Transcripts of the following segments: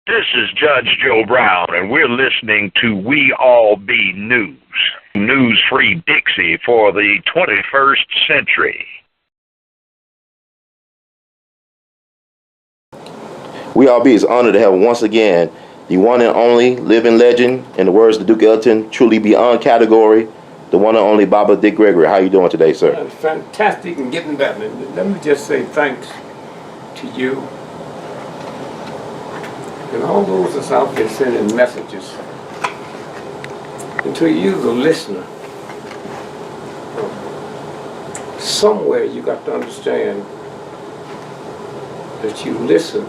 This is Judge Joe Brown, and we're listening to We All Be News. News-free Dixie for the 21st century. We All Be is honored to have once again the one and only living legend, in the words of the Duke Ellington, truly beyond category, the one and only Baba Dick Gregory. How you doing today, sir? Fantastic and getting better. Let me just say thanks to you and all those that's out there sending messages. And to you, the listener, somewhere you got to understand that you listen.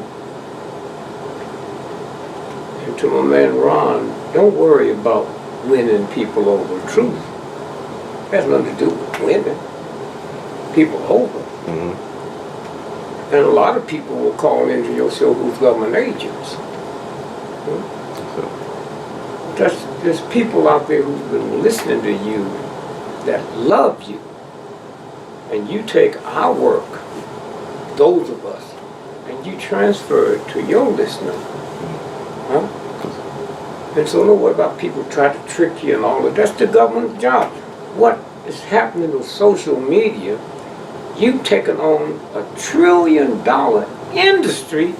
And to my man Ron, don't worry about winning people over. Truth has nothing to do with winning people over. Mm-hmm. And a lot of people will call into your show who's government agents. There's people out there who've been listening to you that love you. And you take our work, those of us, and you transfer it to your listener. Huh? And so don't worry about people trying to trick you and all that. That's the government's job. What is happening with social media, you've taken on $1 trillion industry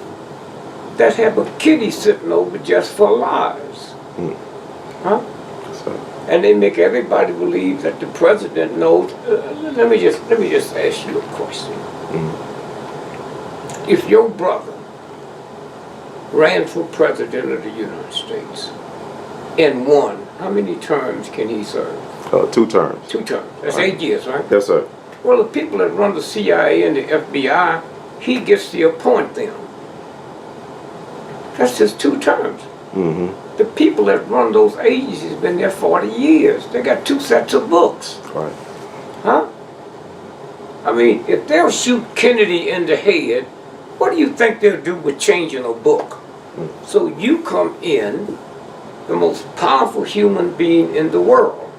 that have a kitty sitting over just for lives. Huh? And they make everybody believe that the president knows. Let me just ask you a question. If your brother ran for president of the United States and won, how many terms can he serve? 2 terms. 2 terms. That's 8 years, right? Yes, sir. Well, the people that run the CIA and the FBI, he gets to appoint them. That's just 2 terms. Mm-hmm. The people that run those agencies have been there 40 years. They got 2 sets of books. Right. Huh? I mean, if they'll shoot Kennedy in the head, what do you think they'll do with changing a book? So you come in, the most powerful human being in the world,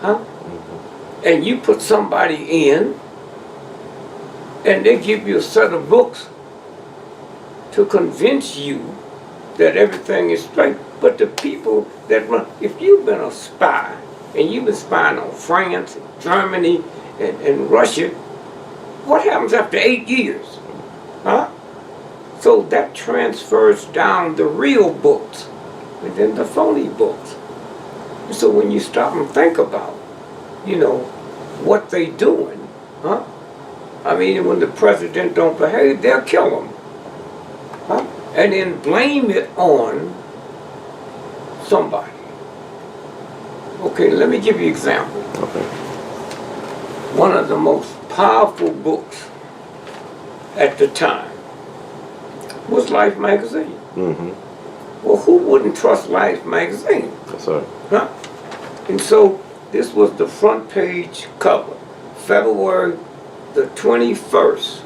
huh? And you put somebody in, and they give you a set of books to convince you that everything is straight. But the people that run, if you've been a spy, and you've been spying on France, and Germany, and Russia, what happens after 8 years? Huh? So that transfers down the real books and then the phony books. And so when you stop and think about, what they doing, huh? I mean, when the president don't behave, they'll kill him. Huh? And then blame it on somebody. Okay, let me give you an example. Okay. One of the most powerful books at the time was Life magazine. Mm-hmm. Well, who wouldn't trust Life magazine? Yes, sir. Huh? And so this was the front page cover, February the 21st,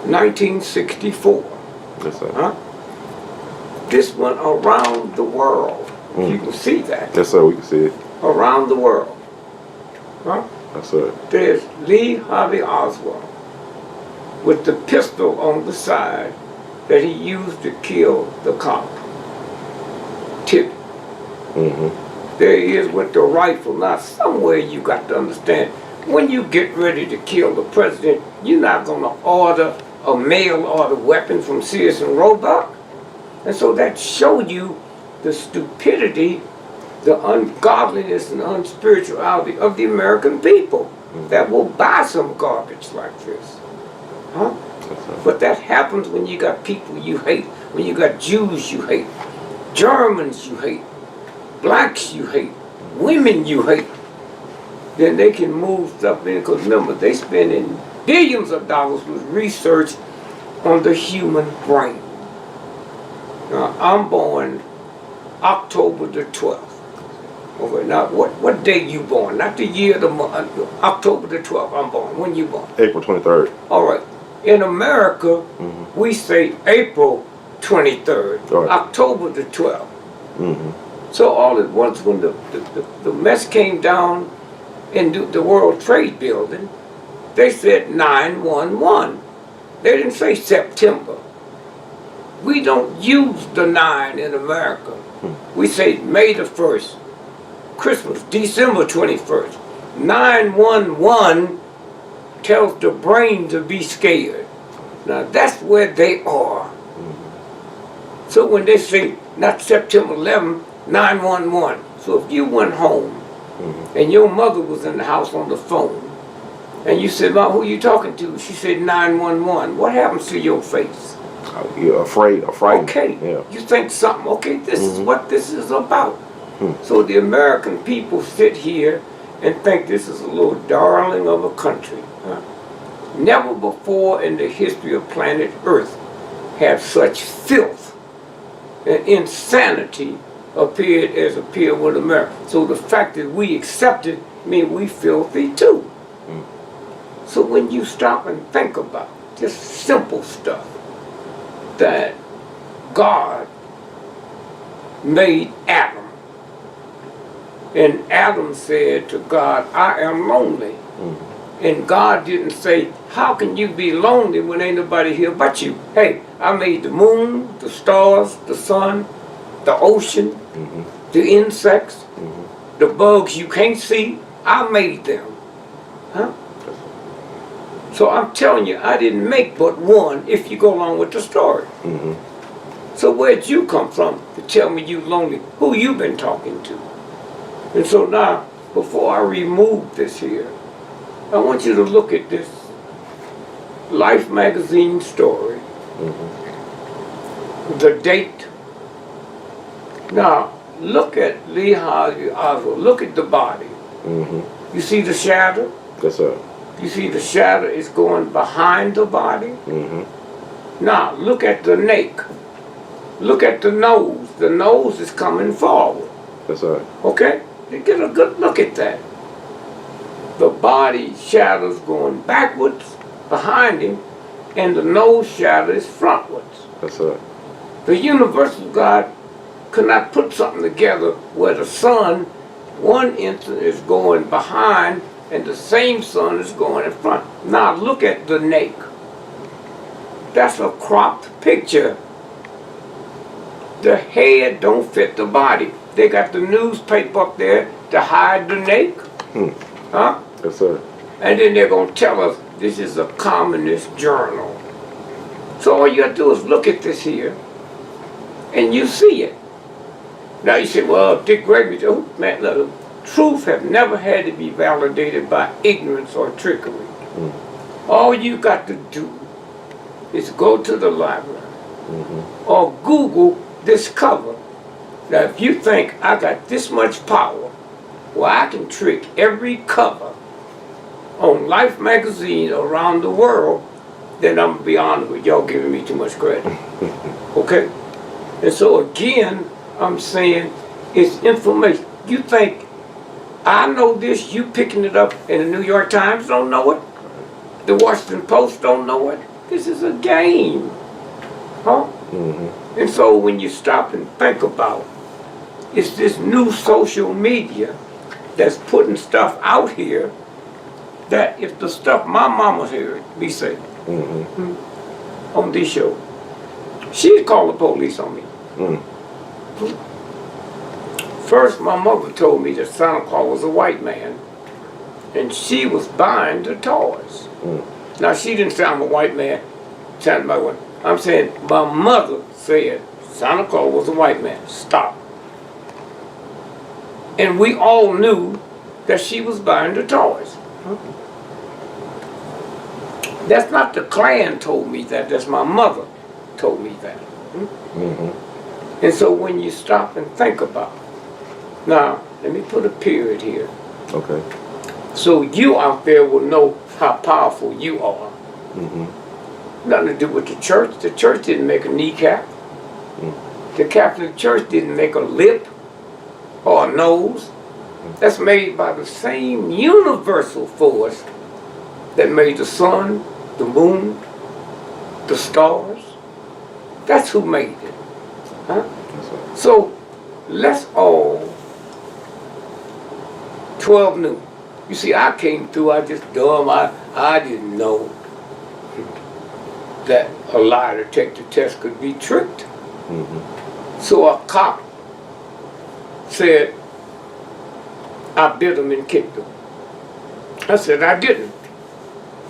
1964. Yes, sir. Huh? This went around the world. You can see that. Yes, sir, we can see it. Around the world. Huh? Yes, sir. There's Lee Harvey Oswald with the pistol on the side that he used to kill the cop. Tip. There he is with the rifle. Now, somewhere you got to understand, when you get ready to kill the president, you're not going to order a mail-order weapon from Sears and Roebuck. And so that showed you the stupidity, the ungodliness and unspirituality of the American people that will buy some garbage like this. Huh? But that happens when you got people you hate, when you got Jews you hate, Germans you hate, blacks you hate, women you hate. Then they can move stuff in, because remember, they spending billions of dollars with research on the human brain. Now, I'm born October the 12th. Okay, now what day you born? Not the year, the month. October the 12th, I'm born. When you born? April 23rd. All right. In America, we say April 23rd, right. October the 12th. So all at once, when the mess came down in the World Trade Building, they said 9/11. They didn't say September. We don't use the 9 in America. We say May the 1st, Christmas, December 21st. 911 tells the brain to be scared. Now that's where they are. So when they say, not September 11th, 911. So if you went home and your mother was in the house on the phone, and you said, Mom, who you talking to? She said 911. What happens to your face? You're afraid or frightened. Okay, Yeah. you think something, okay, this is what this is about. So the American people sit here and think this is a little darling of a country. Never before in the history of planet Earth have such filth and insanity appeared with America. So the fact that we accept it means we filthy too. So when you stop and think about just simple stuff, that God made Adam, and Adam said to God, I am lonely. And God didn't say, how can you be lonely when ain't nobody here but you? Hey, I made the moon, the stars, the sun, the ocean, the insects, the bugs you can't see. I made them. Huh? So I'm telling you, I didn't make but one if you go along with the story. So where'd you come from to tell me you lonely? Who you been talking to? And so now, before I remove this here, I want you to look at this Life magazine story. The date. Now, look at Lee Harvey Oswald. Look at the body. You see the shadow? Yes, sir. You see the shadow is going behind the body? Now, look at the neck. Look at the nose. The nose is coming forward. Yes, sir. Okay? You get a good look at that. The body shadow's going backwards behind him, and the nose shadow is frontwards. Yes, sir. The universal God could not put something together where the sun, one instant is going behind, and the same sun is going in front. Now look at the neck. That's a cropped picture. The head don't fit the body. They got the newspaper up there to hide the neck. Huh? Yes, sir. And then they're going to tell us this is a communist journal. So all you got to do is look at this here, and you see it. Now you say, well, Dick Gregory, oh, man, look, truth have never had to be validated by ignorance or trickery. All you got to do is go to the library or Google this cover. Now if you think I got this much power, well, I can trick every cover on Life magazine around the world, then I'm going to be honest with y'all giving me too much credit. Okay? And so again, I'm saying it's information. You think I know this, you picking it up, and the New York Times don't know it? The Washington Post don't know it? This is a game. Huh? And so when you stop and think about it, it's this new social media that's putting stuff out here that if the stuff my mama heard me say on this show, she'd call the police on me. First, my mother told me that Santa Claus was a white man, and she was buying the toys. Now, she didn't say I'm a white man. I'm saying my mother said Santa Claus was a white man. Stop. And we all knew that she was buying the toys. That's not the Klan told me that. That's my mother told me that. And so when you stop and think about it, now, let me put a period here. Okay. So you out there will know how powerful you are. Nothing to do with the church. The church didn't make a kneecap. The Catholic Church didn't make a lip or a nose. That's made by the same universal force that made the sun, the moon, the stars. That's who made it. Huh? So let's all 12 noon. You see, I came through, I just dumb, I didn't know. that a lie detector test could be tricked. So a cop said, I bit him and kicked him. I said, I didn't.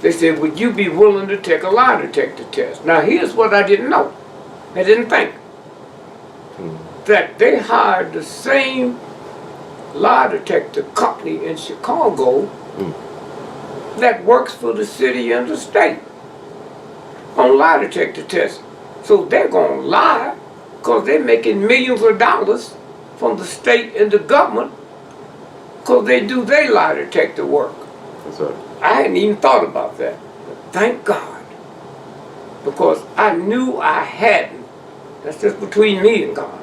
They said, would you be willing to take a lie detector test? Now here's what I didn't know. I didn't think. That they hired the same lie detector company in Chicago that works for the city and the state on lie detector tests. So they're gonna lie because they're making millions of dollars from the state and the government because they do their lie detector work. That's right. I hadn't even thought about that. Thank God. Because I knew I hadn't. That's just between me and God.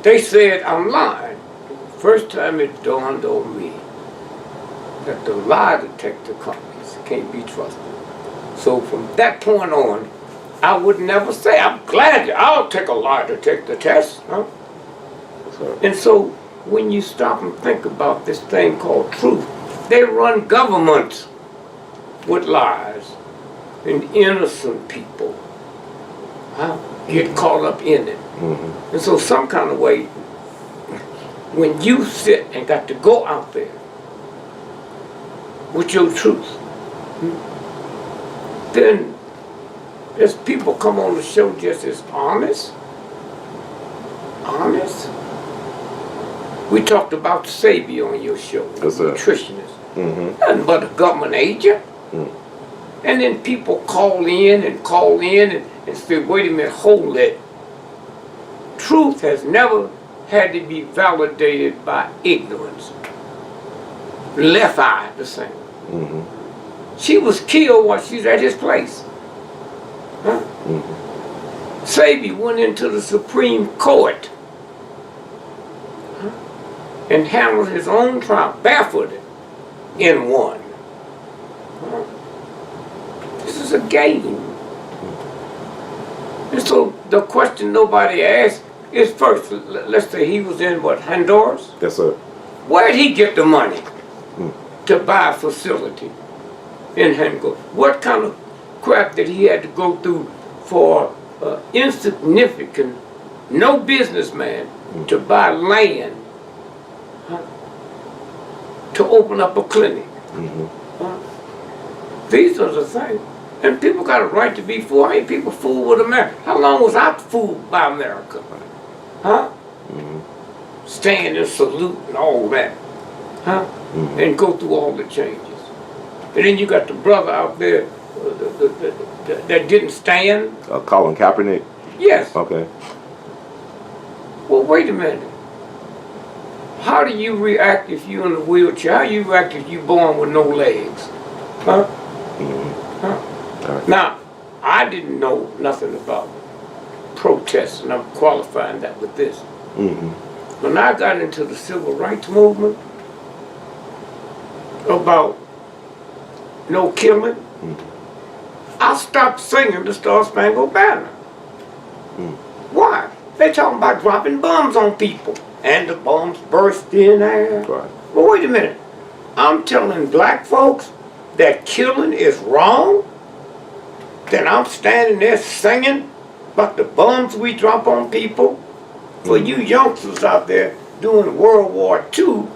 They said I'm lying. First time it dawned on me that the lie detector companies can't be trusted. So from that point on, I would never say, I'm glad I'll take a lie detector test. Huh? And so when you stop and think about this thing called truth, they run governments with lies, and innocent people get caught up in it. And so some kind of way, when you sit and got to go out there with your truth, then there's people come on the show just as honest. We talked about Sabi on your show, the nutritionist. Nothing but a government agent. And then people call in and say, wait a minute, hold it. Truth has never had to be validated by ignorance. Left eye the same. She was killed while she's at his place. Sabi went into the Supreme Court and handled his own trial barefooted and won. This is a game. And so the question nobody asks is first, let's say he was in what, Honduras? Yes, sir. Where'd he get the money to buy a facility in Honduras? What kind of crap did he have to go through for insignificant, no businessman to buy land to open up a clinic? These are the things. And people got a right to be fooled. Ain't people fooled with America? How long was I fooled by America? Stand and salute and all that. And go through all the changes. And then you got the brother out there that didn't stand. Colin Kaepernick? Yes. Okay. Well, wait a minute. How do you react if you're in a wheelchair? How do you react if you're born with no legs? Now, I didn't know nothing about protests, and I'm qualifying that with this. When I got into the civil rights movement about no killing, I stopped singing the Star Spangled Banner. Why? They talking about dropping bombs on people, and the bombs burst in air. Right. Well, wait a minute. I'm telling black folks that killing is wrong? Then I'm standing there singing about the bombs we drop on people? For you youngsters out there doing World War II,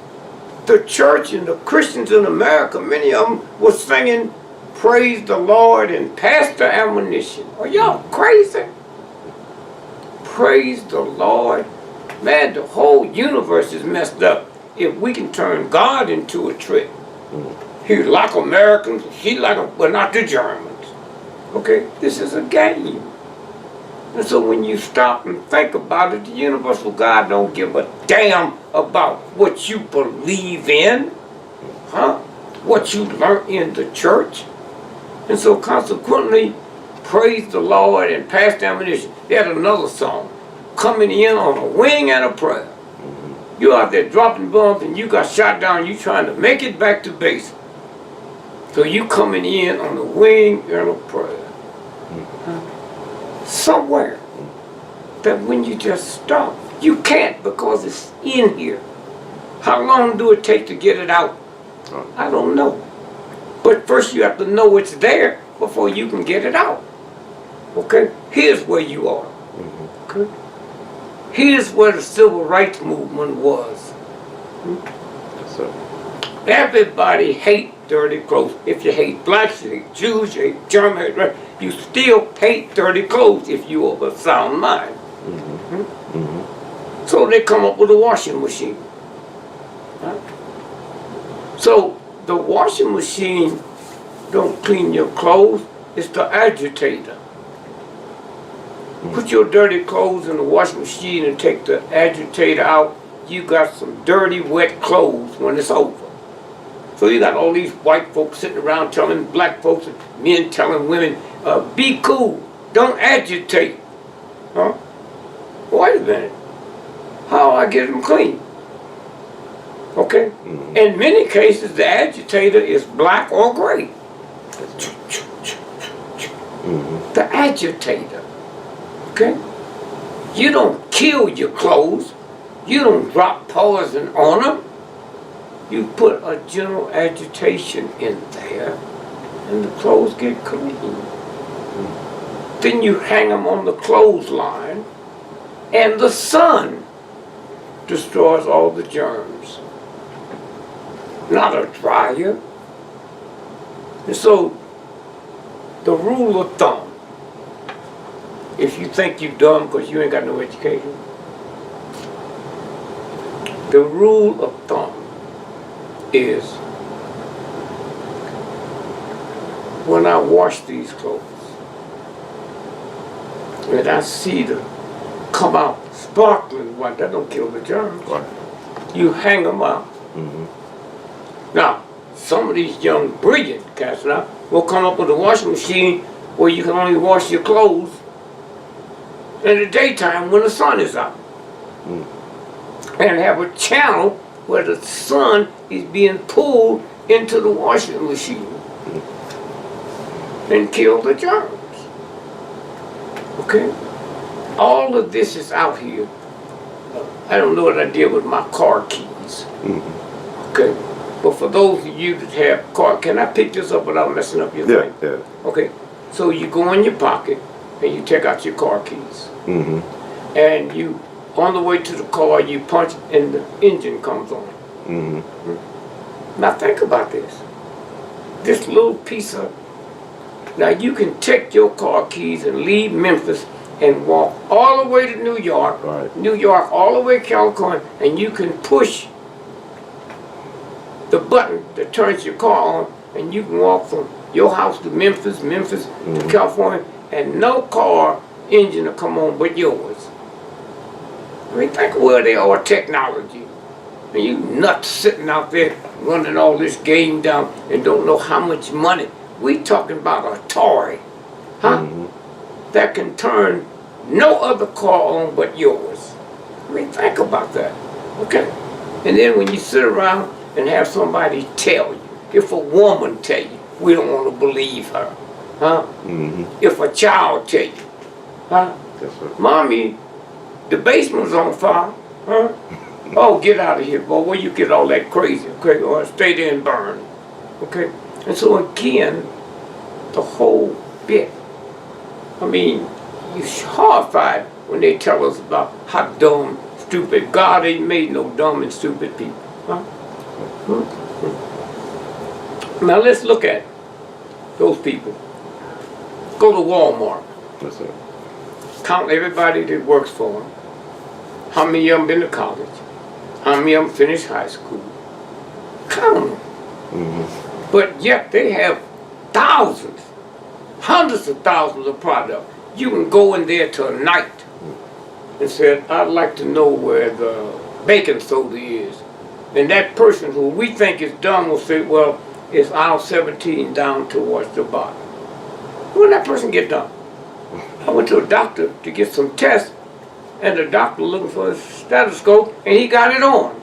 the church and the Christians in America, many of them were singing Praise the Lord and Pass the Ammunition. Are y'all crazy? Praise the Lord. Man, the whole universe is messed up if we can turn God into a trick. He like Americans, he like them, but not the Germans. Okay, this is a game. And so when you stop and think about it, the universal God don't give a damn about what you believe in, what you learn in the church. And so consequently, praise the Lord and pass the ammunition. They had another song, coming in on a wing and a prayer. You out there dropping bombs and you got shot down, you trying to make it back to base. So you coming in on a wing and a prayer. Somewhere that when you just stop, you can't because it's in here. How long do it take to get it out? I don't know. But first you have to know it's there before you can get it out. Okay? Here's where you are. Okay? Here's where the civil rights movement was. Yes, sir. Everybody hate dirty clothes. If you hate blacks, you hate Jews, you hate Germans, you still hate dirty clothes if you have a sound mind. So they come up with a washing machine. Right? So the washing machine don't clean your clothes, it's the agitator. Put your dirty clothes in the washing machine and take the agitator out, you got some dirty, wet clothes when it's over. So you got all these white folks sitting around telling black folks, and men telling women, be cool, don't agitate. Huh? Wait a minute. How do I get them clean? Okay? In many cases, the agitator is black or gray. The agitator. Okay? You don't kill your clothes. You don't drop poison on them. You put a general agitation in there, and the clothes get clean. Then you hang them on the clothesline, and the sun destroys all the germs. Not a dryer. And so, the rule of thumb, if you think you're dumb because you ain't got no education, the rule of thumb is when I wash these clothes and I see them come out sparkling white, that don't kill the germs. Right. You hang them up. Now, some of these young, brilliant cats now will come up with a washing machine where you can only wash your clothes in the daytime when the sun is out. And have a channel where the sun is being pulled into the washing machine and kill the germs. Okay? All of this is out here. I don't know what I did with my car keys. Okay? But for those of you that have car, can I pick this up without messing up your thing? Yeah. Okay. So you go in your pocket and you take out your car keys. And you, on the way to the car, you punch and the engine comes on. Now think about this. This little piece of, now you can take your car keys and leave Memphis and walk all the way to New York, New York all the way to California, and you can push the button that turns your car on, and you can walk from your house to Memphis, to California, and no car engine will come on but yours. I mean, think where they are technology. And you nuts sitting out there running all this game down and don't know how much money. We talking about a toy, that can turn no other car on but yours. I mean, think about that, okay? And then when you sit around and have somebody tell you, if a woman tell you, we don't want to believe her, If a child tell you, Mommy, the basement's on fire, Oh, get out of here, boy. Where you get all that crazy, okay? Or stay there and burn, okay? And so again, the whole bit. I mean, you're horrified when they tell us about how dumb, stupid. God ain't made no dumb and stupid people, Now let's look at those people. Go to Walmart. Yes, sir. Count everybody that works for them. How many of them been to college? How many of them finished high school? Count them. But yet they have thousands, hundreds of thousands of products. You can go in there tonight and say, I'd like to know where the baking soda is. And that person who we think is dumb will say, well, it's aisle 17 down towards the bottom. When that person get done? I went to a doctor to get some tests, and the doctor looking for his stethoscope, and he got it on.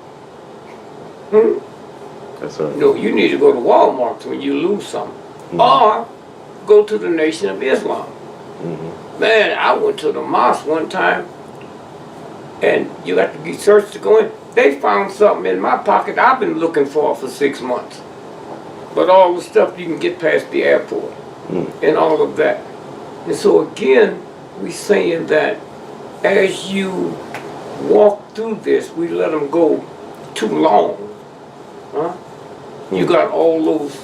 That's right. No, you need to go to Walmart when you lose something. Or go to the Nation of Islam. Man, I went to the mosque one time, and you got to be searched to go in. They found something in my pocket I've been looking for 6 months. But all the stuff you can get past the airport, and all of that. And so again, we saying that as you walk through this, we let them go too long. Huh? You got all those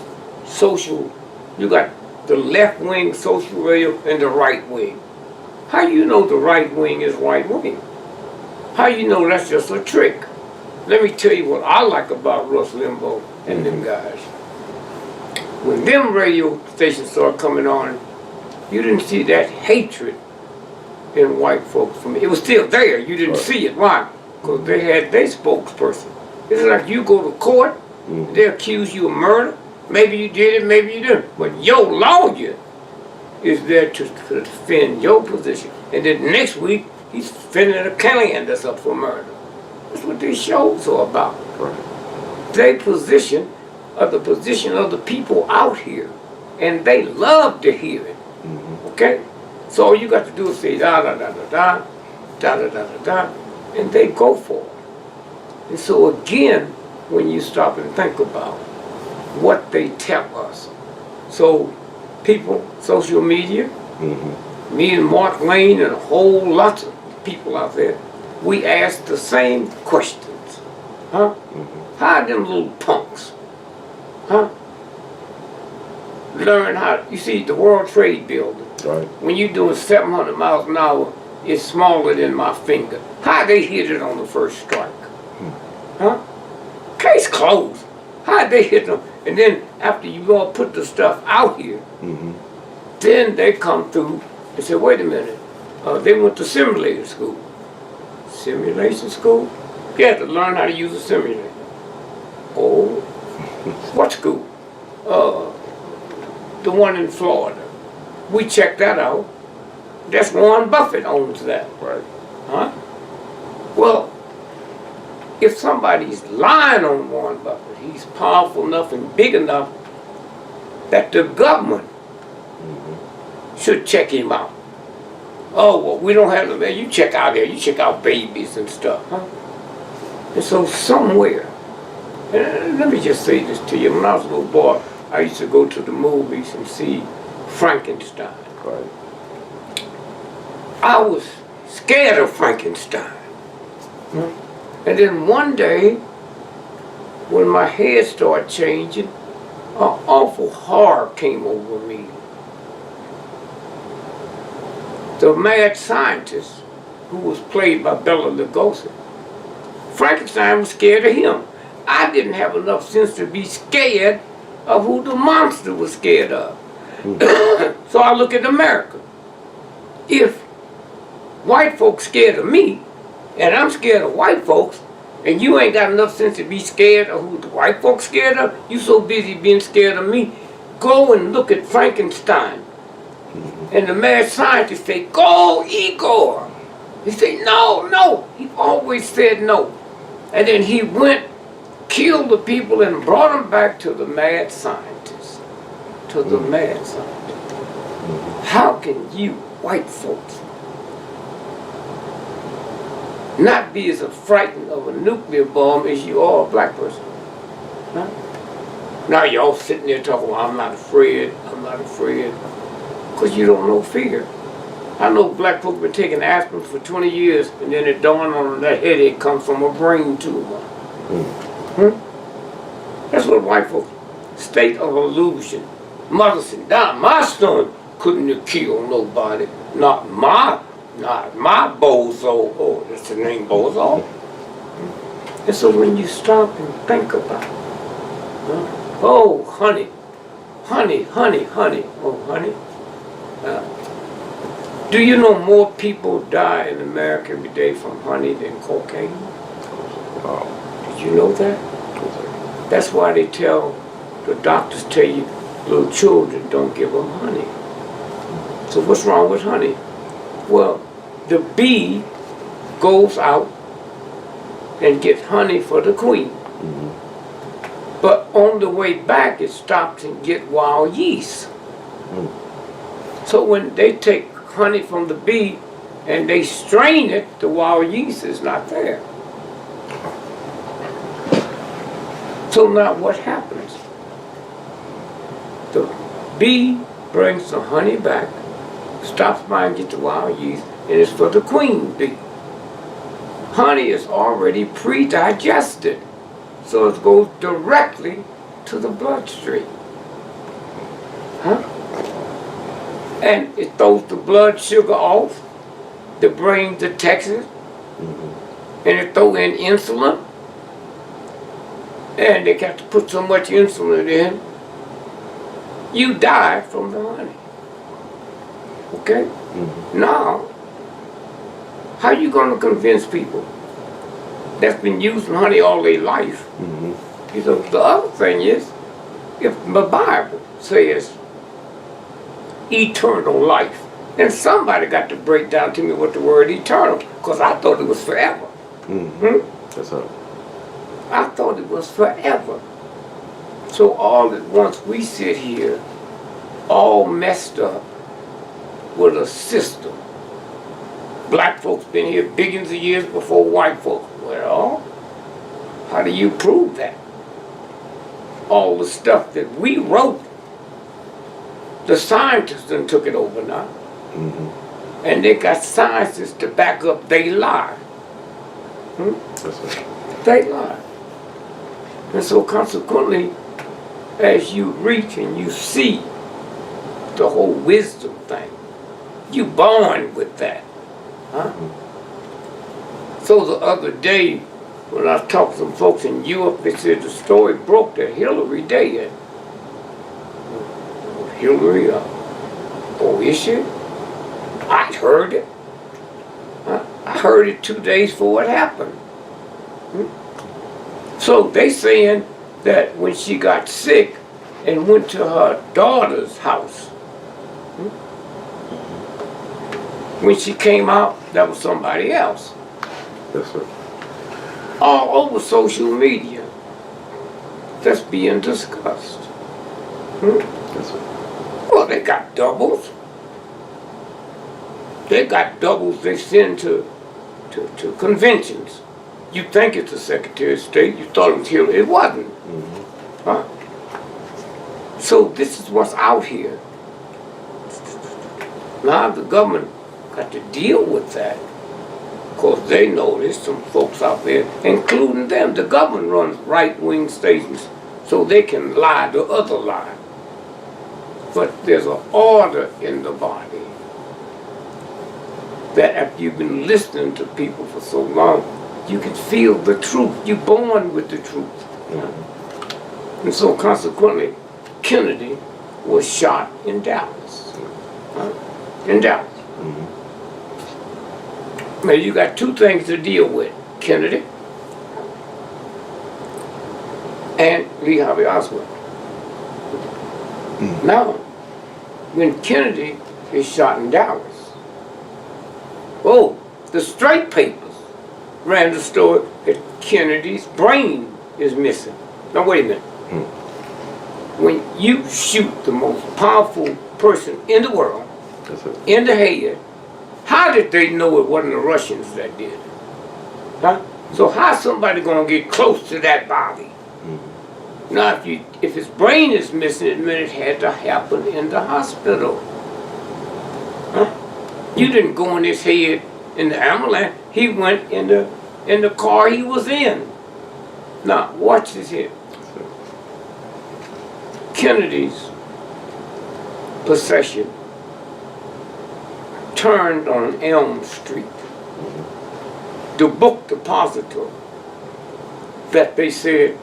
social, you got the left wing social radio and the right wing. How you know the right wing is right wing? How you know that's just a trick? Let me tell you what I like about Rush Limbaugh and them guys. When them radio stations started coming on, you didn't see that hatred in white folks from it. It was still there. You didn't see it. Why? Because they had their spokesperson. It's like you go to court, they accuse you of murder. Maybe you did it, maybe you didn't. But your lawyer is there to defend your position. And then next week, he's defending a client that's up for murder. That's what these shows are about. Right. Their position are the position of the people out here. And they love to hear it. Okay? So all you got to do is say da da da da da, da da da da da, and they go for it. And so again, when you stop and think about what they tell us. So people, social media, me and Mark Lane and a whole lot of people out there, we ask the same questions. Huh? How them little punks? Huh? Learn how, you see the World Trade Building. Right. When you're doing 700 miles an hour, it's smaller than my finger. How they hit it on the first strike? Huh? Case closed. How they hit them? And then after you all put the stuff out here, then they come through and say, wait a minute, they went to simulator school. Simulation school? You have to learn how to use a simulator. Oh, what school? The one in Florida. We checked that out. That's Warren Buffett owns that. Right. Huh? Well, if somebody's lying on Warren Buffett, he's powerful enough and big enough that the government should check him out. Oh, well, we don't have them. You check out there. You check out babies and stuff. Huh? And so somewhere, and let me just say this to you. When I was a little boy, I used to go to the movies and see Frankenstein. Right. I was scared of Frankenstein. And then one day, when my head started changing, an awful horror came over me. The mad scientist, who was played by Bela Lugosi, Frankenstein was scared of him. I didn't have enough sense to be scared of who the monster was scared of. So I look at America. If white folks scared of me, and I'm scared of white folks, and you ain't got enough sense to be scared of who the white folks scared of, you so busy being scared of me, go and look at Frankenstein. And the mad scientist say, go Igor. He say, no, no. He always said no. And then he went, killed the people, and brought them back to the mad scientist. To the mad scientist. How can you, white folks, not be as frightened of a nuclear bomb as you are a black person? Huh? Now y'all sitting there talking, well, I'm not afraid, I'm not afraid. Because you don't know fear. I know black folks been taking aspirin for 20 years, and then it dawned on them that headache comes from a brain tumor. That's what white folks, state of illusion. Mother said, nah, my son couldn't have killed nobody. Not my bozo. Oh, that's the name, bozo. And so when you stop and think about it, oh, honey, honey, honey, honey, oh, honey. Do you know more people die in America every day from honey than cocaine? Did you know that? That's why they tell, the doctors tell you, little children don't give them honey. So what's wrong with honey? Well, the bee goes out and gets honey for the queen. But on the way back, it stops and gets wild yeast. So when they take honey from the bee and they strain it, the wild yeast is not there. So now what happens? The bee brings the honey back, Stops by and gets the wild yeast, and it's for the queen bee. Honey is already pre-digested, so it goes directly to the bloodstream. Huh? And it throws the blood sugar off, the brain detects it, and it throws in insulin, and they got to put so much insulin in, you die from the honey. Okay? Now, how you going to convince people that's been using honey all their life? You know, the other thing is, if the Bible says eternal life, then somebody got to break down to me what the word eternal, because I thought it was forever. That's right. I thought it was forever. So all at once we sit here all messed up with a system. Black folks been here billions of years before white folks. Well, how do you prove that? All the stuff that we wrote, the scientists done took it over now. And they got scientists to back up they lie. That's right. They lie. And so consequently, as you reach and you see the whole wisdom thing, you born with that. Huh? So the other day, when I talked to some folks in Europe, they said the story broke that Hillary dead. Hillary, oh, is she? I heard it. I heard it 2 days before it happened. So they saying that when she got sick and went to her daughter's house, when she came out, that was somebody else. Yes, sir. All over social media, that's being discussed. Yes, sir. Well, they got doubles. They got doubles they send to conventions. You think it's the Secretary of State, you thought it was Hillary, it wasn't. Huh? So this is what's out here. Now the government got to deal with that. Of course, they know there's some folks out there, including them. The government runs right-wing stations so they can lie the other lie. But there's an order in the body that after you've been listening to people for so long, you can feel the truth. You're born with the truth. And so consequently, Kennedy was shot in Dallas. In Dallas. Now you got two things to deal with, Kennedy and Lee Harvey Oswald. Now, when Kennedy is shot in Dallas, the straight papers ran the story that Kennedy's brain is missing. Now wait a minute. When you shoot the most powerful person in the world in the head, how did they know it wasn't the Russians that did it? Huh? So how's somebody gonna get close to that body? Now if his brain is missing, it meant it had to happen in the hospital. Huh? You didn't go in his head in the ambulance, he went in the car he was in. Now watch this here. Kennedy's procession turned on Elm Street. The book depository that they said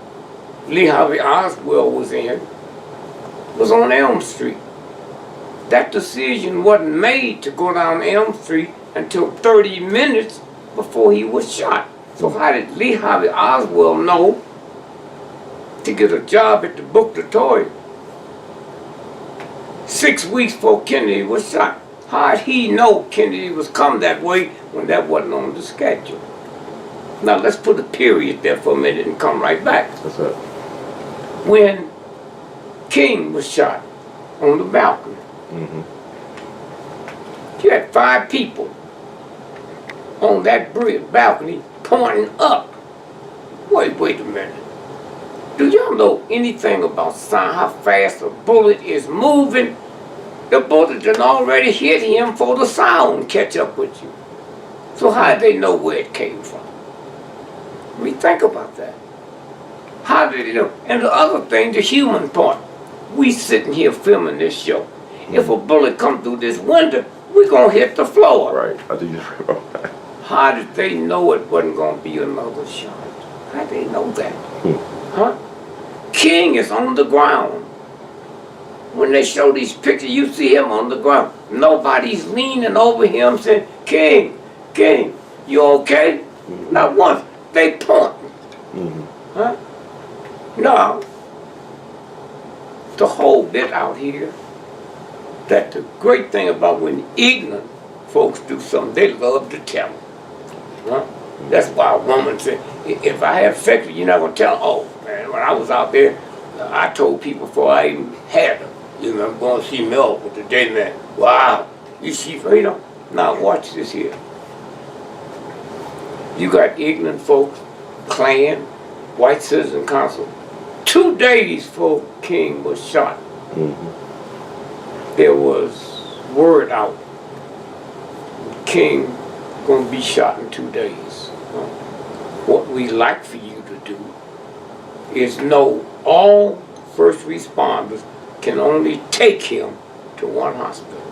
Lee Harvey Oswald was in was on Elm Street. That decision wasn't made to go down Elm Street until 30 minutes before he was shot. So how did Lee Harvey Oswald know to get a job at the book depository 6 weeks before Kennedy was shot? How did he know Kennedy was come that way when that wasn't on the schedule? Now let's put a period there for a minute and come right back. What's up? When King was shot on the balcony, you had 5 people on that balcony pointing up. Wait a minute. Do y'all know anything about how fast a bullet is moving? The bullet had already hit him before the sound catch up with you. So how did they know where it came from? I mean, think about that. How did they know? And the other thing, the human part. We sitting here filming this show. If a bullet come through this window, we're going to hit the floor. Right. I think you're right. How did they know it wasn't going to be another shot? How did they know that? Huh? King is on the ground. When they show these pictures, you see him on the ground. Nobody's leaning over him saying, King, King, you okay? Not once. They point. Huh? No. The whole bit out here, that the great thing about when ignorant folks do something, they love to tell them. Huh? That's why a woman said, if I have sex with you, you're not going to tell them. Oh, man, when I was out there, I told people before I even had them, you know, I'm going to see Mel with the day man. Wow, you see, you know. Now watch this here. You got ignorant folks, Klan, White Citizen Council. 2 days before King was shot, there was word out, King gonna be shot in 2 days. What we like for you to do is know all first responders can only take him to one hospital.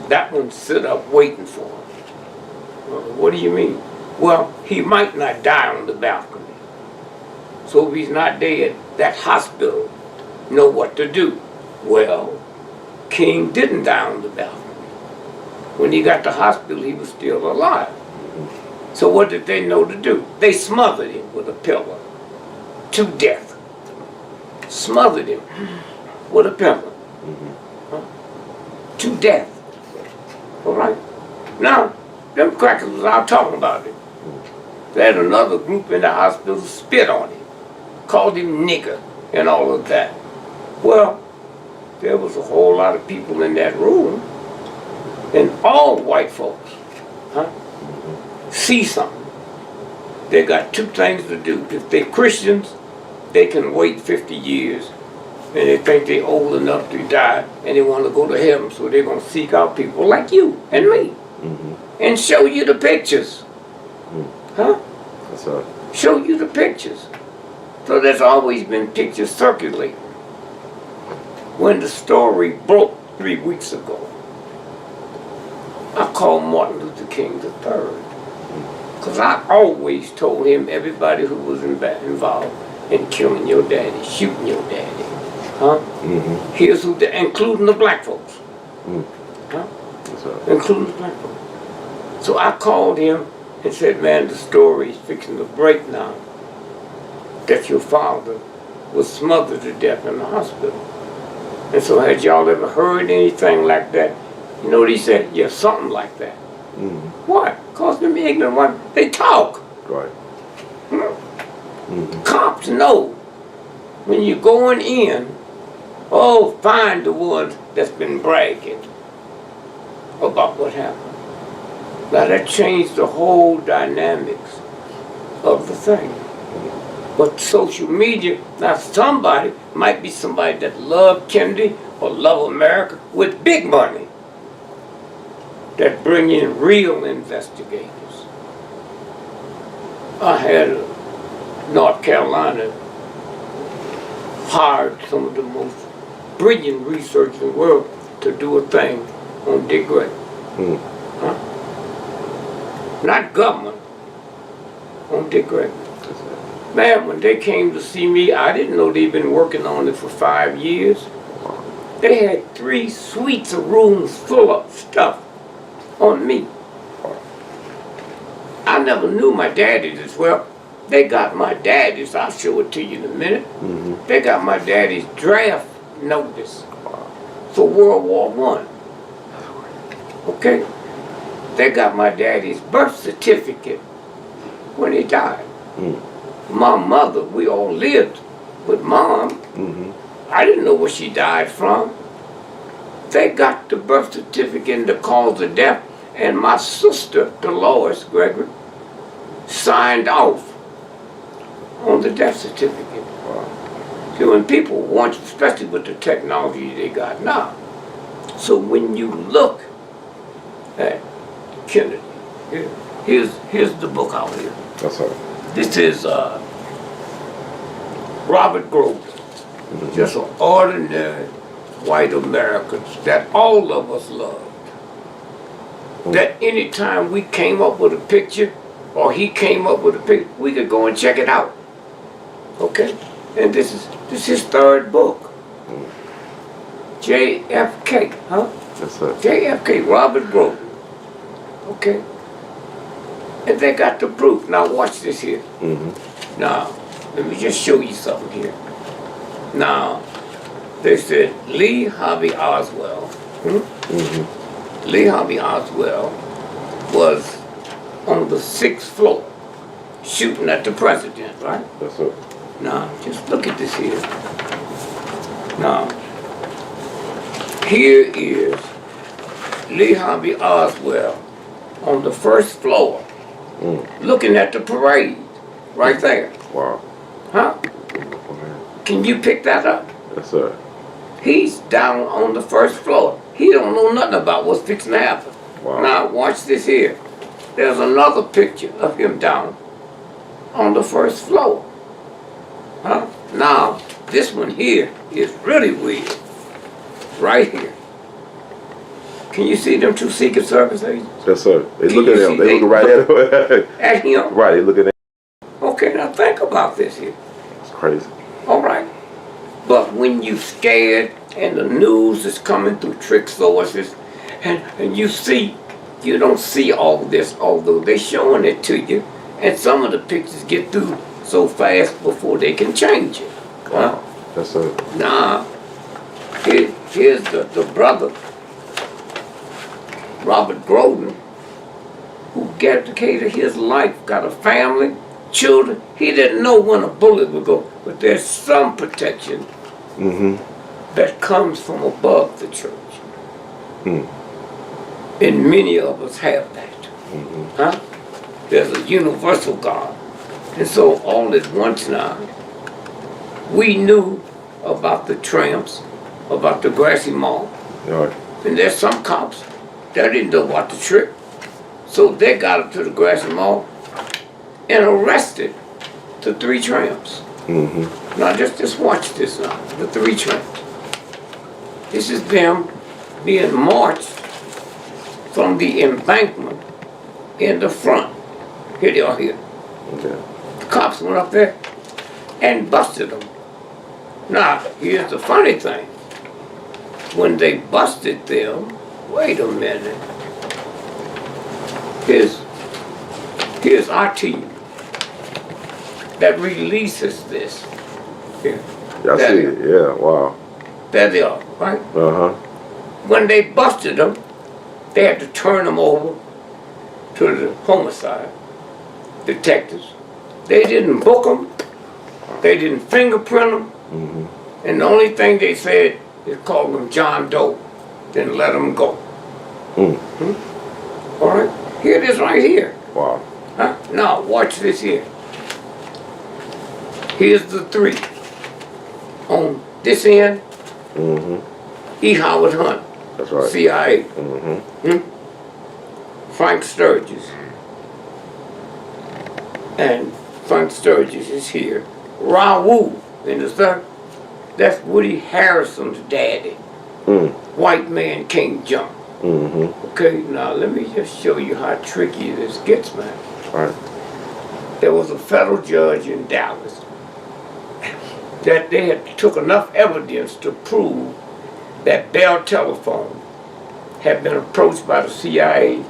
That one sit up waiting for him. What do you mean? Well, he might not die on the balcony. So if he's not dead, that hospital know what to do. Well, King didn't die on the balcony. When he got to hospital, he was still alive. So what did they know to do? They smothered him with a pillow to death. Smothered him with a pillow to death. All right? Now, them crackers was out talking about it. They had another group in the hospital spit on him, called him nigger and all of that. Well, there was a whole lot of people in that room, and all white folks see something. They got 2 things to do. If they're Christians, they can wait 50 years, and they think they're old enough to die, and they want to go to heaven, so they're going to seek out people like you and me, and show you the pictures. Huh? That's right. Show you the pictures. So there's always been pictures circulating. When the story broke 3 weeks ago, I called Martin Luther King III. Because I always told him everybody who was involved in killing your daddy, shooting your daddy. Huh? Here's who, including the black folks. Huh? That's right. Including the black folks. So I called him and said, man, the story's fixing to break now. That your father was smothered to death in the hospital. And so had y'all ever heard anything like that? You know what he said? Yeah, something like that. Why? Because them ignorant ones, they talk. Right. Cops know when you're going in, oh, find the ones that's been bragging about what happened. Now that changed the whole dynamics of the thing. But social media, now somebody might be somebody that love Kennedy or love America with big money that bring in real investigators. I had North Carolina hired some of the most brilliant researchers in the world to do a thing on GREgory. Huh? Not government, on GREgory. Man, when they came to see me, I didn't know they'd been working on it for 5 years. They had 3 suites of rooms full of stuff on me. I never knew my daddies as well. They got my daddy's, I'll show it to you in a minute. They got my daddy's draft notice for World War I. Okay? They got my daddy's birth certificate when he died. My mother, we all lived with Mom. I didn't know what she died from. They got the birth certificate and the cause of death, and my sister, Dolores Gregory, signed off on the death certificate. See, when people want, especially with the technology they got now, So when you look at Kennedy, here's the book out here. That's right. This is Robert Grover, just an ordinary white Americans that all of us loved. That anytime we came up with a picture, or he came up with a picture, we could go and check it out. Okay? And this is his third book. JFK, huh? That's right. JFK, Robert Grover. Okay? And they got the proof. Now watch this here. Now, let me just show you something here. Now, they said Lee Harvey Oswald. Lee Harvey Oswald was on the 6th floor shooting at the president, right? That's right. Now, just look at this here. Now, here is Lee Harvey Oswald on the 1st floor looking at the parade right there. Wow. Huh? Can you pick that up? Yes, sir. He's down on the 1st floor. He don't know nothing about what's fixing to happen. Wow. Now watch this here. There's another picture of him down on the 1st floor. Huh? Now this one here is really weird. Right here. Can you see them two Secret Service agents? Yes, sir. They Can look you at him. see They look right at him. At him? Right, they look at him. Okay, now think about this here. It's crazy. All right. But when you scared and the news is coming through trick sources and you don't see all this, although they're showing it to you, and some of the pictures get through so fast before they can change it. Huh? Yes, sir. Nah. Here's the brother, Robert Groden, who dedicated his life, got a family, children. He didn't know when a bullet would go, but there's some protection that comes from above the church. And many of us have that. Huh? There's a universal God. And so all at once now, we knew about the tramps, about the grassy mall. All right. And there's some cops that didn't know about the trick. So they got up to the grassy mall and arrested the 3 tramps. Now just watch this now, the 3 tramps. This is them being marched from the embankment in the front. Here they are here. Okay. The cops went up there and busted them. Now, here's the funny thing. When they busted them, wait a minute. Here's Attn that releases this. Here. Yeah, I see it. Yeah, wow. There they are, right? When they busted them, they had to turn them over to the homicide detectives. They didn't book them. They didn't fingerprint them. And the only thing they said is call them John Doe. Then let them go. All right? Here it is right here. Wow. Huh? Now, watch this here. Here's the 3. On this end, E. Howard Hunt. That's right. CIA. Frank Sturgis. And Frank Sturgis is here. Raoul in the third. That's Woody Harrelson's daddy. White man can't jump. Okay, now let me just show you how tricky this gets, man. All right. There was a federal judge in Dallas that they had took enough evidence to prove that Bell Telephone had been approached by the CIA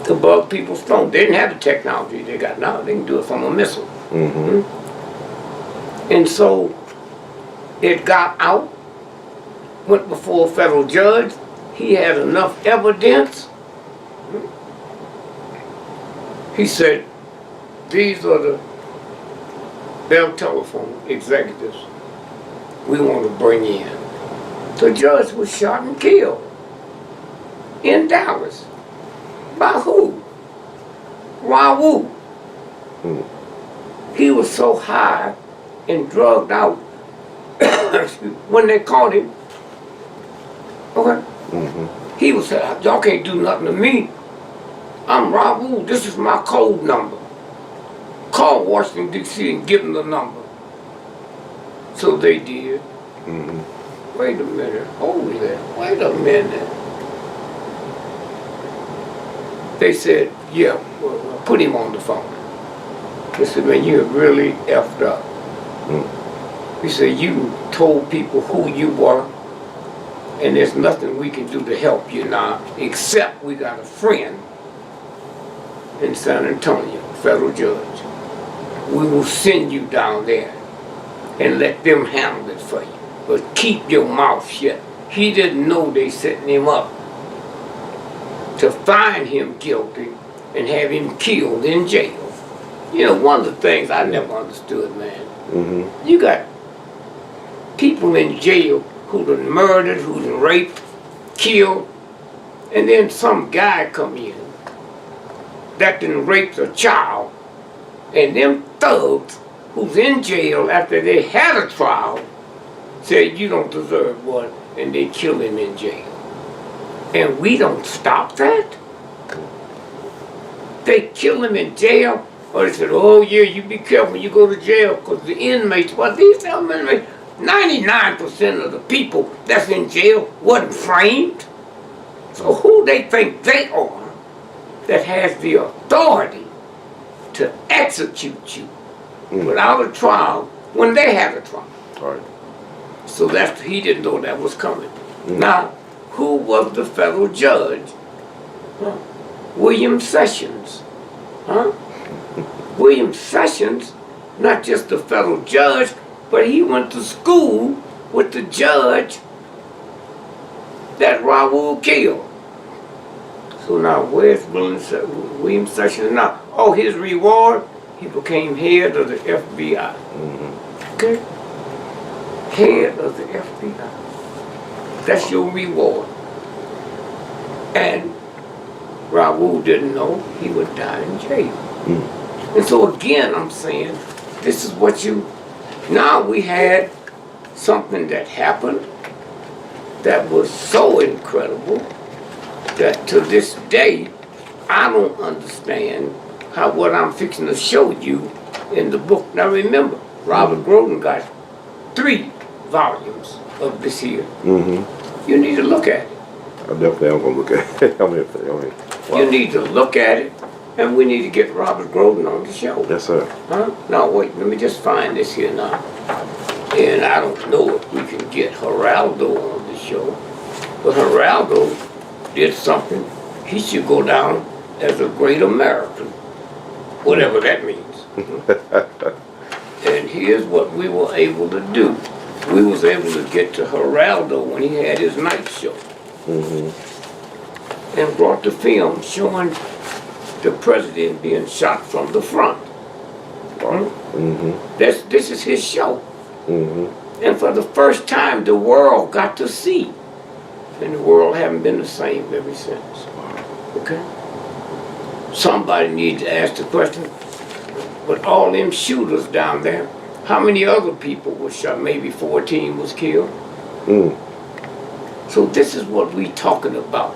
to bug people's phones. They didn't have the technology they got now. They can do it from a missile. And so it got out, went before a federal judge. He had enough evidence. He said, these are the Bell Telephone executives we want to bring in. The judge was shot and killed in Dallas. By who? Raoul. He was so high and drugged out when they caught him, Okay? Mm-hmm. He was saying, y'all can't do nothing to me. I'm Raul, this is my code number. Call Washington, D.C. and give them the number. So they did. Mm-hmm. Wait a minute, hold it, wait a minute. They said, yeah, well, put him on the phone. They said, man, you're really effed up. Mm. He said, you told people who you were, and there's nothing we can do to help you now, except we got a friend in San Antonio, federal judge. We will send you down there and let them handle it for you. But keep your mouth shut. He didn't know they setting him up to find him guilty and have him killed in jail. You know, one of the things I never understood, man, Mm-hmm. you got people in jail who done murdered, who done raped, killed, and then some guy come in that done raped a child, and them thugs who's in jail after they had a trial said you don't deserve one, and they kill him in jail. And we don't stop that? They kill him in jail, or they said, oh yeah, you be careful when you go to jail, because the inmates, well, these inmates, 99% of the people that's in jail wasn't framed. So who they think they are that has the authority to execute you without a trial when they have a trial? All right. So that's, he didn't know that was coming. Now, who was the federal judge? Huh? William Sessions. Huh? William Sessions, not just the federal judge, but he went to school with the judge that Raul killed. So now, where's William Sessions now? Oh, his reward, he became head of the FBI. Mm-hmm. Okay? Head of the FBI. That's your reward. And Raul didn't know he would die in jail. Mm. And so again, I'm saying, this is what you, now we had something that happened that was so incredible that to this day, I don't understand how what I'm fixing to show you in the book. Now remember, Robert Groden got 3 volumes of this here. Mm-hmm. You need to look at it. I definitely am going to look at it. Wow. You need to look at it, and we need to get Robert Groden on the show. Yes, sir. Huh? Now wait, let me just find this here now. And I don't know if we can get Geraldo on the show, but Geraldo did something. He should go down as a great American, whatever that means. And here's what we were able to do. We was able to get to Geraldo when he had his night show. Mm-hmm. And brought the film showing the president being shot from the front. Mm-hmm. This is his show. Mm-hmm. And for the first time, the world got to see. And the world haven't been the same ever since. Okay? Somebody needs to ask the question, but all them shooters down there, how many other people were shot? Maybe 14 was killed. Mm. So this is what we talking about.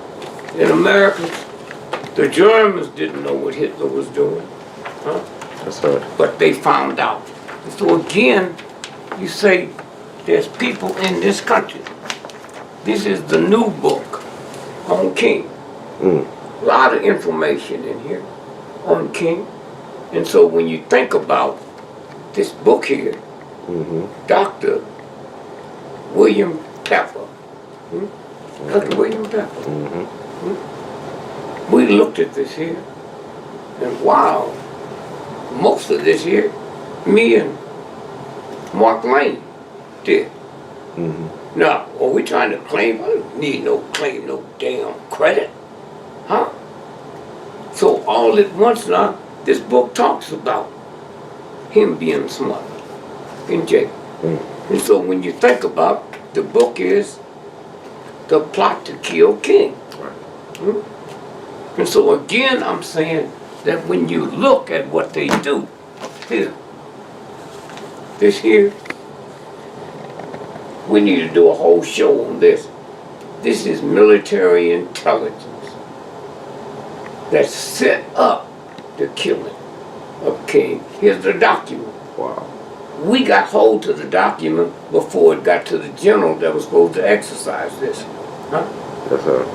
In America, the Germans didn't know what Hitler was doing. Huh? That's right. But they found out. And so again, you say there's people in this country. This is the new book on King. Mm. A lot of information in here on King. And so when you think about this book here, Mm-hmm. Dr. William Pepper, Dr. William Pepper, Mm-hmm. we looked at this here, and wow, most of this here, me and Mark Lane did. Mm-hmm. Now, are we trying to claim? I don't need no claim, no damn credit. Huh? So all at once now, this book talks about him being smothered in jail. Mm. And so when you think about, the book is The Plot to Kill King. Right. And so again, I'm saying that when you look at what they do, here, this here, we need to do a whole show on this. This is military intelligence that set up the killing of King. Here's the document. Wow. We got hold of the document before it got to the general that was supposed to exercise this. Huh? Yes, sir.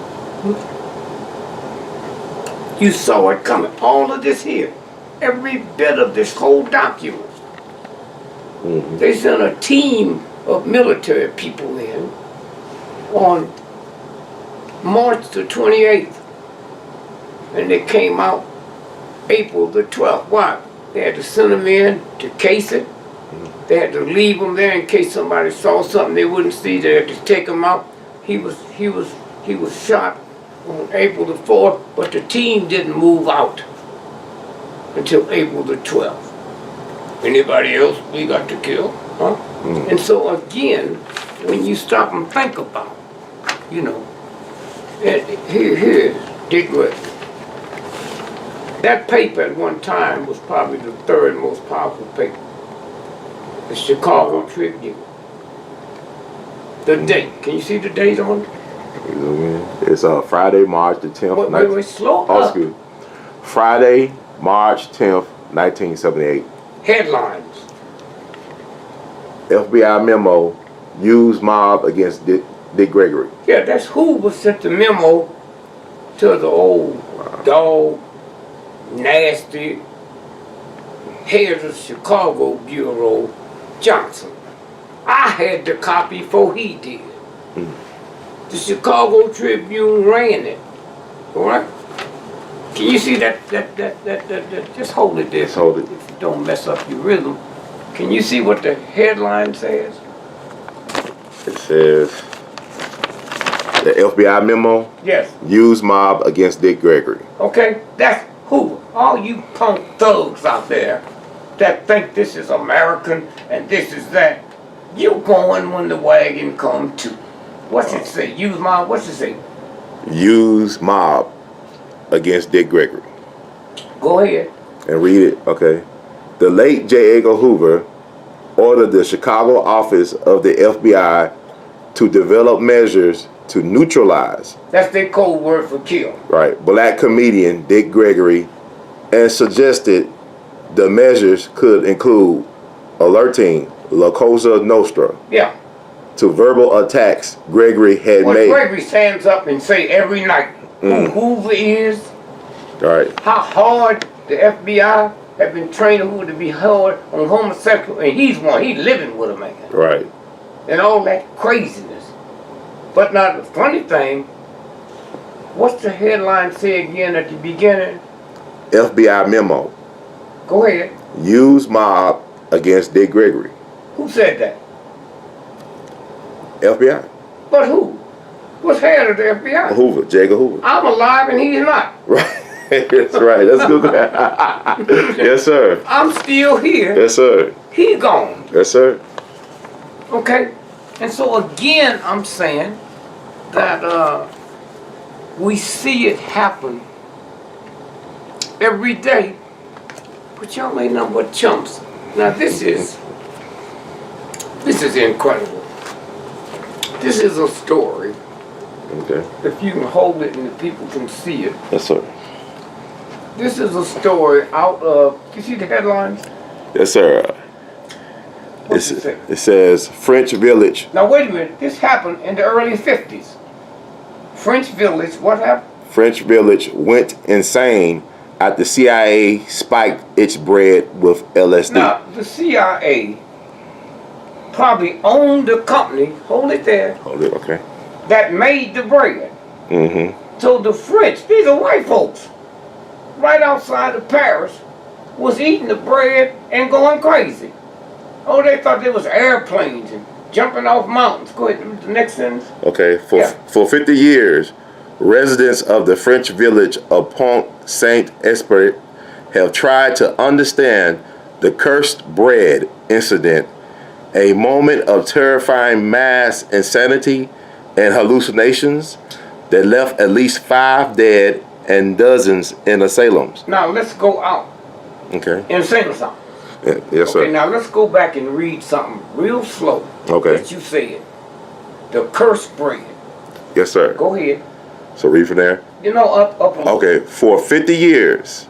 You saw it coming. All of this here. Every bit of this whole document. They sent a team of military people in on March the 28th. And they came out April the 12th. Why? They had to send them in to case it. They had to leave them there in case somebody saw something they wouldn't see. They had to take him out. He was shot on April the 4th, but the team didn't move out until April the 12th. Anybody else we got to kill? Huh? And so again, when you stop and think about, you know, here's GREgory. That paper at one time was probably the third most powerful paper. The Chicago Tribune. The date. Can you see the date on it? It's Friday, March the 10th. Wait, slow up. Excuse me. Friday, March 10th, 1978. Headlines. FBI memo, use mob against GREgory. Yeah, that's Hoover sent the memo to the old dog, nasty head of Chicago Bureau, Johnson. I had the copy before he did. The Chicago Tribune ran it. All right? Can you see that? Just hold it there. Just hold it. If you don't mess up your rhythm. Can you see what the headline says? It says, the FBI memo, Yes. use mob against GREgory. Okay? That's Hoover. All you punk thugs out there that think this is American and this is that, you going when the wagon come too. What's it say? Use mob. What's it say? Use mob against GREgory. Go ahead. And read it, okay. The late J. Edgar Hoover ordered the Chicago office of the FBI to develop measures to neutralize. That's their code word for kill. Right. Black comedian GREgory, and suggested the measures could include alerting La Cosa Nostra Yeah. to verbal attacks GREgory had When made. GREgory stands up and say every night who Hoover is, Right. how hard the FBI have been training Hoover to be hard on homosexual, and he's living with a man. Right. And all that craziness. But now the funny thing, what's the headline say again at the beginning? FBI memo. Go ahead. Use mob against GREgory. Who said that? FBI. But who? What's head of the FBI? Hoover. J. Edgar Hoover. I'm alive and he's not. Right. That's right. That's good. Yes, sir. I'm still here. Yes, sir. He gone. Yes, sir. Okay? And so again, I'm saying that we see it happen every day, but y'all ain't nothing but chumps. Now this is incredible. This is a story. Okay. If you can hold it and the people can see it. Yes, sir. This is a story out of, you see the headlines? Yes, sir. What's it say? It says French Village. Now wait a minute, this happened in the early 50s. French Village, what happened? French Village went insane after CIA spiked its bread with LSD. Now, the CIA probably owned the company, hold it there, Hold it, okay. that made the bread. Mm-hmm. So the French, these are white folks, right outside of Paris, was eating the bread and going crazy. Oh, they thought there was airplanes and jumping off mountains. Go ahead, the next sentence. Okay, Yeah. for 50 years, residents of the French village of Pont Saint-Esprit have tried to understand the cursed bread incident, a moment of terrifying mass insanity and hallucinations that left at least 5 dead and dozens in asylums. Now let's go out Okay. and sing something. Yes, sir. Okay, now let's go back and read something real slow. Okay. That you said. The cursed bread. Yes, sir. Go ahead. So read from there. You know, up. Okay. For 50 years,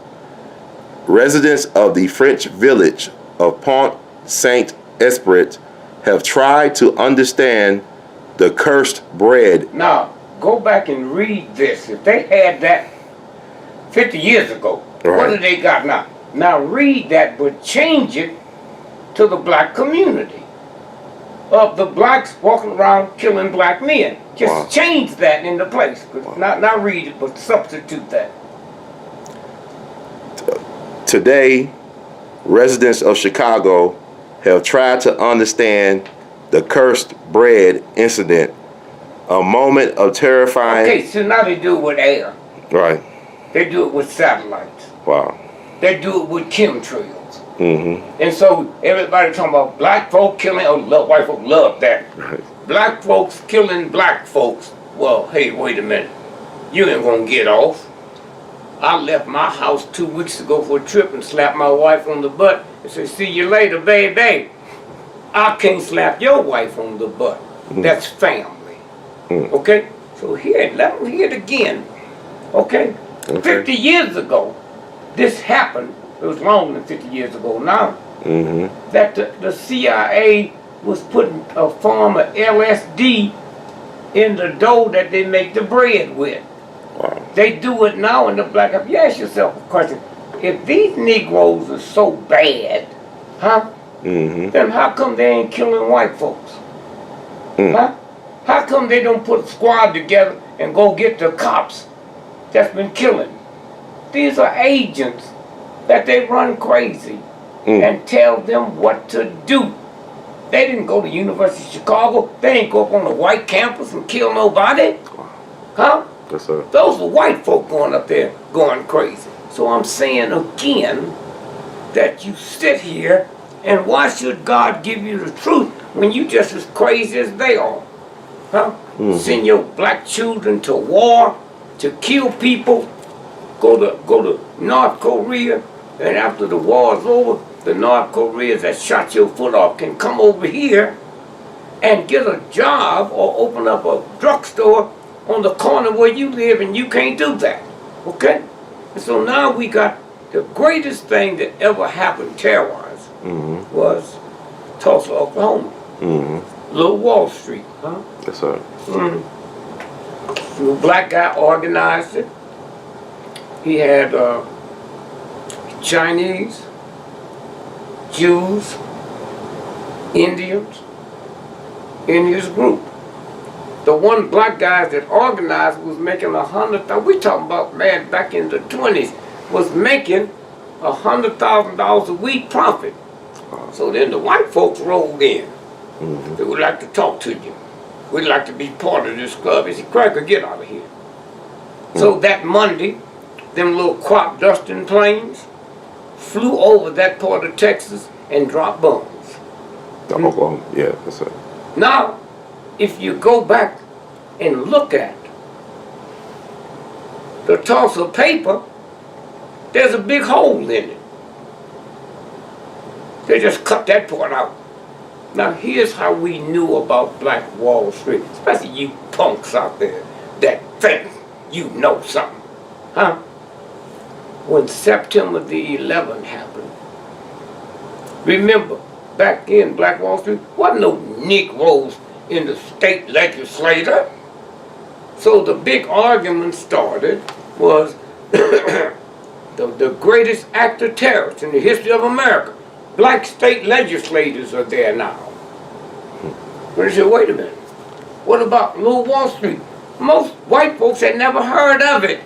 residents of the French village of Pont Saint-Esprit have tried to understand the cursed bread. Now, go back and read this. If they had that 50 years ago, what do they got now? Now read that, but change it to the black community. Of the blacks walking around killing black men. Just change that into place. Not read it, but substitute that. Today, residents of Chicago have tried to understand the cursed bread incident, a moment of terrifying... Okay, so now they do it with air. Right. They do it with satellites. Wow. They do it with chemtrails. Mm-hmm. And so everybody talking about black folk killing, white folk love that. Right. Black folks killing black folks. Well, hey, wait a minute. You ain't gonna get off. I left my house 2 weeks ago for a trip and slapped my wife on the butt and said, see you later, baby. I can't slap your wife on the butt. That's family. Okay? So here, let me hear it again. Okay? 50 years ago, this happened. It was longer than 50 years ago now. That the CIA was putting a form of LSD in the dough that they make the bread with. Wow. They do it now in the black. You ask yourself a question. If these Negroes are so bad, huh? Then how come they ain't killing white folks? Huh? How come they don't put a squad together and go get the cops that's been killing? These are agents that they run crazy and tell them what to do. They didn't go to University of Chicago. They ain't go up on the white campus and kill nobody. Huh? Yes, sir. Those are white folk going up there going crazy. So I'm saying again that you sit here and why should God give you the truth when you just as crazy as they are? Huh? Send your black children to war, to kill people, go to North Korea, and after the war is over, the North Koreans that shot your foot off can come over here and get a job or open up a drugstore on the corner where you live, and you can't do that. Okay? And so now we got the greatest thing that ever happened terror-wise was Tulsa, Oklahoma. Little Wall Street, huh? Yes, sir. The black guy organized it. He had Chinese, Jews, Indians in his group. The one black guy that organized was making $100,000. We talking about, man, back in the 20s, was making $100,000 a week profit. So then the white folks rolled in. They would like to talk to you. We'd like to be part of this club. He said, Cracker, get out of here. So that Monday, them little crop dusting planes flew over that part of Texas and dropped bombs. Oklahoma, yeah, that's it. Now, if you go back and look at the Tulsa paper, there's a big hole in it. They just cut that part out. Now here's how we knew about Black Wall Street, especially you punks out there that think you know something, huh? When September the 11th happened, remember, back in Black Wall Street, wasn't no Negroes in the state legislature. So the big argument started was the greatest act of terror in the history of America. Black state legislators are there now. But they said, wait a minute, what about Little Wall Street? Most white folks had never heard of it.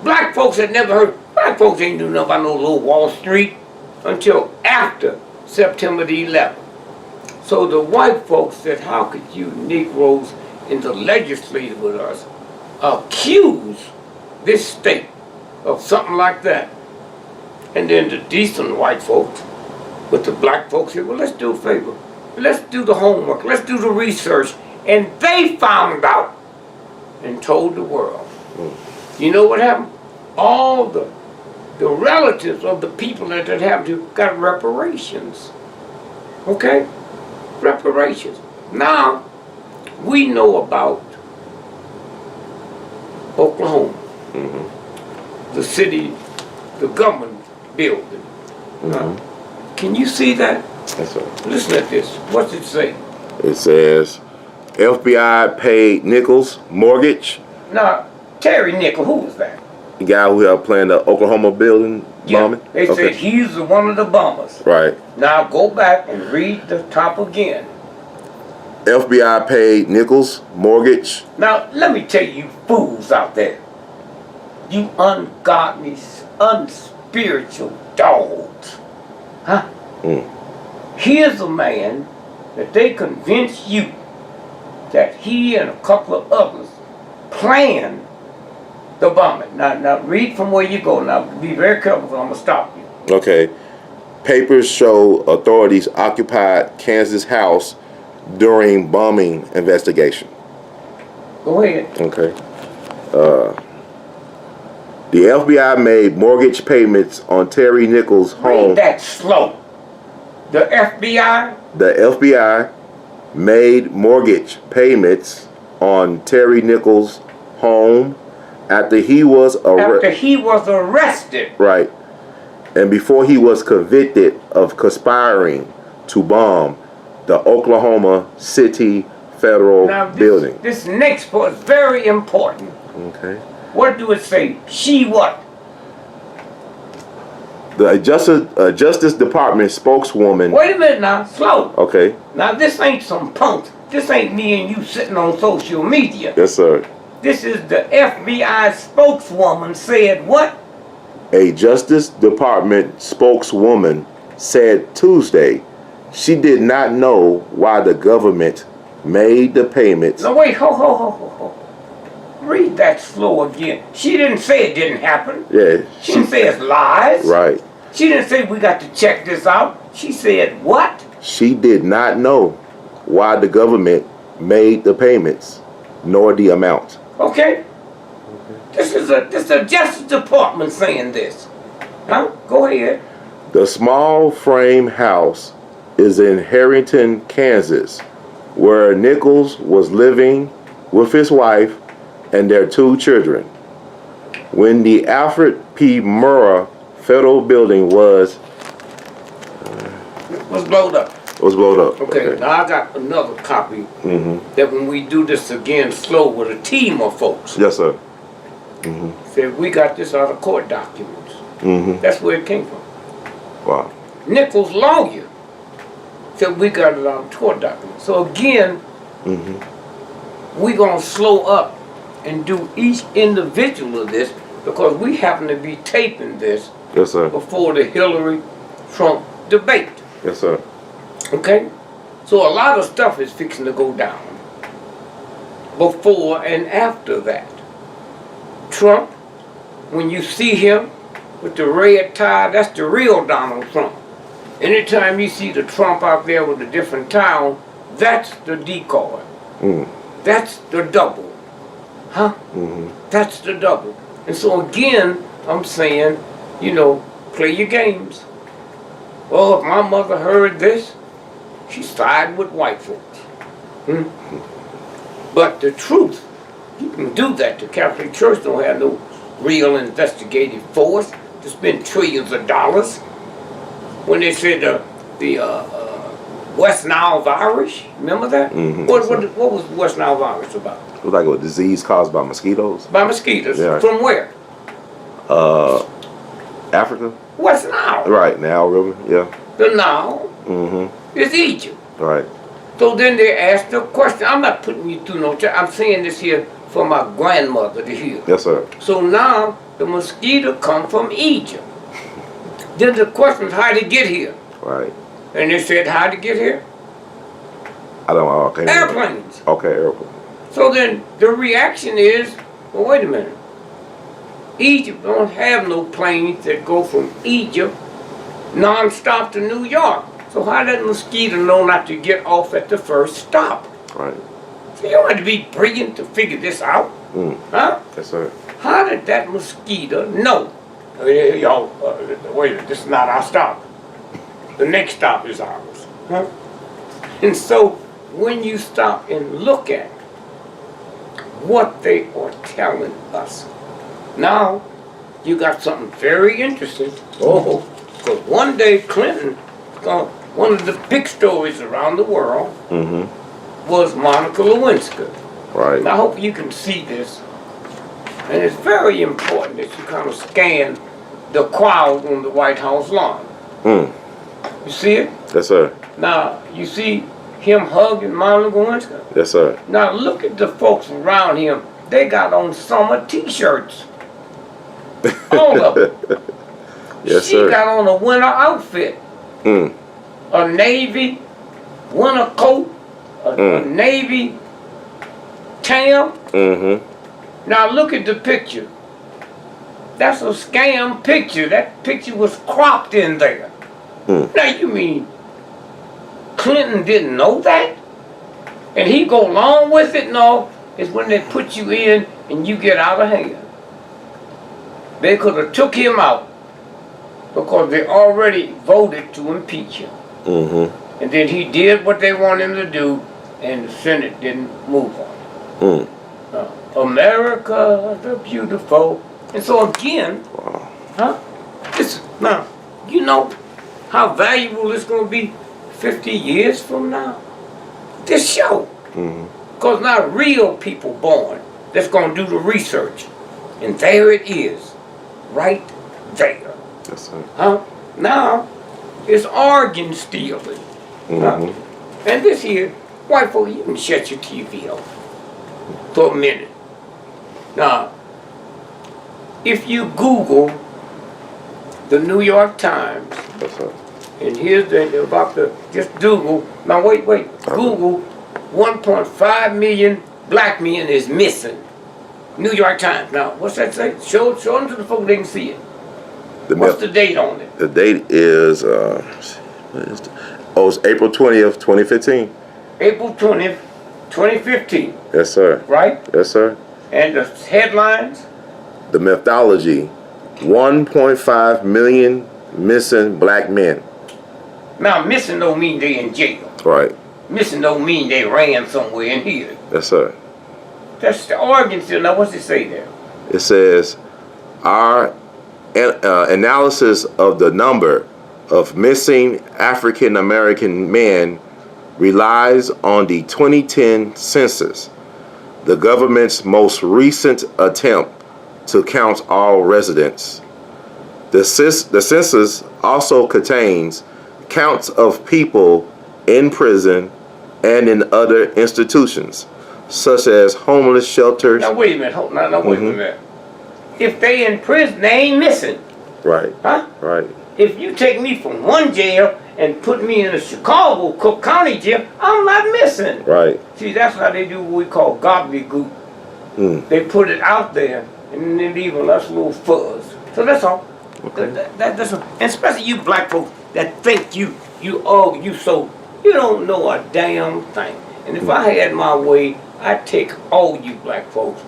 Black folks had never heard. Black folks ain't do nothing about no Little Wall Street until after September the 11th. So the white folks said, how could you Negroes in the legislature with us accuse this state of something like that? And then the decent white folks with the black folks said, well, let's do a favor. Let's do the homework. Let's do the research. And they found out and told the world. You know what happened? All the relatives of the people that happened to got reparations. Okay? Reparations. Now, we know about Oklahoma. The city, the government building. Can you see that? Yes, sir. Listen at this. What's it say? It says, FBI paid Nichols mortgage. Now, Terry Nichols, who was that? The guy who helped plan the Oklahoma building bombing? They said he's one of the bombers. Right. Now go back and read the top again. FBI paid Nichols mortgage. Now, let me tell you fools out there. You ungodly, unspiritual dogs. Huh? Here's a man that they convinced you that he and a couple of others planned the bombing. Now read from where you go. Now be very careful because I'm going to stop you. Okay. Papers show authorities occupied Kansas house during bombing investigation. Go ahead. Okay. The FBI made mortgage payments on Terry Nichols' home. Read that slow. The FBI? The FBI made mortgage payments on Terry Nichols' home after he was arrested. Right. And before he was convicted of conspiring to bomb the Oklahoma City Federal building. This next part is very important. Okay. What do it say? She what? The Justice Department spokeswoman. Wait a minute now, slow. Okay. Now this ain't some punks. This ain't me and you sitting on social media. Yes, sir. This is the FBI spokeswoman said what? A Justice Department spokeswoman said Tuesday she did not know why the government made the payments. No, wait, ho. Read that slow again. She didn't say it didn't happen. Yeah. She didn't say it's lies. Right. She didn't say we got to check this out. She said what? She did not know why the government made the payments, nor the amount. Okay. This is a Justice Department saying this. Huh? Go ahead. The small frame house is in Harrington, Kansas, where Nichols was living with his wife and their 2 children. When the Alfred P. Murrah Federal Building was blowed up. Okay, now I got another copy that when we do this again slow with a team of folks. Yes, sir. Said we got this out of court documents. That's where it came from. Wow. Nichols' lawyer said we got it out of court documents. So again, we're going to slow up and do each individual of this because we happen to be taping this before the Hillary-Trump debate. Yes, sir. Okay? So a lot of stuff is fixing to go down before and after that. Trump, when you see him with the red tie, that's the real Donald Trump. Anytime you see the Trump out there with a different tie on, that's the decoy. That's the double. Huh? That's the double. And so again, I'm saying, you know, play your games. Well, if my mother heard this, she sided with white folks. But the truth, you can do that. The Catholic Church don't have no real investigative force to spend trillions of dollars. When they said the West Nile virus, remember that? What was West Nile virus about? It was like a disease caused by mosquitoes. By mosquitoes? Yeah. From where? Africa. West Nile. Right, Nile River, yeah. The Nile is Egypt. Right. So then they asked the question. I'm not putting you through no I'm saying this here for my grandmother to hear. Yes, sir. So now the mosquito come from Egypt. Then the question is how to get here. Right. And they said how to get here? I don't know. Okay. Airplanes. Okay, airplanes. So then the reaction is, well, wait a minute. Egypt don't have no planes that go from Egypt non-stop to New York. So how does mosquito know not to get off at the first stop? Right. So you don't have to be brilliant to figure this out. Huh? Yes, sir. How did that mosquito know? Y'all, wait a minute, this is not our stop. The next stop is ours. Huh? And so when you stop and look at what they are telling us. Now, you got something very interesting. Oh, because one day Clinton, one of the big stories around the world was Monica Lewinsky. Right. Now, I hope you can see this. And it's very important that you kind of scan the crowd on the White House lawn. You see it? Yes, sir. Now, you see him hugging Monica Lewinsky? Yes, sir. Now, look at the folks around him. They got on summer T-shirts. All of them. Yes, she sir. got on a winter outfit. A navy winter coat, a navy tam. Now look at the picture. That's a scam picture. That picture was cropped in there. Now you mean Clinton didn't know that? And he go along with it? No, it's when they put you in and you get out of hand. They could have took him out because they already voted to impeach him. And then he did what they wanted him to do, and the Senate didn't move on it. America the beautiful. And so again, now, you know how valuable it's going to be 50 years from now? This show. Because now real people born that's going to do the research. And there it is, right there. Yes, sir. Now, it's organ stealing. And this here, white folk, you can shut your TV off for a minute. Now, if you Google the New York Times, Yes, sir. and here's the about the just Google. Now wait, Google 1.5 million black men is missing. New York Times. Now, what's that say? Show them to the folk they can see it. What's the date on it? The date is it's April 20th, 2015. April 20th, 2015. Yes, sir. Right? Yes, sir. And the headlines? The methodology: 1.5 million missing black men. Now, missing don't mean they in jail. Right. Missing don't mean they ran somewhere in here. Yes, sir. That's the organ still. Now, what's it say there? It says our analysis of the number of missing African American men relies on the 2010 census, the government's most recent attempt to count all residents. The census also contains counts of people in prison and in other institutions, such as homeless shelters. Now wait a minute, now wait a minute. If they in prison, they ain't missing. Right. Huh? Right. If you take me from one jail and put me in a Chicago, Cook County jail, I'm not missing. Right. See, that's how they do what we call gobbledygook. They put it out there and then leave us a little fuzz. So that's all. Okay. That's all. And especially you black folks that think you don't know a damn thing. And if I had my way, I'd take all you black folks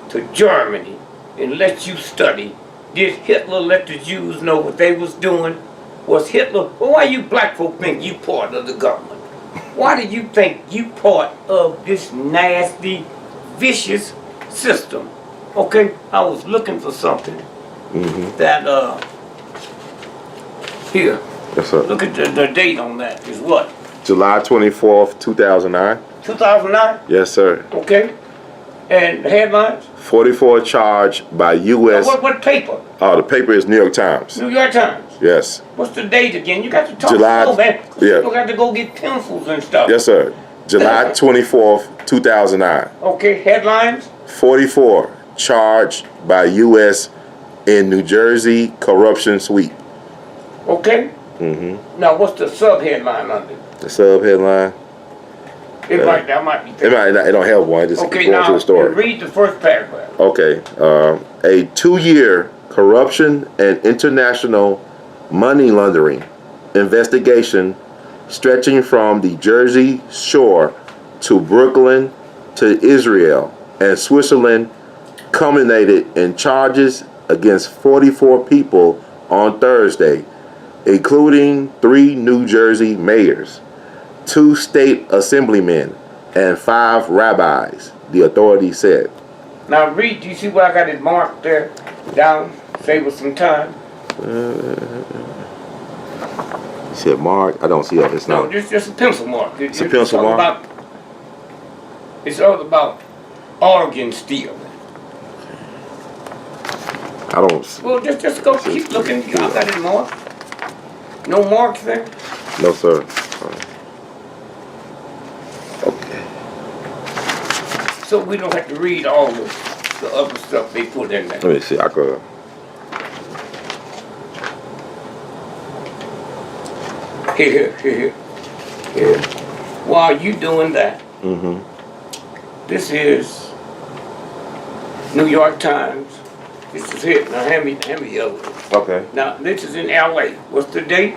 to Germany and let you study. Did Hitler let the Jews know what they was doing? Was Hitler, well, why you black folk think you part of the government? Why do you think you part of this nasty, vicious system? Okay, I was looking for something that, here, Yes, sir. look at the date on that is what? July 24th, 2009. 2009? Yes, sir. Okay. And the headlines? 44 charged by U.S. What paper? Oh, the paper is New York Times. New York Times. Yes. What's the date again? You got to talk July, slow, man. yeah. People got to go get pencils and stuff. Yes, sir. July 24th, 2009. Okay, headlines? 44 charged by U.S. in New Jersey corruption sweep. Okay. Now, what's the sub-headline under it? The sub-headline? That might be It don't have one. Just okay, go now to the story. read the first paragraph. Okay. A 2-year corruption and international money laundering investigation stretching from the Jersey Shore to Brooklyn to Israel and Switzerland culminated in charges against 44 people on Thursday, including 3 New Jersey mayors, 2 state assemblymen, and 5 rabbis, the authorities said. Now read, do you see where I got it marked there? Down, save us some time. You said mark? I don't see that. It's No, not. just a pencil mark. It's a pencil mark? It's all about organ stealing. I don't. Well, just go keep looking. I got it marked. No marks there? No, sir. Okay. So we don't have to read all the other stuff they put in there. Let me see. I could. Here. While you doing that, this is New York Times. This is it. Now hand me the other one. Okay. Now this is in L.A. What's the date?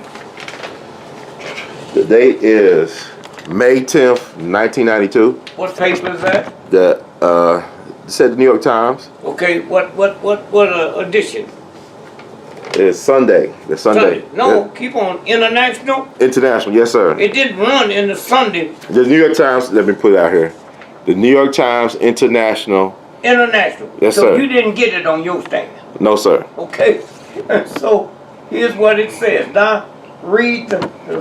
The date is May 10th, 1992. What paper is that? Said the New York Times. Okay. What edition? It's Sunday. The Sunday. No, keep on. International. International. Yes, sir. It didn't run in the Sunday. The New York Times. Let me put it out here. The New York Times International. International. Yes, so sir. You didn't get it on your stand. No, sir. Okay. So here's what it says. Now read the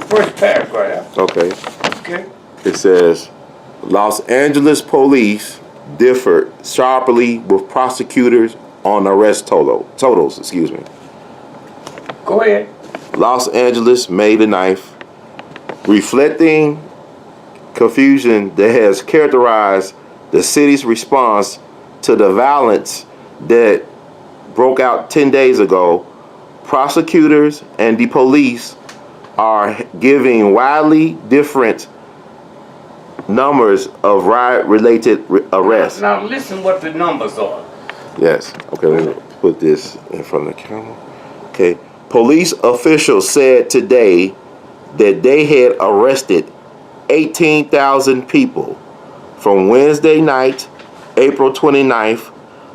first paragraph. Okay. Okay. It says, Los Angeles police differed sharply with prosecutors on arrest totals. Excuse me. Go ahead. Los Angeles, May the 9th, reflecting confusion that has characterized the city's response to the violence that broke out 10 days ago. Prosecutors and the police are giving widely different numbers of riot-related arrests. Now listen what the numbers are. Yes. Okay, let me put this in front of the camera. Okay. Police officials said today that they had arrested 18,000 people from Wednesday night, April 29th,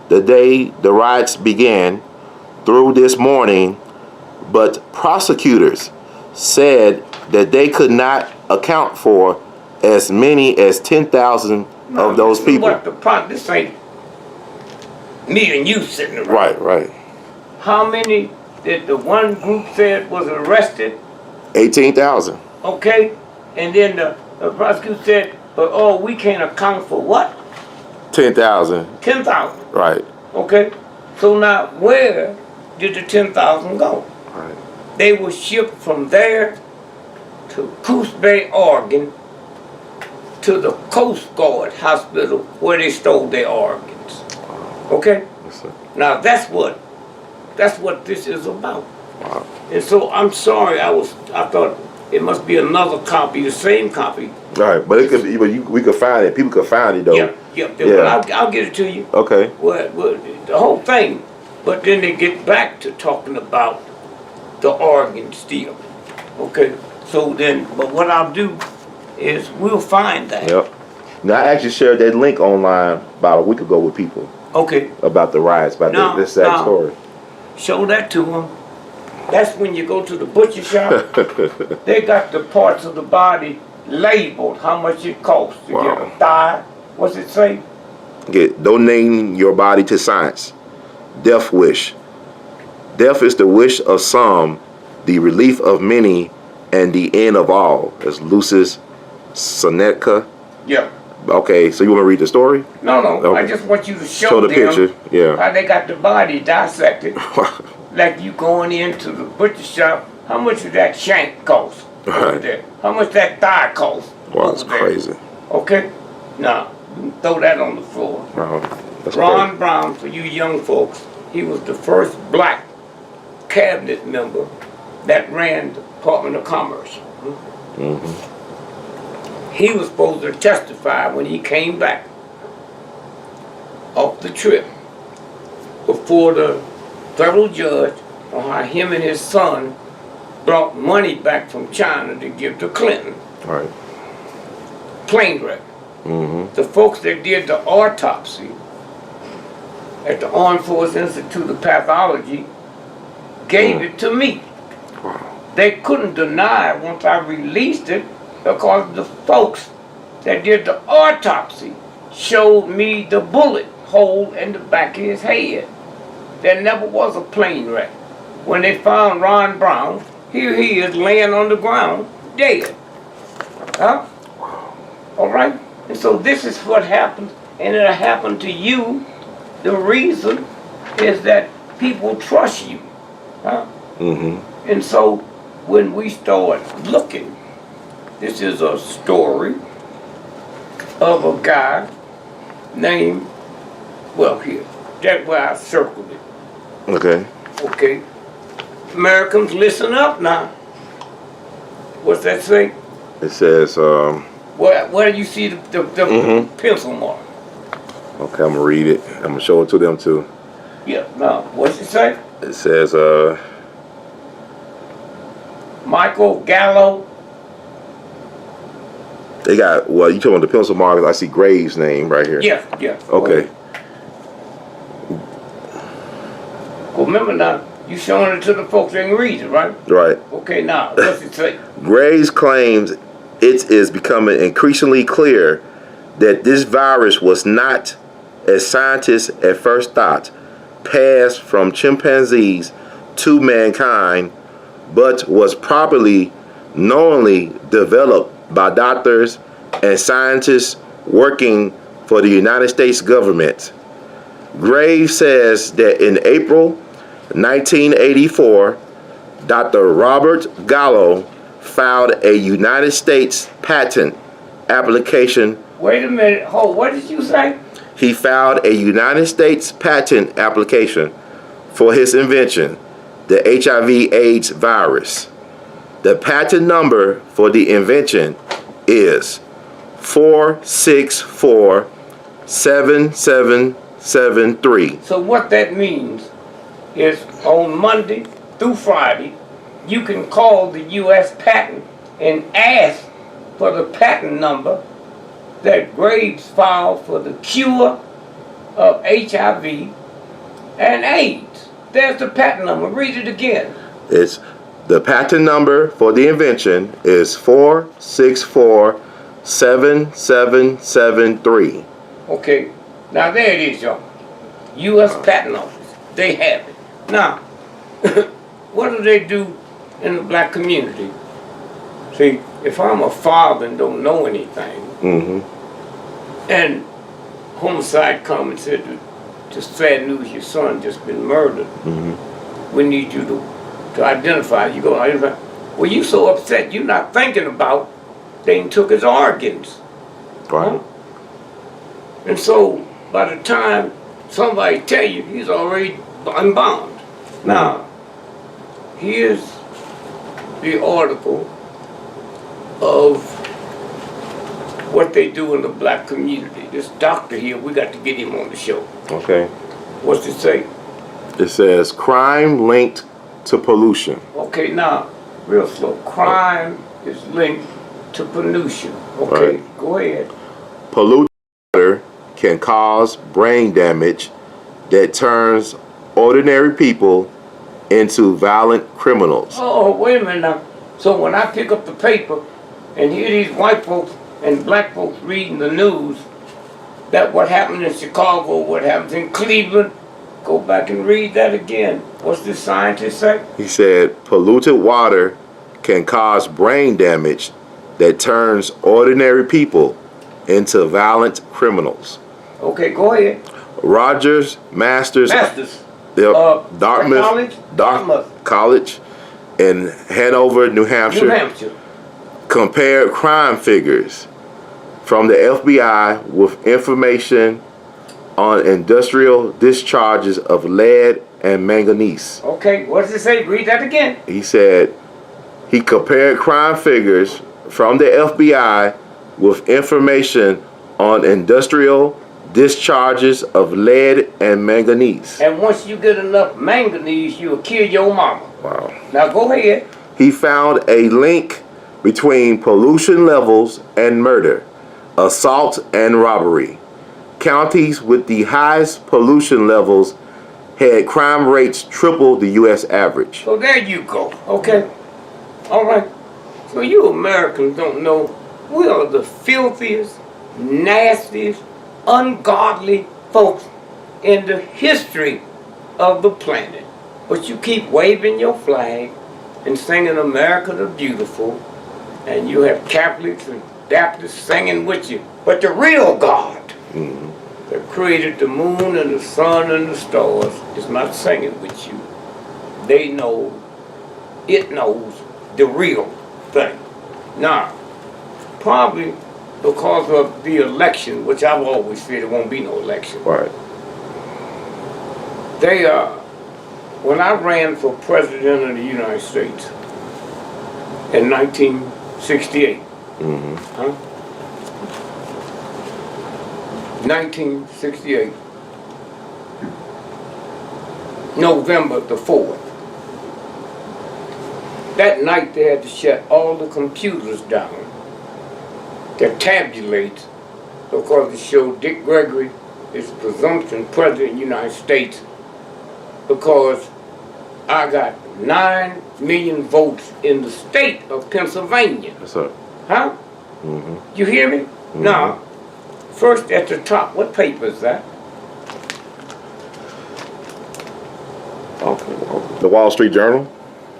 the day the riots began, through this morning, but prosecutors said that they could not account for as many as 10,000 of those people. This ain't me and you sitting around. Right. How many did the one group said was arrested? 18,000. Okay, and then the prosecutor said, but we can't account for what? 10,000. 10,000. Right. Okay, so now where did the 10,000 go? Right. They were shipped from there to Coos Bay, Oregon, to the Coast Guard Hospital where they stole their organs. Okay? Yes, sir. Now that's what this is about. Wow. And so I'm sorry, I thought it must be another copy, the same copy. All right, but it could be, we could find it. People could find it though. Yeah. Well, I'll get it to you. Okay. Well, the whole thing, but then they get back to talking about the organ stealing. Okay. So then, but what I'll do is we'll find that. Yep. Now I actually shared that link online about a week ago with people. Okay. About the riots, about this sad story. Show that to them. That's when you go to the butcher shop. They got the parts of the body labeled, how much it costs to get a thigh. What's it say? Donating your body to science. Death wish. Death is the wish of some, the relief of many, and the end of all. That's Lucis Seneca. Yeah. Okay, so you want to read the story? No. Okay. I just want you to show the them picture. Yeah. how they got the body dissected. Like you going into the butcher shop, how much did that shank cost over there? How much that thigh cost? Wow, that's crazy. Okay? Now, throw that on the floor. Wow, that's Ron crazy. Brown, for you young folks, he was the first black cabinet member that ran the Department of Commerce. He was supposed to testify when he came back off the trip before the federal judge on how him and his son brought money back from China to give to Clinton. Right. Plane wreck. The folks that did the autopsy at the Armed Forces Institute of Pathology gave it to me. Wow. They couldn't deny it once I released it because the folks that did the autopsy showed me the bullet hole in the back of his head. There never was a plane wreck. When they found Ron Brown, here he is laying on the ground, dead. Huh? All right? And so this is what happens, and it'll happen to you. The reason is that people trust you. Huh? Mm-hmm. And so when we start looking, this is a story of a guy named, well, here, that's where I circled it. Okay. Okay. Americans, listen up now. What's that say? It says, where do you see the pencil mark? okay, I'm gonna read it. I'm gonna show it to them too. Yeah, now, what's it say? It says, Michael Gallo. they got, well, you talking about the pencil markers, I see Graves' name right here. Yeah, yeah. Okay. Well, remember now, you showing it to the folks that can read it, right? Right. Okay, now, what's it say? Graves claims it is becoming increasingly clear that this virus was not, as scientists at first thought, passed from chimpanzees to mankind, but was properly, knowingly developed by doctors and scientists working for the United States government. Graves says that in April 1984, Dr. Robert Gallo filed a United States patent application. Wait a minute. Hold, what did you say? He filed a United States patent application for his invention, the HIV-AIDS virus. The patent number for the invention is 4647773. So what that means is on Monday through Friday, you can call the U.S. patent and ask for the patent number that Graves filed for the cure of HIV and AIDS. There's the patent number. Read it again. It's the patent number for the invention is 4647773. Okay, now there it is, y'all. U.S. Patent Office. They have it. Now, what do they do in the black community? See, if I'm a father and don't know anything, and homicide come and said, just sad news, your son just been murdered. We need you to identify. You go identify. Well, you so upset, you're not thinking about they took his organs. Right. Huh? And so, by the time somebody tell you, he's already unbound. Now, here's the article of what they do in the black community. This doctor here, we got to get him on the show. Okay. What's it say? It says crime linked to pollution. Okay, now, real slow. Crime is linked to pollution. Okay, Right. Go ahead. Polluted water can cause brain damage that turns ordinary people into violent criminals. Oh, wait a minute now. So when I pick up the paper and hear these white folks and black folks reading the news, that what happened in Chicago, what happens in Cleveland, go back and read that again. What's this scientist say? He said polluted water can cause brain damage that turns ordinary people into violent criminals. Okay, go ahead. Rogers Masters. Dartmouth College in Hanover, New Hampshire, compared crime figures from the FBI with information on industrial discharges of lead and manganese. Okay, what does it say? Read that again. He said he compared crime figures from the FBI with information on industrial discharges of lead and manganese. And once you get enough manganese, you'll kill your mama. Wow. Now go ahead. He found a link between pollution levels and murder, assault and robbery. Counties with the highest pollution levels had crime rates triple the U.S. average. So there you go. Okay. All right. So you Americans don't know we are the filthiest, nastiest, ungodly folks in the history of the planet. But you keep waving your flag and singing America the Beautiful, and you have Catholics and Baptists singing with you. But the real God that created the moon and the sun and the stars is not singing with you. They know, it knows the real thing. Now, probably because of the election, which I've always said there won't be no election. Right. They when I ran for president of the United States in 1968, 1968, November the 4th. That night they had to shut all the computers down that tabulates, because it showed Dick Gregory is presumption president of the United States, because I got 9 million votes in the state of Pennsylvania. Yes, sir. Huh? You hear me? Now, first at the top, what paper is that? The Wall Street Journal.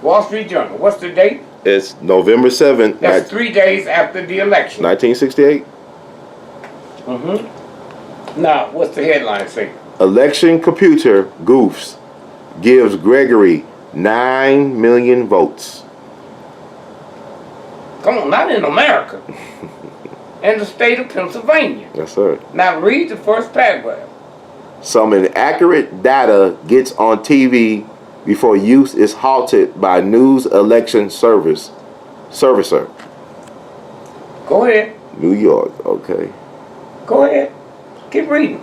Wall Street Journal. What's the date? It's November 7th, That's 3 days after the election. 1968. Now, what's the headline say? Election computer goofs gives Gregory 9 million votes. Come on, not in America. In the state of Pennsylvania. Yes, sir. Now read the first paragraph. Some inaccurate data gets on TV before use is halted by news election servicer. Go ahead. New York, okay. Go ahead. Keep reading.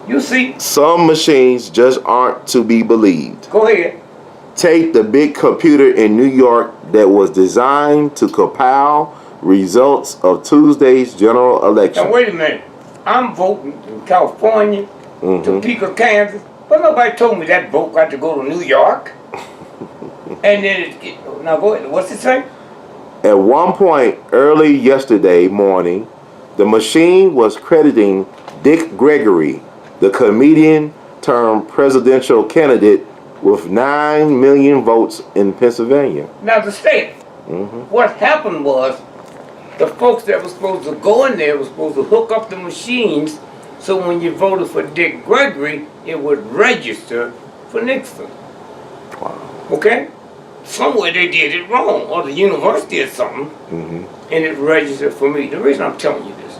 You see. Some machines just aren't to be believed. Go ahead. Take the big computer in New York that was designed to compile results of Tuesday's general election. Now wait a minute. I'm voting in California, Topeka, Kansas, but nobody told me that vote got to go to New York. And then now go ahead. What's it say? At one point early yesterday morning, the machine was crediting Dick Gregory, the comedian turned presidential candidate, with 9 million votes in Pennsylvania. Now the state. What happened was the folks that were supposed to go in there were supposed to hook up the machines, so when you voted for Dick Gregory, it would register for Nixon. Wow. Okay? Somewhere they did it wrong, or the university did something, and it registered for me. The reason I'm telling you this,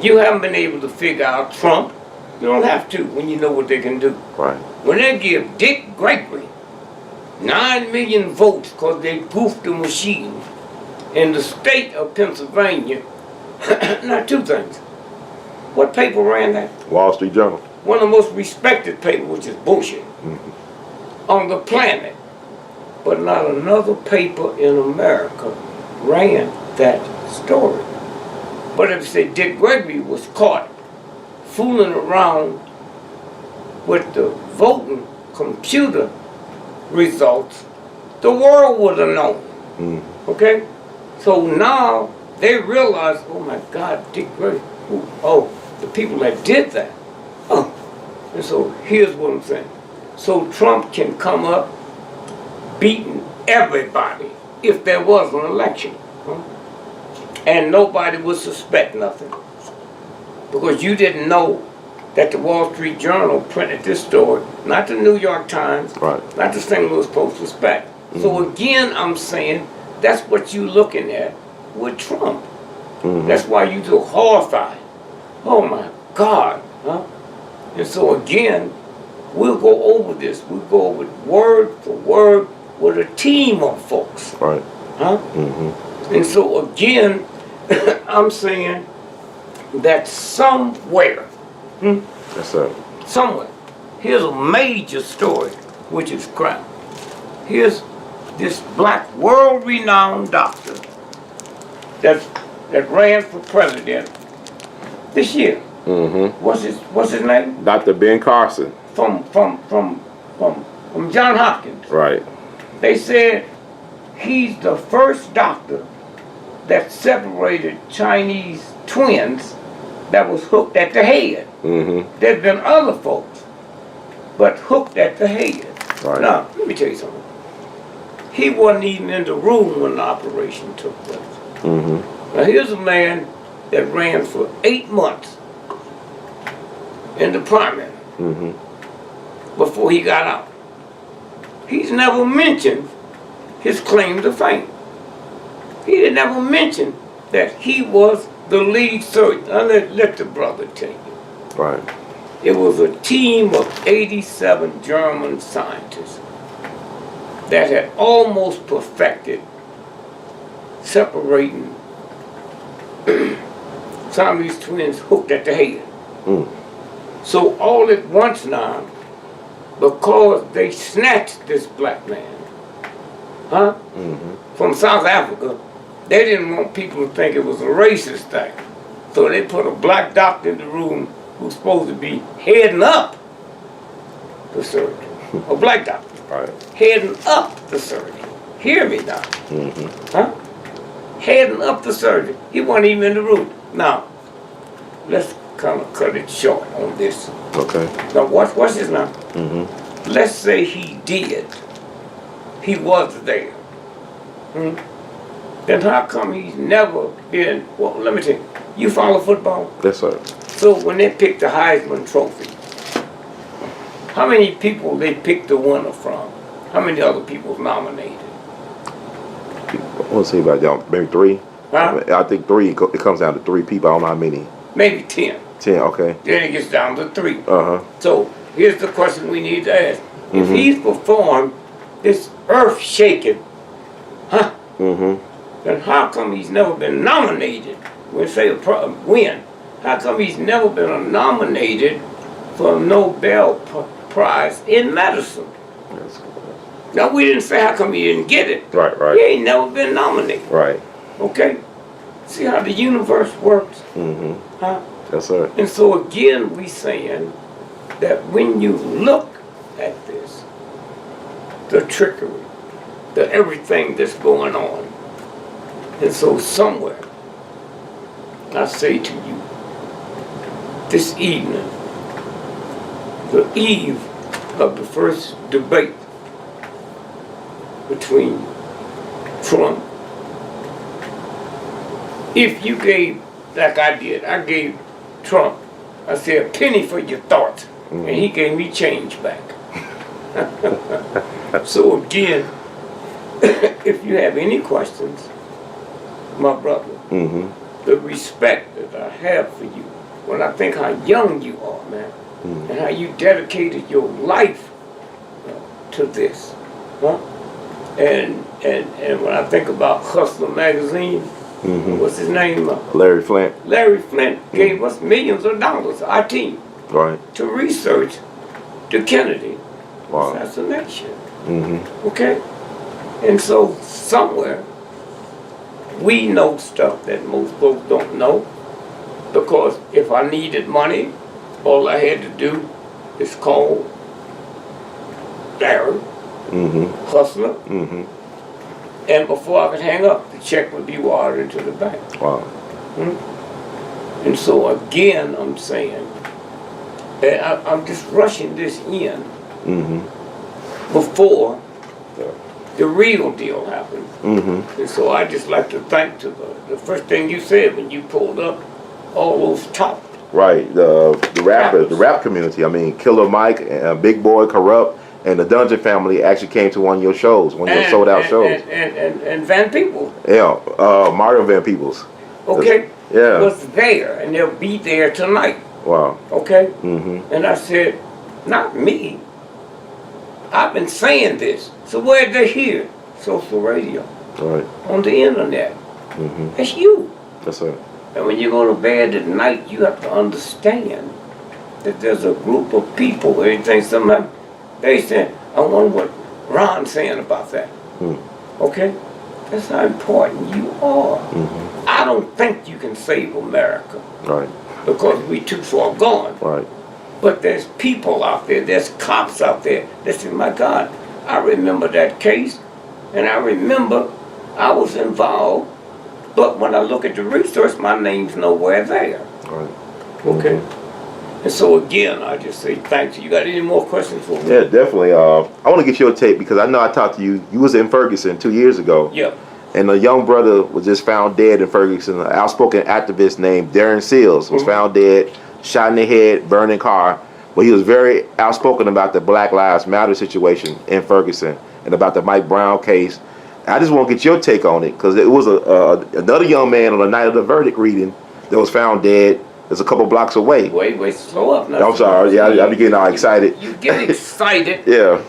you haven't been able to figure out Trump. You don't have to when you know what they can do. Right. When they give Dick Gregory 9 million votes because they goofed the machine in the state of Pennsylvania, now two things. What paper ran that? Wall Street Journal. One of the most respected papers, which is bullshit, on the planet. But not another paper in America ran that story. But if say Dick Gregory was caught fooling around with the voting computer results, the world would have known. Okay? So now they realize, oh my God, Dick Gregory, the people that did that. And so here's what I'm saying. So Trump can come up beating everybody if there was an election. And nobody would suspect nothing. Because you didn't know that the Wall Street Journal printed this story, not the New York Times, not the St. Louis Post-Dispatch. So again, I'm saying that's what you're looking at with Trump. That's why you're so horrified. Oh my God. And so again, we'll go over this. We'll go over it word for word with a team of folks. Right. And so again, I'm saying that somewhere, Yes, sir. somewhere, here's a major story, which is crap. Here's this black world-renowned doctor that ran for president this year. What's his name? Dr. Ben Carson. From Johns Hopkins. Right. They said he's the first doctor that separated Chinese twins that was hooked at the head. There's been other folks, but hooked at the head. Right. Now, let me tell you something. He wasn't even in the room when the operation took place. Now, here's a man that ran for 8 months in the primary before he got out. He's never mentioned his claim to fame. He didn't ever mention that he was the lead surgeon. Now, let the brother tell you. Right. It was a team of 87 German scientists that had almost perfected separating Siamese twins hooked at the head. So all at once now, because they snatched this black man, from South Africa, they didn't want people to think it was a racist thing. So they put a black doctor in the room who's supposed to be heading up the surgery. A black doctor. Right. Heading up the surgery. Hear me now. Heading up the surgery. He wasn't even in the room. Now, let's kind of cut it short on this. Okay. Now, watch this now. Let's say he did. He was there. Then how come he's never been, well, let me tell you, you follow football? Yes, sir. So when they picked the Heisman Trophy, how many people they picked the winner from? How many other people nominated? I want to see about y'all. Maybe 3? Huh? I think 3. It comes down to 3 people. I don't know how many. Maybe 10. 10, okay. Then it gets down to 3. Uh-huh. So here's the question we need to ask. If he's performed this earth-shaking, then how come he's never been nominated? When say win, how come he's never been nominated for a Nobel Prize in medicine? Now, we didn't say how come he didn't get it. Right, right. He ain't never been nominated. Right. Okay? See how the universe works? Huh? Yes, sir. And so again, we saying that when you look at this, the trickery, the everything that's going on, and so somewhere, I say to you, this evening, the eve of the first debate between Trump, if you gave, like I did, I gave Trump, I said, a penny for your thoughts, and he gave me change back. So again, if you have any questions, my brother, the respect that I have for you, when I think how young you are, man, and how you dedicated your life to this, and when I think about Hustler magazine, what's his name? Larry Flint. Larry Flint gave us millions of dollars, our team, Right. to research the Kennedy Wow. assassination. Okay? And so somewhere we know stuff that most folks don't know, because if I needed money, all I had to do is call Larry, Hustler, and before I could hang up, the check would be wired into the bank. Wow. And so again, I'm saying, and I'm just rushing this in before the real deal happened. And so I just like to thank to the first thing you said when you pulled up all those top. Right. The rappers, the rap community. I mean, Killer Mike, Big Boy, Corrupt, and the Dungeon Family actually came to one of your shows, one of your sold out shows. And Van Peebles. Yeah. Mario Van Peebles. Okay. Yeah. Was there, and they'll be there tonight. Wow. Okay. And I said, not me. I've been saying this. So where'd they hear? Social radio. Right. On the internet. That's you. Yes, sir. And when you go to bed at night, you have to understand that there's a group of people, everything, somebody, they say, I wonder what Ron's saying about that. Okay? That's how important you are. I don't think you can save America. Right. Because we too far gone. Right. But there's people out there, there's cops out there that say, my God, I remember that case, and I remember I was involved, but when I look at the research, my name's nowhere there. Right. Okay? And so again, I just say thanks. You got any more questions for me? Yeah, definitely. I want to get your take because I know I talked to you. You was in Ferguson 2 years ago. Yep. And a young brother was just found dead in Ferguson. An outspoken activist named Darren Seals was found dead, shot in the head, burned in car. But he was very outspoken about the Black Lives Matter situation in Ferguson and about the Mike Brown case. I just want to get your take on it because it was another young man on the night of the verdict reading that was found dead. It's a couple blocks away. Wait, slow up now. I'm sorry. Yeah, I be getting all excited. You get excited. Yeah.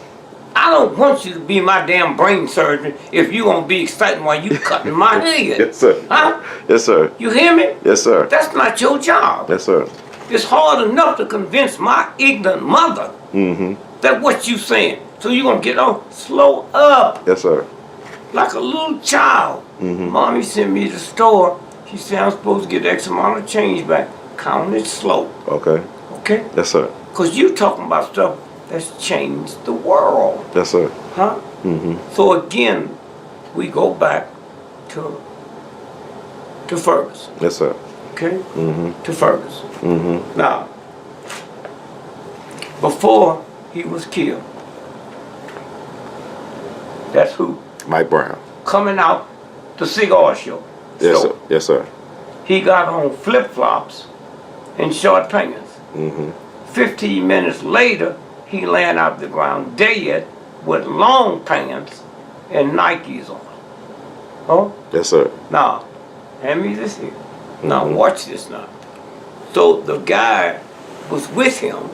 I don't want you to be my damn brain surgeon if you gonna be excited while you cutting my head. Yes, sir. Huh? Yes, sir. You hear me? Yes, sir. That's not your job. Yes, sir. It's hard enough to convince my ignorant mother that what you saying. So you gonna get on slow up Yes, sir. like a little child. Mommy sent me to the store. She said I'm supposed to get X amount of change back. Count it slow. Okay. Okay? Yes, sir. Because you talking about stuff that's changed the world. Yes, sir. Huh? So again, we go back to Ferguson. Yes, sir. Okay? To Ferguson. Now, before he was killed, that's who? Mike Brown. Coming out the cigar show. Yes, So sir. Yes, sir. he got on flip-flops and short pants. 15 minutes later, he laying out the ground dead with long pants and Nikes on. Oh? Yes, sir. Now, hand me this here. Now watch this now. So the guy was with him,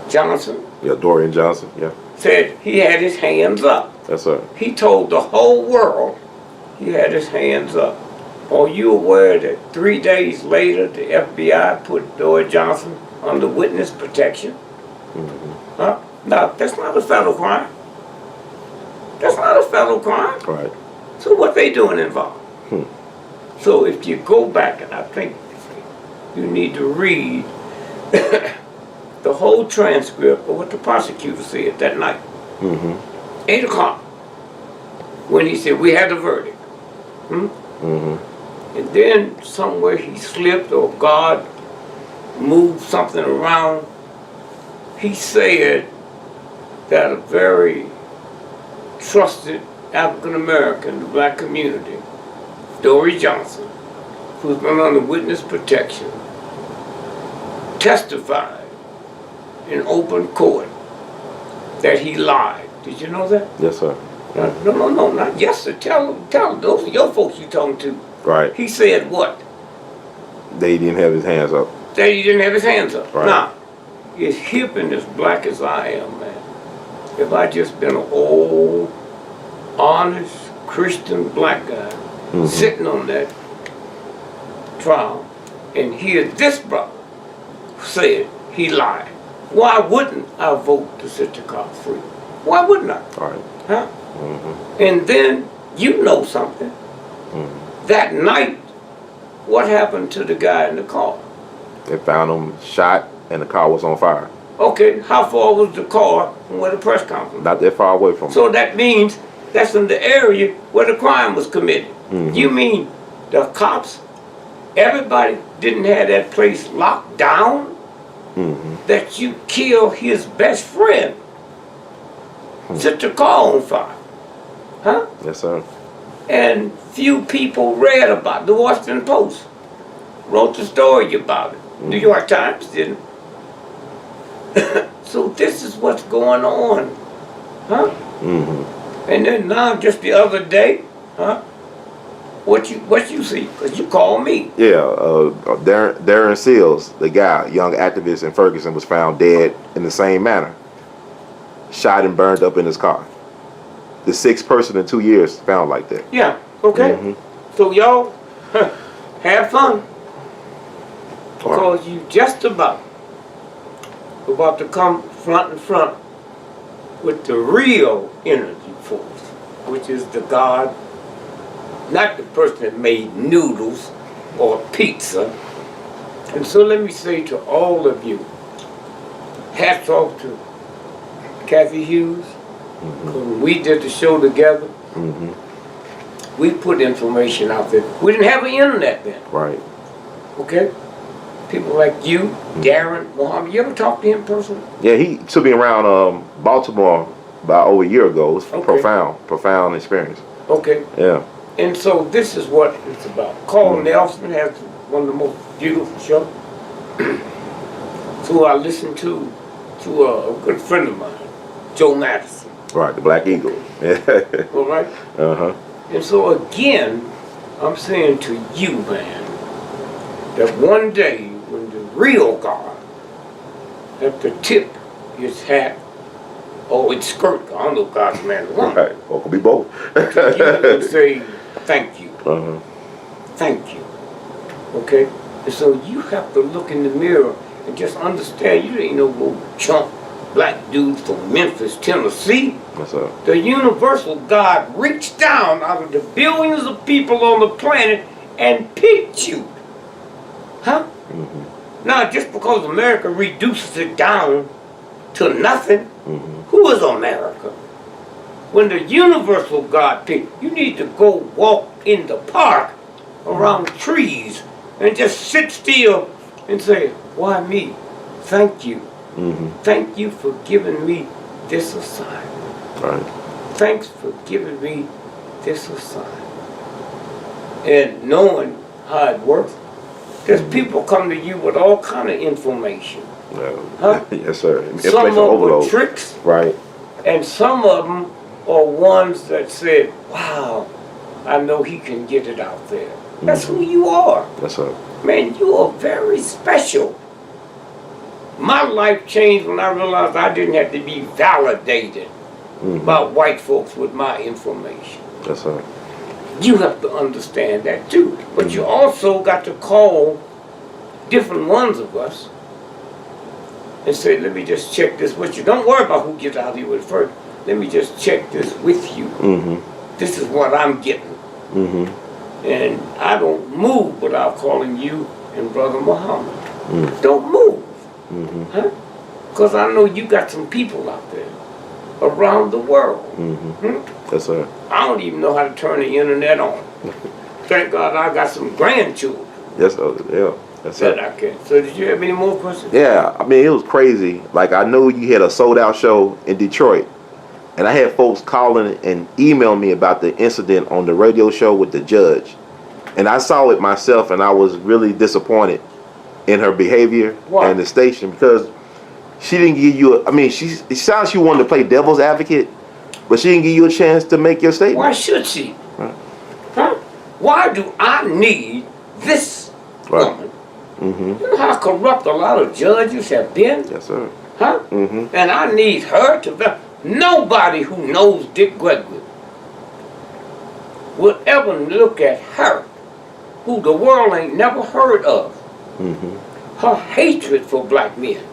Johnson, Yeah, Dorian Johnson. Yeah. said he had his hands up. Yes, sir. He told the whole world he had his hands up. Are you aware that 3 days later the FBI put Dorian Johnson under witness protection? Huh? Now, that's not a federal crime. That's not a federal crime. Right. So what they doing involved? So if you go back, and I think you need to read the whole transcript of what the prosecutor said that night. 8 o'clock, when he said, we had the verdict. And then somewhere he slipped or God moved something around. He said that a very trusted African American, the black community, Dorian Johnson, who's been under witness protection, testified in open court that he lied. Did you know that? Yes, sir. No, not yes, sir. Tell those are your folks you talking to. Right. He said what? They didn't have his hands up. That he didn't have his hands up. Right. Now, as hip and as black as I am, man, if I just been an old, honest, Christian black guy sitting on that trial and hear this brother said he lied, why wouldn't I vote to set the cops free? Why wouldn't I? Right. Huh? And then you know something. That night, what happened to the guy in the car? They found him shot and the car was on fire. Okay, how far was the car from where the press conference? Not that far away from him. So that means that's in the area where the crime was committed. You mean the cops, everybody didn't have that place locked down? That you kill his best friend? Set the car on fire? Huh? Yes, sir. And few people read about it. The Washington Post wrote the story about it. New York Times didn't. So this is what's going on, huh? And then now, just the other day, huh? What you see? Cause you called me. Yeah, Darren Seals, the guy, young activist in Ferguson, was found dead in the same manner, shot and burned up in his car. The 6th person in 2 years found like that. Yeah. Okay. So y'all have fun, because you just about to come front and front with the real energy force, which is the God, not the person that made noodles or pizza. And so let me say to all of you, hats off to Kathy Hughes. When we did the show together, we put information out there. We didn't have an internet then. Right. Okay? people like you, Darren, Muhammad. You ever talk to him personally? Yeah, he took me around Baltimore about over a year ago. It was profound experience. Okay. Yeah. And so this is what it's about. Carl Nelson has one of the most beautiful shows. So I listened to a good friend of mine, Joe Madison. Right, the Black Eagle. Yeah. All right? Uh-huh. And so again, I'm saying to you, man, that one day when the real God have to tip his hat or its skirt, I don't know if God's man or woman. Right, or could be both. To you and say, thank you. Uh-huh. Thank you. Okay? And so you have to look in the mirror and just understand you ain't no little chump black dude from Memphis, Tennessee. Yes, sir. The universal God reached down out of the billions of people on the planet and picked you. Huh? Mm-hmm. Now, just because America reduces it down to nothing, Mm-hmm. who is America? When the universal God picked, you need to go walk in the park around trees and just sit still and say, why me? Thank you. Mm-hmm. Thank you for giving me this assignment. Right. Thanks for giving me this assignment. And knowing how it works, because people come to you with all kind of information. Yeah. Huh? Yes, sir. Some of Information them overload. were tricks, Right. and some of them are ones that said, wow, I know he can get it out there. That's who you are. Yes, sir. Man, you are very special. My life changed when I realized I didn't have to be validated by white folks with my information. Yes, sir. You have to understand that too. But you also got to call different ones of us and say, let me just check this with you. Don't worry about who gets out here with it first. Let me just check this with you. Mm-hmm. This is what I'm getting. Mm-hmm. And I don't move without calling you and Brother Muhammad. Mm. Don't move. Mm-hmm. Huh? Because I know you got some people out there around the world. Mm-hmm. Yes, sir. I don't even know how to turn the internet on. Thank God I got some grandchildren. Yes, sir. Yeah. That's That it. I can. So did you have any more questions? Yeah, I mean, it was crazy. Like, I know you had a sold-out show in Detroit, and I had folks calling and emailing me about the incident on the radio show with the judge. And I saw it myself, and I was really disappointed in her behavior. Why? And the station, because she didn't give you a, I mean, it sounds she wanted to play devil's advocate, but she didn't give you a chance to make your statement. Why should she? Right. Huh? Why do I need this woman? Mm-hmm. You know how corrupt a lot of judges have been? Yes, sir. Huh? Mm-hmm. And I need her to be. Nobody who knows GREgory would ever look at her, who the world ain't never heard of. Mm-hmm. Her hatred for black men.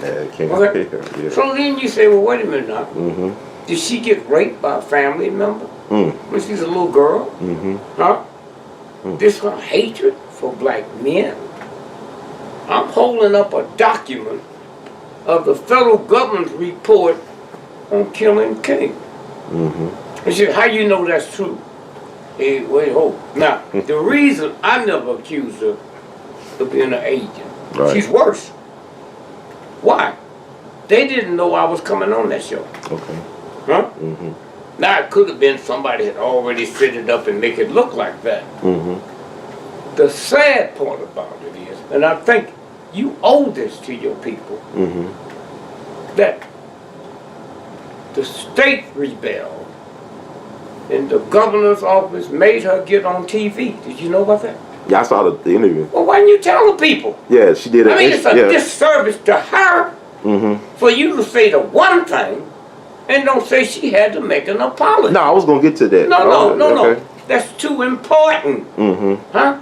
Yeah, it came Okay. yeah. So then you say, well, wait a minute now. Mm-hmm. Did she get raped by a family member Mm. when she's a little girl? Mm-hmm. Huh? This her hatred for black men? I'm holding up a document of the federal government's report on killing King. Mm-hmm. And she said, how you know that's true? Hey, wait, hold. Now, the reason I never accused her of being an agent, Right. she's worse. Why? They didn't know I was coming on that show. Okay. Huh? Mm-hmm. Now, it could have been somebody had already set it up and make it look like that. Mm-hmm. The sad part about it is, and I think you owe this to your people, Mm-hmm. that the state rebelled and the governor's office made her get on TV. Did you know about that? Yeah, I saw the interview. Well, why didn't you tell the people? Yeah, she did it. I mean, it's a yeah. disservice to her Mm-hmm. for you to say the one thing and don't say she had to make an apology. No, I was gonna get to that. No. Okay. That's too important. Mm-hmm. Huh?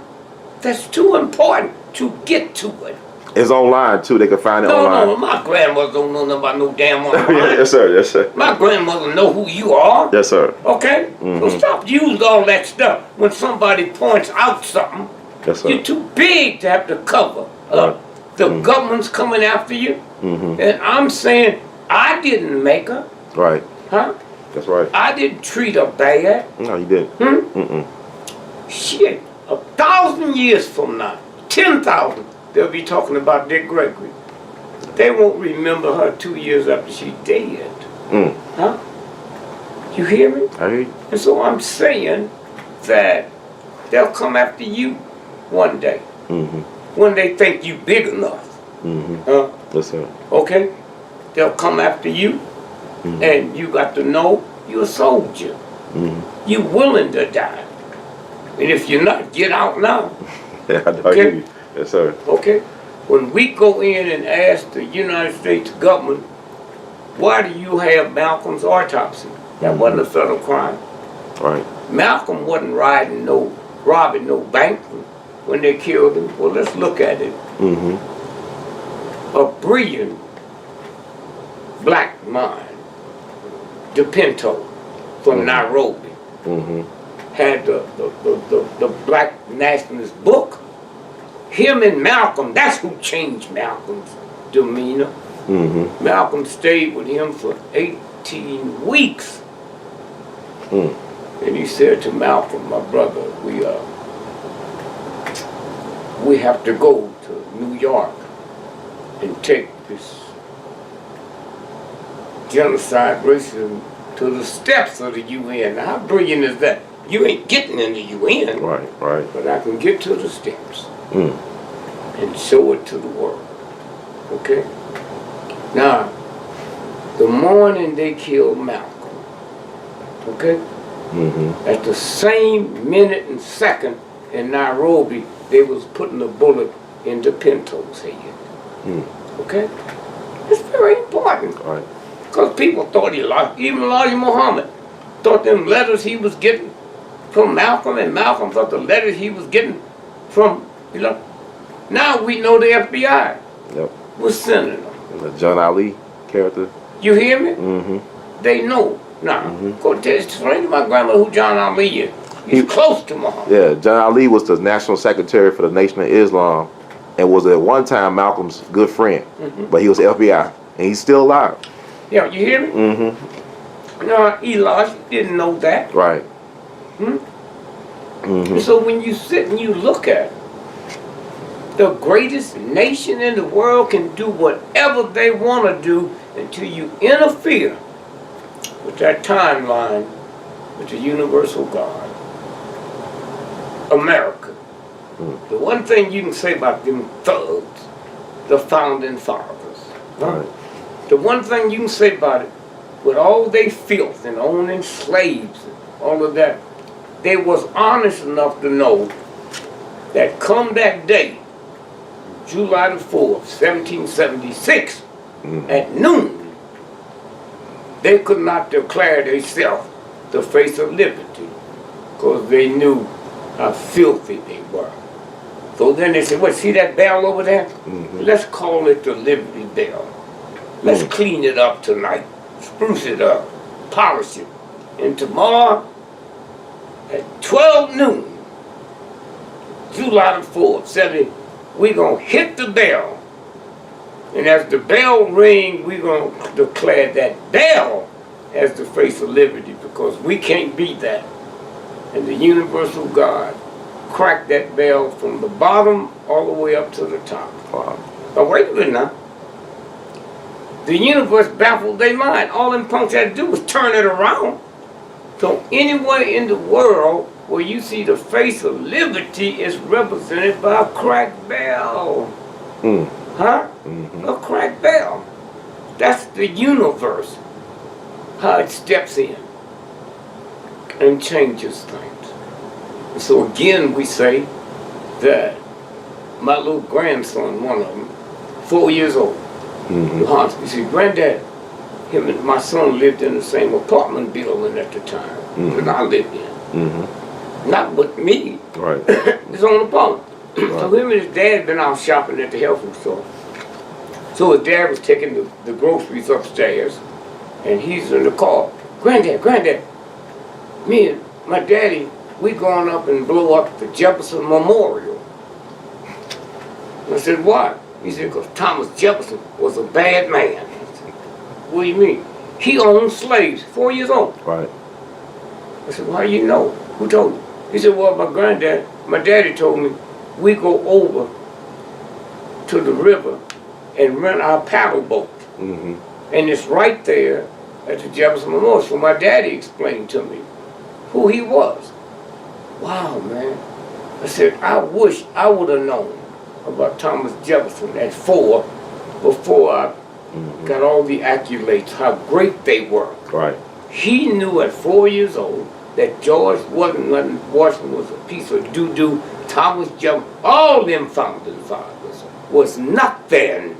That's too important to get to it. It's online too. They can find it No, online. my grandmother don't know nothing about no damn online. Yes, sir. Yes, sir. My grandmother know who you are. Yes, sir. Okay? So stop using all that stuff when somebody points out something. Yes, sir. You're too big to have to cover up. The government's coming after you. Mm-hmm. And I'm saying, I didn't make her. Right. Huh? That's right. I didn't treat her bad. No, you didn't. Hmm? Mm-mm. Shit. 1,000 years from now, 10,000, they'll be talking about Dick Gregory. They won't remember her 2 years after she's dead. Huh? You hear me? I hear you. And so I'm saying that they'll come after you one day when they think you big enough. Huh? Yes, sir. Okay? They'll come after you, and you got to know you're a soldier. You're willing to die. And if you're not, get out now. Yeah, I hear you. Yes, sir. Okay? When we go in and ask the United States government, why do you have Malcolm's autopsy? That wasn't a federal crime. Right. Malcolm wasn't robbing no bank when they killed him. Well, let's look at it. A brilliant black mind, DePinto from Nairobi, had the black nationalist book. Him and Malcolm, that's who changed Malcolm's demeanor. Malcolm stayed with him for 18 weeks. And he said to Malcolm, my brother, we have to go to New York and take this genocide racism to the steps of the UN. Now, how brilliant is that? You ain't getting in the UN. Right. But I can get to the steps and show it to the world. Okay? Now, the morning they killed Malcolm, okay? At the same minute and second in Nairobi, they was putting a bullet into Pinto's head. Okay? It's very important. Right. Because people thought he lost, even Elijah Muhammad thought them letters he was getting from Malcolm, and Malcolm thought the letters he was getting from, now we know the FBI was sending them. The John Ali character. You hear me? They know. Now, go explain to my grandmother who John Ali is. He's close to Muhammad. Yeah, John Ali was the National Secretary for the Nation of Islam and was at one time Malcolm's good friend. But he was FBI, and he's still alive. Yeah, you hear me? Now, Eli didn't know that. Right. So when you sit and you look at it, the greatest nation in the world can do whatever they want to do until you interfere with that timeline with the universal God. America. The one thing you can say about them thugs, the founding fathers. Right. The one thing you can say about it, with all they filth and owning slaves and all of that, they was honest enough to know that come that day, July the 4th, 1776, at noon, they could not declare themselves the face of liberty because they knew how filthy they were. So then they said, what, see that bell over there? Let's call it the Liberty Bell. Let's clean it up tonight, spruce it up, polish it. And tomorrow, at 12 noon, July the 4th, we're going to hit the bell. And as the bell rings, we're going to declare that bell as the face of liberty because we can't beat that. And the universal God cracked that bell from the bottom all the way up to the top. Wow. Now wait a minute now. The universe baffled their mind. All them punks had to do was turn it around. So anywhere in the world where you see the face of liberty is represented by a cracked bell. Huh? A cracked bell. That's the universe. How it steps in and changes things. And so again we say that my little grandson, one of them, 4 years old, he said, Granddad, him and my son lived in the same apartment building at the time that I lived in. Not with me. Right. His own apartment. So him and his dad been out shopping at the health food store. So his dad was taking the groceries upstairs, and he's in the car. Granddad, me and my daddy, we going up and blow up the Jefferson Memorial. And I said, why? He said, because Thomas Jefferson was a bad man. I said, what do you mean? He owned slaves, 4 years old. Right. I said, well, how you know? Who told you? He said, well, my daddy told me we go over to the river and rent our paddle boat. And it's right there at the Jefferson Memorial. So my daddy explained to me who he was. Wow, man. I said, I wish I would have known about Thomas Jefferson at 4 before I got all the accolades, how great they were. Right. He knew at 4 years old that George wasn't nothing, Washington was a piece of doo-doo, Thomas Jefferson, all them founding fathers was nothing.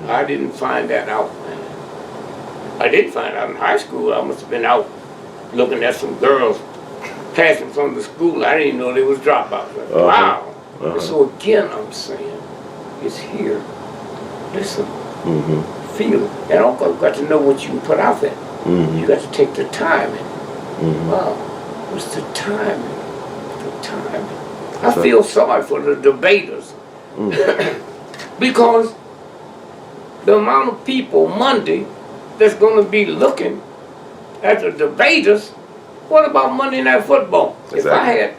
I didn't find that out, man. I did find out in high school. I must have been out looking at some girls passing from the school. I didn't even know they was dropouts. Like, wow. And so again, I'm saying, it's here. Listen, feel it. And also got to know what you can put out there. You got to take the time. Wow, what's the timing? The timing. I feel sorry for the debaters because the amount of people Monday that's going to be looking at the debaters. What about Monday Night Football? Exactly. If I had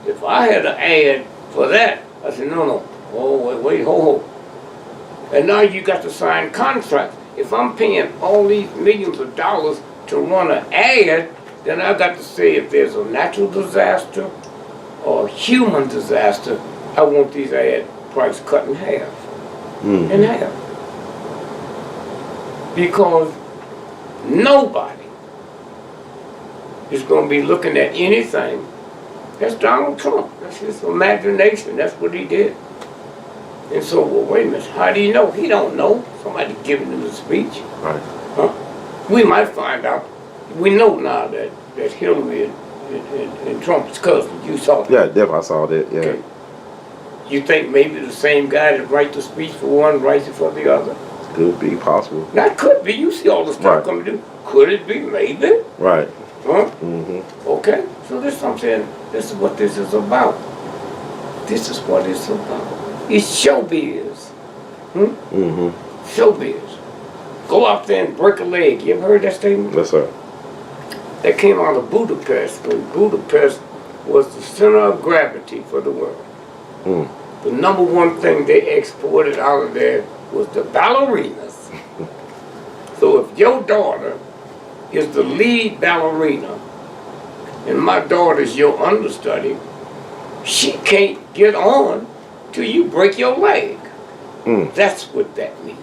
if I had an ad for that, I said no. Oh wait, ho. And now you got to sign contracts. If I'm paying all these millions of dollars to run an ad, then I got to say if there's a natural disaster or a human disaster, I want these ad price cut in half. In half. Because nobody is going to be looking at anything. That's Donald Trump. That's his imagination. That's what he did. And so, well, wait a minute. How do you know? He don't know. Somebody giving him a speech. Right. Huh? We might find out. We know now that Hillary and Trump's cousin. You saw that. Yeah, definitely I saw that. Yeah. Okay. You think maybe the same guy that writes the speech for one writes it for the other? Could be possible. That could be. You see all the stuff coming through. Could it be? Maybe. Right. Huh? Okay. So this is what I'm saying. This is what this is about. This is what it's about. It's showbiz. Showbiz. Go out there and break a leg. You ever heard that statement? Yes, sir. That came out of Budapest. When Budapest was the center of gravity for the world. The number one thing they exported out of there was the ballerinas. So if your daughter is the lead ballerina and my daughter's your understudy, she can't get on till you break your leg. That's what that means.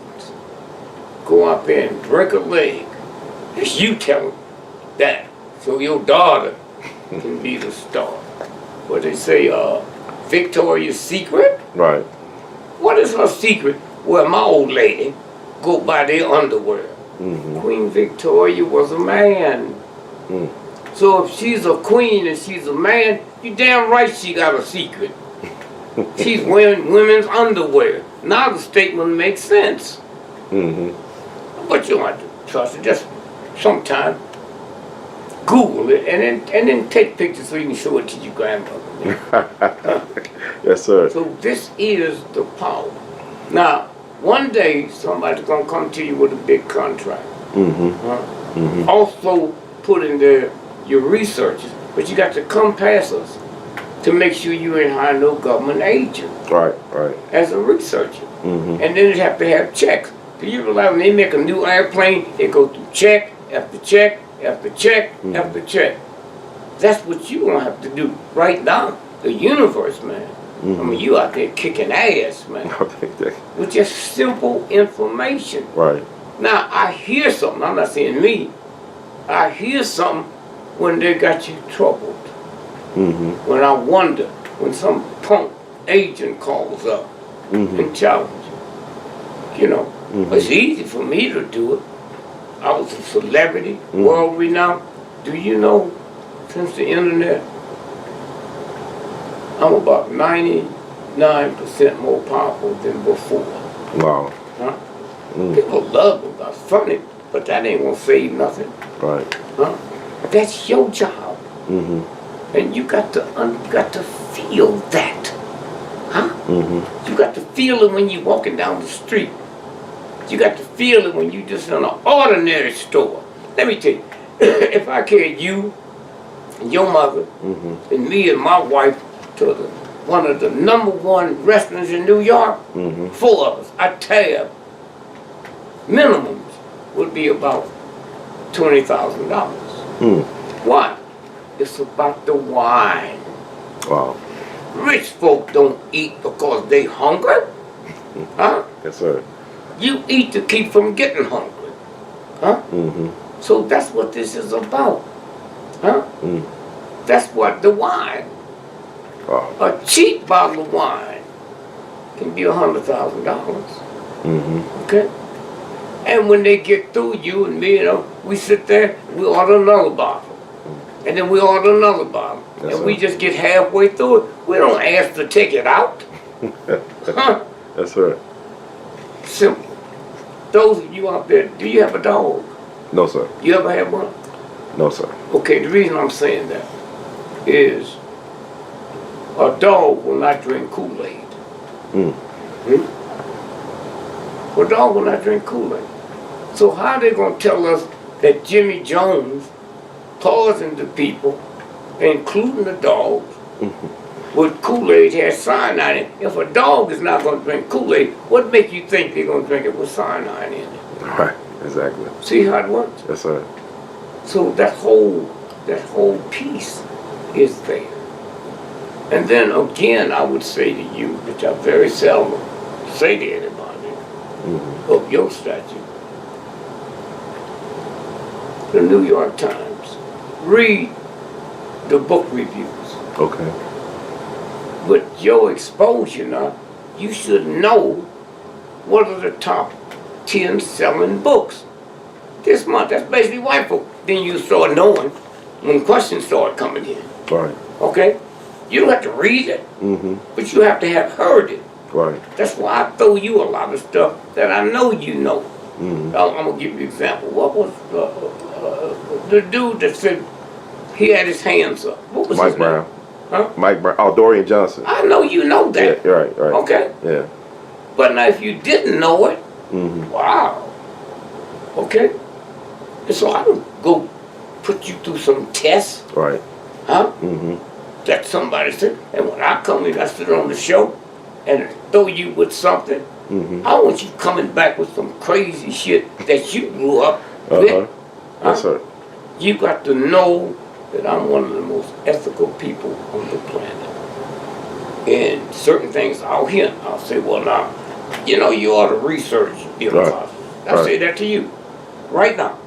Go out there and break a leg. It's you telling that. So your daughter can be the star. What they say, Victoria's Secret? Right. What is her secret? Well, my old lady go by their underwear. Queen Victoria was a man. So if she's a queen and she's a man, you damn right she got a secret. She's wearing women's underwear. Now the statement makes sense. But you don't have to trust it. Just sometime Google it and then take pictures so you can show it to your grandmother. Yes, sir. So this is the power. Now, one day somebody's gonna come to you with a big contract. Also put in there your researches, but you got to come past us to make sure you ain't hire no government agent. Right. As a researcher. And then they have to have checks. Do you realize when they make a new airplane, they go through check after check after check after check. That's what you gonna have to do right now. The universe, man. I mean, you out there kicking ass, man. With just simple information. Right. Now, I hear something. I'm not saying me. I hear something when they got you troubled. When I wonder, when some punk agent calls up and challenges you. You know, it's easy for me to do it. I was a celebrity, world renowned. Do you know, since the internet, I'm about 99% more powerful than before. Wow. Huh? People love me, that's funny, but that ain't gonna save nothing. Right. Huh? That's your job. And you got to feel that. Huh? You got to feel it when you're walking down the street. You got to feel it when you just in an ordinary store. Let me tell you, if I carried you and your mother and me and my wife to the one of the #1 restaurants in New York, 4 of us, I tab, minimums would be about $20,000. Why? It's about the wine. Wow. Rich folk don't eat because they hungry. Huh? Yes, sir. You eat to keep from getting hungry. Huh? So that's what this is about. Huh? That's what the wine. Wow. A cheap bottle of wine can be $100,000. Okay? And when they get through, you and me, we sit there, we order another bottle. And then we order another bottle. Yes, and we sir. just get halfway through it. We don't ask to take it out. Huh? That's right. Simple. Those of you out there, do you have a dog? No, sir. You ever had one? No, sir. Okay, the reason I'm saying that is a dog will not drink Kool-Aid. A dog will not drink Kool-Aid. So how they gonna tell us that Jimmy Jones poisoned the people, including the dogs, with Kool-Aid has cyanide in it? If a dog is not gonna drink Kool-Aid, what makes you think they're gonna drink it with cyanide in it? Right. Exactly. See how it works? Yes, sir. So that whole piece is there. And then again, I would say to you, which I very seldom say to anybody of your stature, the New York Times, read the book reviews. Okay. With your exposure now, you should know what are the top 10 selling books this month. That's basically white folk. Then you start knowing when questions start coming in. Right. Okay? You don't have to read it, but you have to have heard it. Right. That's why I throw you a lot of stuff that I know you know. I'm going to give you an example. What was the dude that said he had his hands up? What was Mike his name? Brown. Huh? Mike Brown. Oh, Dorian Johnson. I know you know that. Yeah, right, right. Okay? Yeah. But now if you didn't know it, wow. Okay? And so I don't go put you through some tests, Right. huh? That somebody said, and when I come in, I sit on the show and throw you with something. I want you coming back with some crazy shit that you grew up with. Yes, sir. You got to know that I'm one of the most ethical people on the planet. And certain things I'll hint, I'll say, well now, you ought to research Bill Cosby. I'll say that to you right now.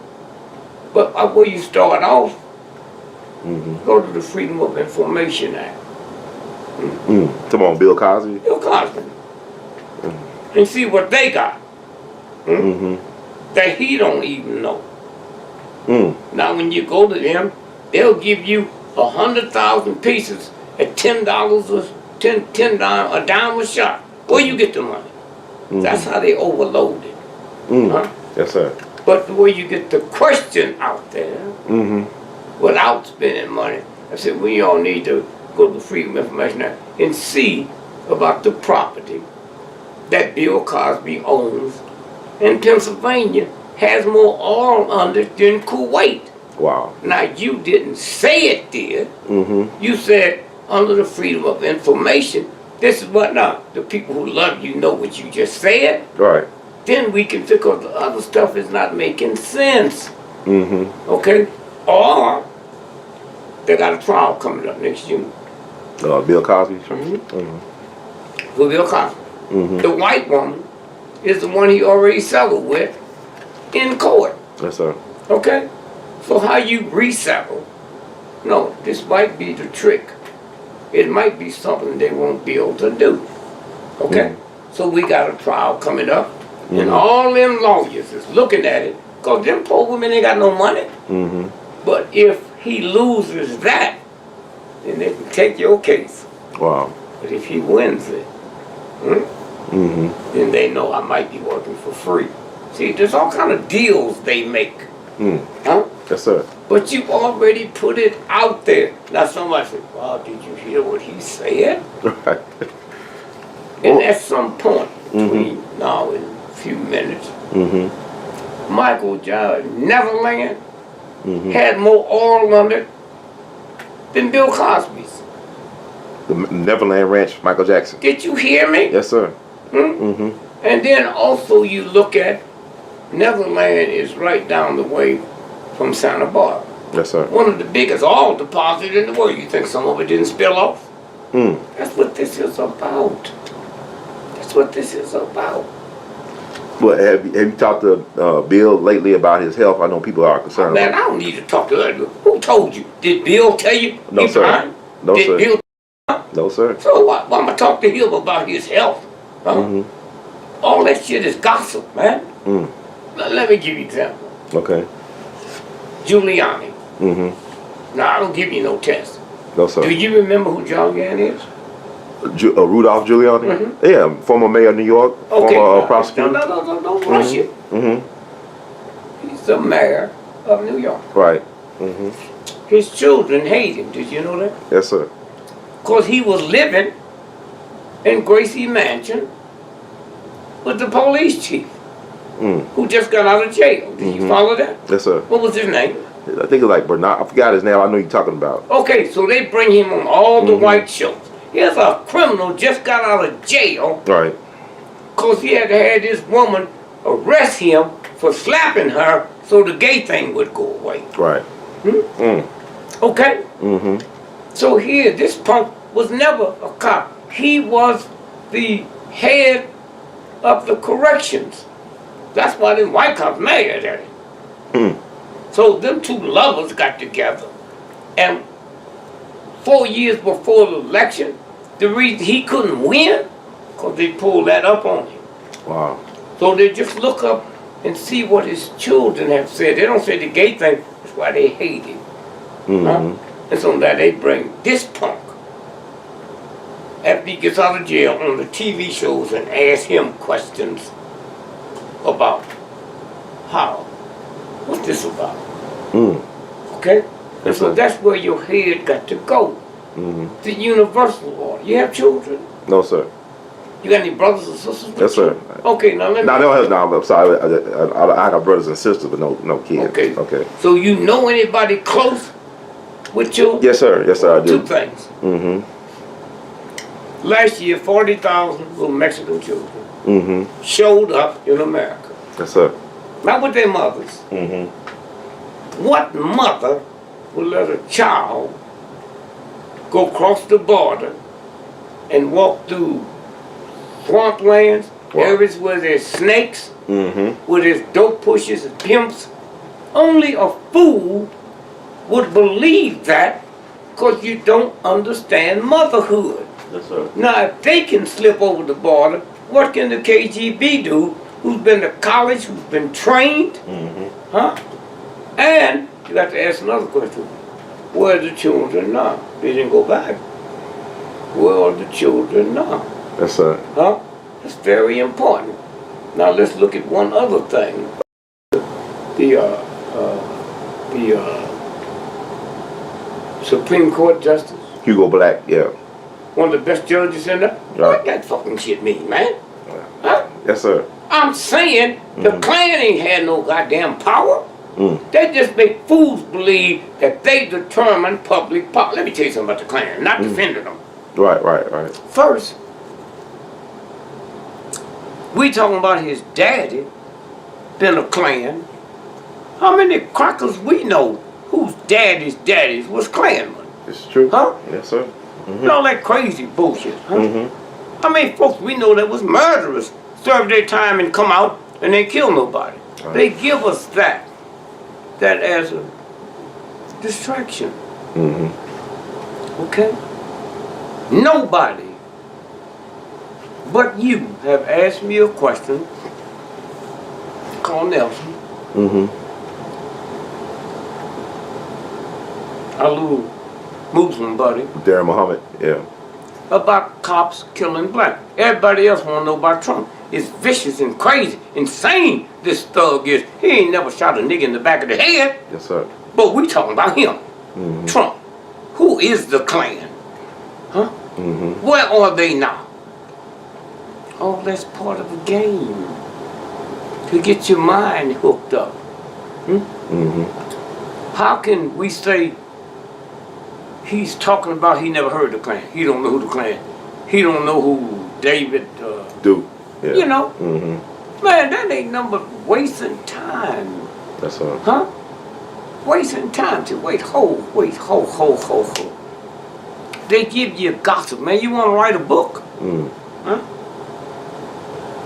But where you start off, go to the Freedom of Information Act. Come on, Bill Cosby. Bill Cosby. And see what they got. That he don't even know. Now when you go to them, they'll give you 100,000 pieces at $10 a dime a shot. Where you get the money? That's how they overload it. Huh? Yes, sir. But the way you get the question out there without spending money, I said we all need to go to Freedom of Information Act and see about the property that Bill Cosby owns in Pennsylvania has more oil under it than Kuwait. Wow. Now you didn't say it did. You said under the Freedom of Information. This is what now the people who love you know what you just said. Right. Then we can figure out the other stuff is not making sense. Okay? Or they got a trial coming up next June. Bill Cosby. For Bill Cosby. The white woman is the one he already settled with in court. Yes, sir. Okay? So how you resettle? No, this might be the trick. It might be something they won't be able to do. Okay? So we got a trial coming up. And all them lawyers is looking at it, because them poor women ain't got no money. But if he loses that, then they can take your case. Wow. But if he wins it, then they know I might be working for free. See, there's all kind of deals they make. Huh? Yes, sir. But you already put it out there. Now somebody said, wow, did you hear what he said? Right. And at some point between now and a few minutes, Michael Jordan, Neverland, had more oil on it than Bill Cosby's. The Neverland Ranch, Michael Jackson. Did you hear me? Yes, sir. Hmm? And then also you look at Neverland is right down the way from Santa Barbara. Yes, sir. One of the biggest oil deposits in the world. You think some of it didn't spill off? That's what this is about. That's what this is about. Well, have you talked to Bill lately about his health? I know people are concerned. Man, I don't need to talk to her. Who told you? Did Bill tell you? No, sir. No, Did sir. Bill? No, sir. So what? Why am I talking to him about his health? Huh? All that shit is gossip, man. Now, let me give you an example. Okay. Giuliani. Now, I don't give you no test. No, sir. Do you remember who Giuliani is? Rudolph Giuliani? Yeah, former mayor of New York, former prosecutor. No, don't rush it. He's the mayor of New York. Right. His children hate him. Did you know that? Yes, sir. Because he was living in Gracie Mansion with the police chief who just got out of jail. Did you follow that? Yes, sir. What was his name? I think it's like Bernard. I forgot his name. I know you're talking about. Okay, so they bring him on all the white shows. Here's a criminal just got out of jail. Right. Because he had to have this woman arrest him for slapping her so the gay thing would go away. Right. Okay? So here, this punk was never a cop. He was the head of the corrections. That's why them white cops mad at him. So them two lovers got together, and 4 years before the election, the reason he couldn't win, because they pulled that up on him. Wow. So they just look up and see what his children have said. They don't say the gay thing. That's why they hate him. And so now they bring this punk, after he gets out of jail, on the TV shows and ask him questions about how. What's this about? Okay? And so that's where your head got to go. The universal order. You have children? No, sir. You got any brothers or sisters? Yes, sir. Okay, now let me... No, I'm sorry. I got brothers and sisters, but no kids. Okay. Okay. So you know anybody close with children? Yes, sir. Yes, sir, I do. Two things. Last year, 40,000 little Mexican children showed up in America. Yes, sir. Not with their mothers. What mother would let a child go across the border and walk through swamplands, areas where there's snakes, where there's dope pushers and pimps? Only a fool would believe that, because you don't understand motherhood. Yes, sir. Now, if they can slip over the border, what can the KGB do, who's been to college, who's been trained? And you got to ask another question. Where are the children now? They didn't go back. Where are the children now? Yes, sir. It's very important. Now let's look at one other thing. The Supreme Court Justice. Hugo Black, yeah. One of the best judges in there. Right. What that fucking shit mean, man? Yes, sir. I'm saying the Klan ain't had no goddamn power. They just make fools believe that they determine public policy. Let me tell you something about the Klan. Not defending them. Right. First, we talking about his daddy been a Klan. How many crackers we know whose daddies was Klanmen? It's true. Yes, sir. And all that crazy bullshit. How many folks we know that was murderers, served their time and come out and they kill nobody? Right. They give us that as a distraction. Okay? Nobody but you have asked me a question called Nelson. Our little Muslim buddy. Darren Muhammad, yeah. About cops killing black. Everybody else want to know about Trump. It's vicious and crazy, insane this thug is. He ain't never shot a nigga in the back of the head. Yes, sir. But we talking about him. Trump. Who is the Klan? Where are they now? Oh, that's part of the game. To get your mind hooked up. How can we say he's talking about he never heard the Klan. He don't know who the Klan. He don't know who David. Do. Yeah. You know. Man, that ain't number wasting time. That's all. Huh? Wasting time to wait. Ho. They give you gossip, man. You want to write a book? Huh?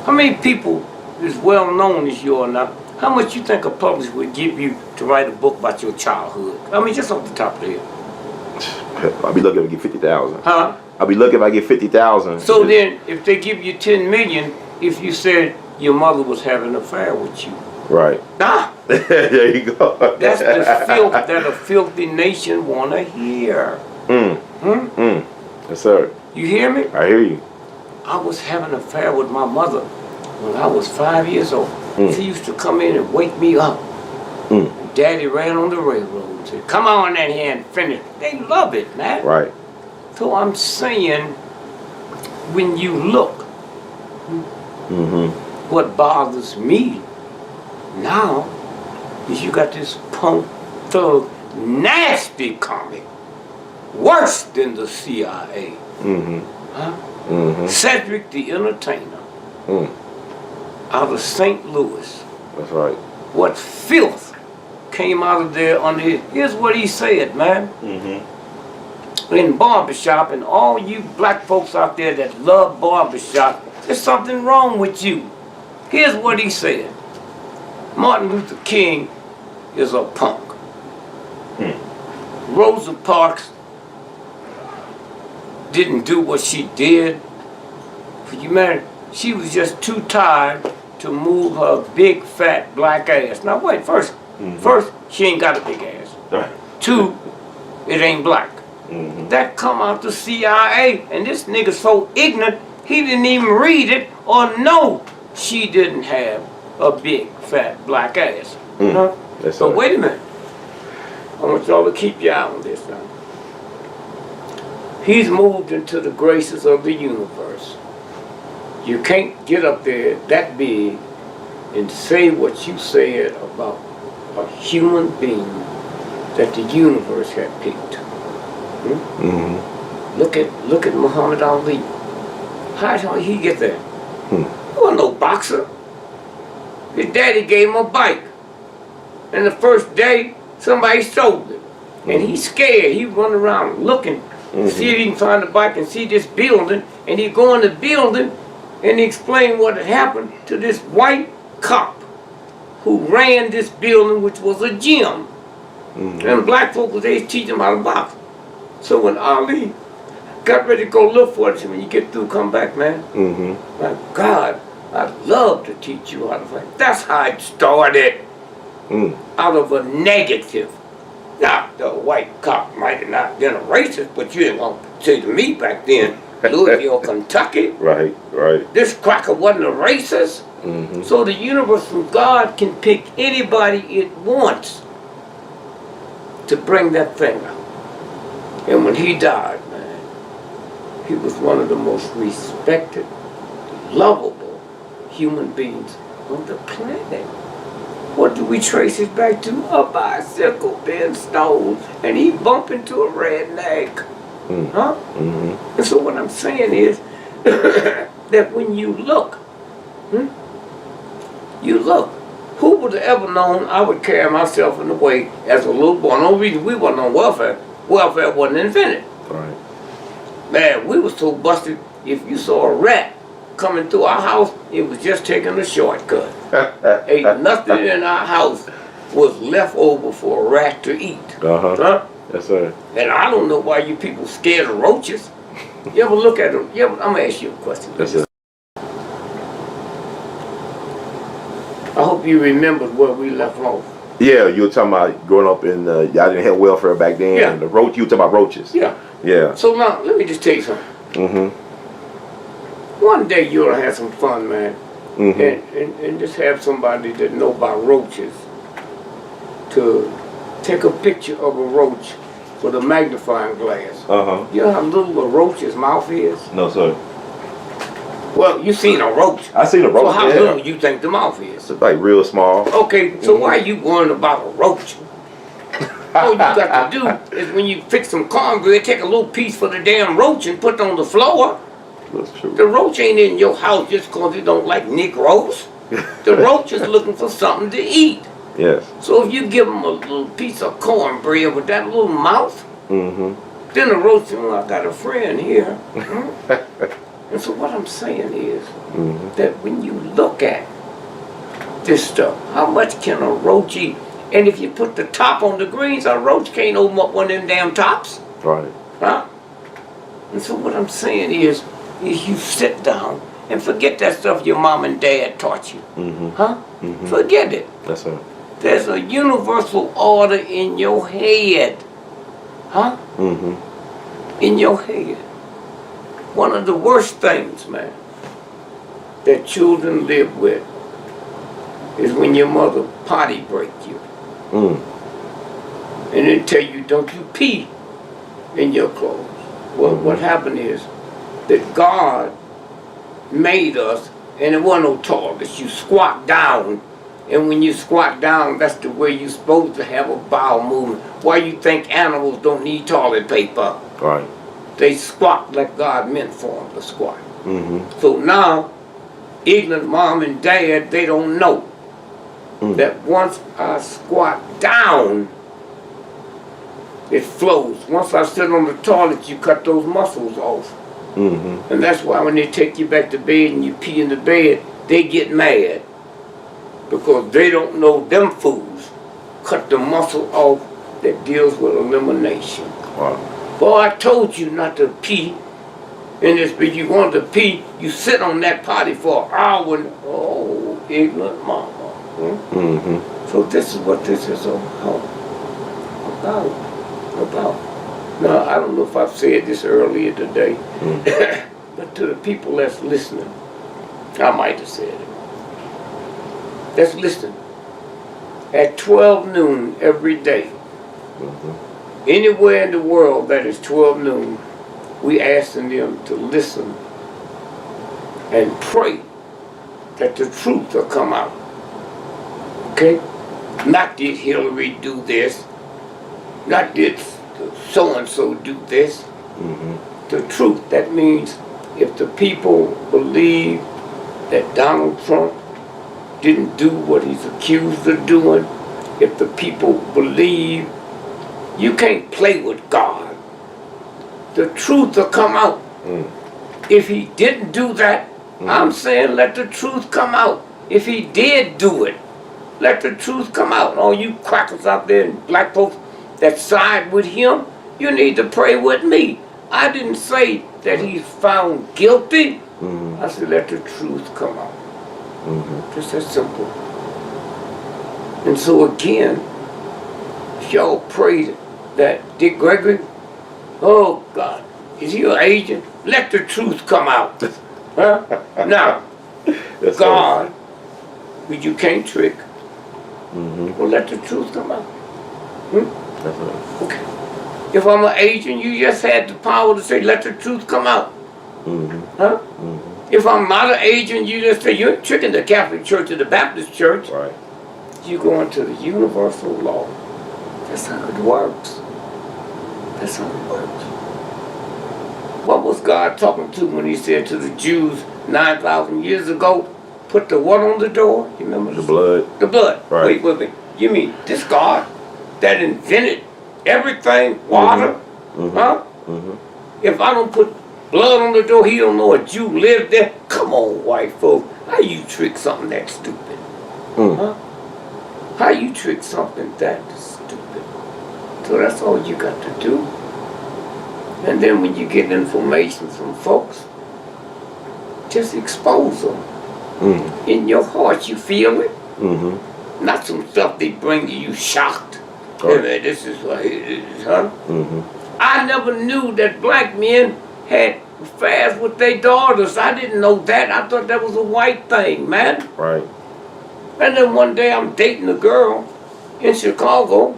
How many people is well known as you are now? How much you think a publisher would give you to write a book about your childhood? I mean, just off the top of the head. I'll be lucky if I get 50,000. Huh? I'll be lucky if I get 50,000. So then, if they give you 10 million, if you said your mother was having an affair with you. Right. Nah. There you go. That's the filth that a filthy nation want to hear. Yes, sir. You hear me? I hear you. I was having an affair with my mother when I was 5 years old. She used to come in and wake me up. Daddy ran on the railroad and said, come on in here and finish. They love it, man. Right. So I'm saying, when you look, what bothers me now is you got this punk, thug, nasty comic, worse than the CIA. Cedric the Entertainer, out of St. Louis. That's right. What filth came out of there on his. Here's what he said, man. In barbershop, and all you black folks out there that love barbershop, there's something wrong with you. Here's what he said. Martin Luther King is a punk. Rosa Parks didn't do what she did for humanity. She was just too tired to move her big fat black ass. Now wait, first, she ain't got a big ass. Two, it ain't black. That come out the CIA, and this nigga so ignorant, he didn't even read it or know she didn't have a big fat black ass. But wait a minute. I want y'all to keep your eye on this now. He's moved into the graces of the universe. You can't get up there that big and say what you said about a human being that the universe had picked. Look at Muhammad Ali. How did he get there? He wasn't no boxer. His daddy gave him a bike. And the first day, somebody stole it. And he's scared. He run around looking, see if he can find the bike and see this building. And he go in the building and he explain what had happened to this white cop who ran this building, which was a gym. And black folk was there teaching him how to box. So when Ali got ready to go look for it, when you get through, come back, man. My God, I'd love to teach you how to fight. That's how it started. Out of a negative. Now, the white cop might have not been a racist, but you ain't gonna say to me back then, Louisville, Kentucky. Right. This cracker wasn't a racist. So the universe from God can pick anybody it wants to bring that thing out. And when he died, man, he was one of the most respected, lovable human beings on the planet. What do we trace it back to? A bicycle being stolen, and he bumped into a redneck. And so what I'm saying is that when you look, who would have ever known I would carry myself in the way as a little boy? No reason we wasn't on welfare. Welfare wasn't invented. Right. Man, we was so busted, if you saw a rat coming through our house, it was just taking a shortcut. Ain't nothing in our house was left over for a rat to eat. Yes, sir. And I don't know why you people scared of roaches. You ever look at them? I'm gonna ask you a question. Yes, sir. I hope you remembered where we left off. Yeah, you were talking about growing up in, y'all didn't have welfare back then. Yeah. And the roach, you were talking about roaches. Yeah. So now, let me just tell you something. One day you'll have some fun, man. And just have somebody that know about roaches to take a picture of a roach with a magnifying glass. You know how little a roach's mouth is? No, sir. Well, you seen a roach. I seen a roach. So how little you think the mouth is? It's like real small. Okay, so why are you worrying about a roach? All you got to do is when you fix some cornbread, take a little piece for the damn roach and put it on the floor. That's true. The roach ain't in your house just because you don't like Negroes. The roach is looking for something to eat. Yes. So if you give them a little piece of cornbread with that little mouth, then the roach, I got a friend here. And so what I'm saying is that when you look at this stuff, how much can a roach eat? And if you put the top on the greens, a roach can't open up one of them damn tops. Right. Huh? And so what I'm saying is you sit down and forget that stuff your mom and dad taught you. Huh? Forget it. That's right. There's a universal order in your head. Huh? In your head. One of the worst things, man, that children live with is when your mother potty break you. And then tell you, don't you pee in your clothes. Well, what happened is that God made us, and it wasn't no toilet. You squat down, and when you squat down, that's the way you're supposed to have a bowel movement. Why you think animals don't need toilet paper? Right. They squat like God meant for them to squat. So now, ignorant mom and dad, they don't know that once I squat down, it flows. Once I sit on the toilet, you cut those muscles off. And that's why when they take you back to bed and you pee in the bed, they get mad. Because they don't know them fools cut the muscle off that deals with elimination. Wow. Boy, I told you not to pee in this, but you want to pee, you sit on that potty for an hour and, oh, ignorant mama. So this is what this is about. Now, I don't know if I've said this earlier today, but to the people that's listening, I might have said it. That's listening. At 12 noon every day, anywhere in the world that is 12 noon, we asking them to listen and pray that the truth will come out. Okay? Not did Hillary do this, not did so-and-so do this. The truth, that means if the people believe that Donald Trump didn't do what he's accused of doing, if the people believe, you can't play with God. The truth will come out. If he didn't do that, I'm saying let the truth come out. If he did do it, let the truth come out. All you crackers out there and black folks that side with him, you need to pray with me. I didn't say that he's found guilty. I said let the truth come out. Just that simple. And so again, y'all pray that GREgory, oh God, is he an agent? Let the truth come out. Huh? Now, God, which you can't trick, well, let the truth come out. Okay. If I'm an agent, you just had the power to say, let the truth come out. Huh? If I'm not an agent, you just say, you're tricking the Catholic Church or the Baptist Church. Right. You go into the universal law. That's how it works. That's how it works. What was God talking to when he said to the Jews 9,000 years ago, put the what on the door? You remember The blood. The blood. Right. Wait. You mean this God that invented everything, water? Huh? If I don't put blood on the door, he don't know a Jew lived there? Come on, white folks. How you trick something that stupid? Huh? How you trick something that stupid? So that's all you got to do. And then when you get information from folks, just expose them. In your heart, you feel it. Not some stuff they bring you shocked. Hey, man, this is what it is, huh? I never knew that black men had affairs with their daughters. I didn't know that. I thought that was a white thing, man. Right. And then one day I'm dating a girl in Chicago.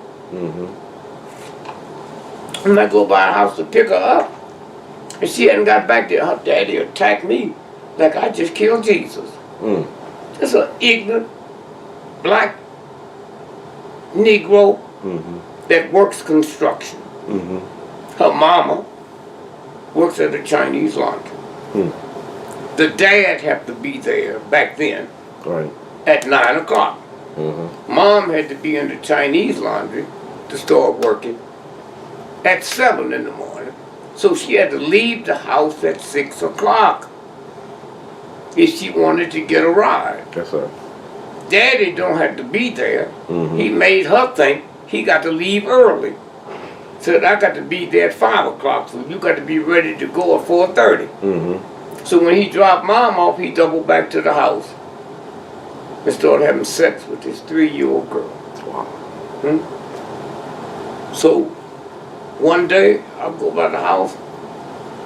And I go by her house to pick her up. And she hadn't got back there. Her daddy attacked me like I just killed Jesus. Just an ignorant black Negro that works construction. Her mama works at a Chinese laundry. The dad had to be there back then at 9 o'clock. Mom had to be in the Chinese laundry to start working at 7 in the morning. So she had to leave the house at 6 o'clock if she wanted to get a ride. Yes, sir. Daddy don't have to be there. He made her think he got to leave early. Said, I got to be there at 5 o'clock, so you got to be ready to go at 4:30. So when he dropped Mom off, he doubled back to the house and started having sex with his 3-year-old girl. So one day, I go by the house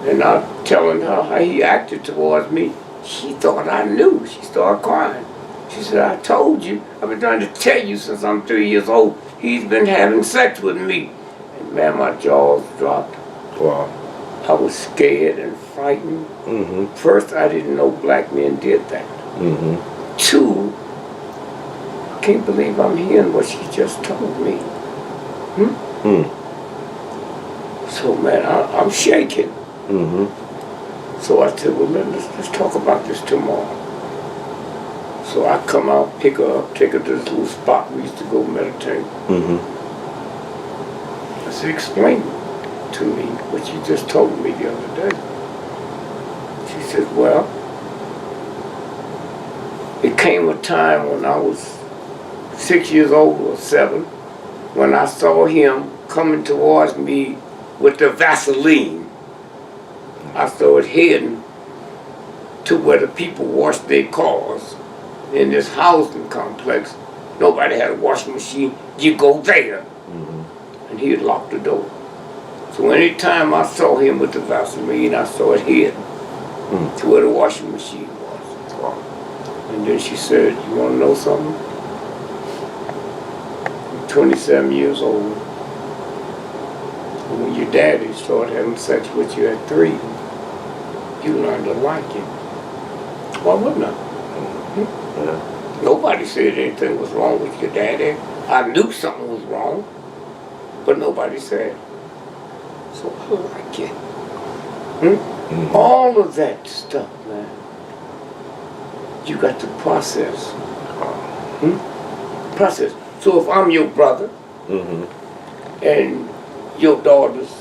and I'm telling her how he acted towards me. She thought I knew. She started crying. She said, I told you. I've been trying to tell you since I'm 3 years old. He's been having sex with me. And man, my jaws dropped. Wow. I was scared and frightened. First, I didn't know black men did that. 2, I can't believe I'm hearing what she just told me. So man, I'm shaking. So I said, well, let's talk about this tomorrow. So I come out, pick her up, take her to this little spot we used to go meditate. I said, explain to me what you just told me the other day. She said, well, it came a time when I was 6 years old or 7, when I saw him coming towards me with the Vaseline. I started heading to where the people wash their cars in this housing complex. Nobody had a washing machine. You go there. And he had locked the door. So anytime I saw him with the Vaseline, I started heading to where the washing machine was. And then she said, you want to know something? I'm 27 years old. And when your daddy started having sex with you at 3, you learned to like it. Why wouldn't I? Nobody said anything was wrong with your daddy. I knew something was wrong, but nobody said. So I like it. All of that stuff, man, you got to process. Process. So if I'm your brother, and your daughter's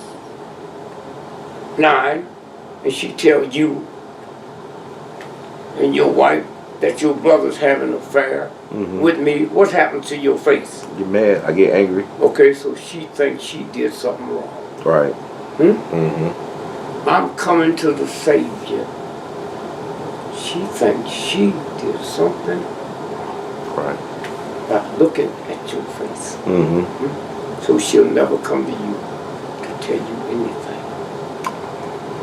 9, and she tell you and your wife that your brother's having an affair with me, what happens to your face? You're mad. I get angry. Okay, so she thinks she did something wrong. Right. I'm coming to the Savior. She thinks she did something Right. by looking at your face. So she'll never come to you to tell you anything.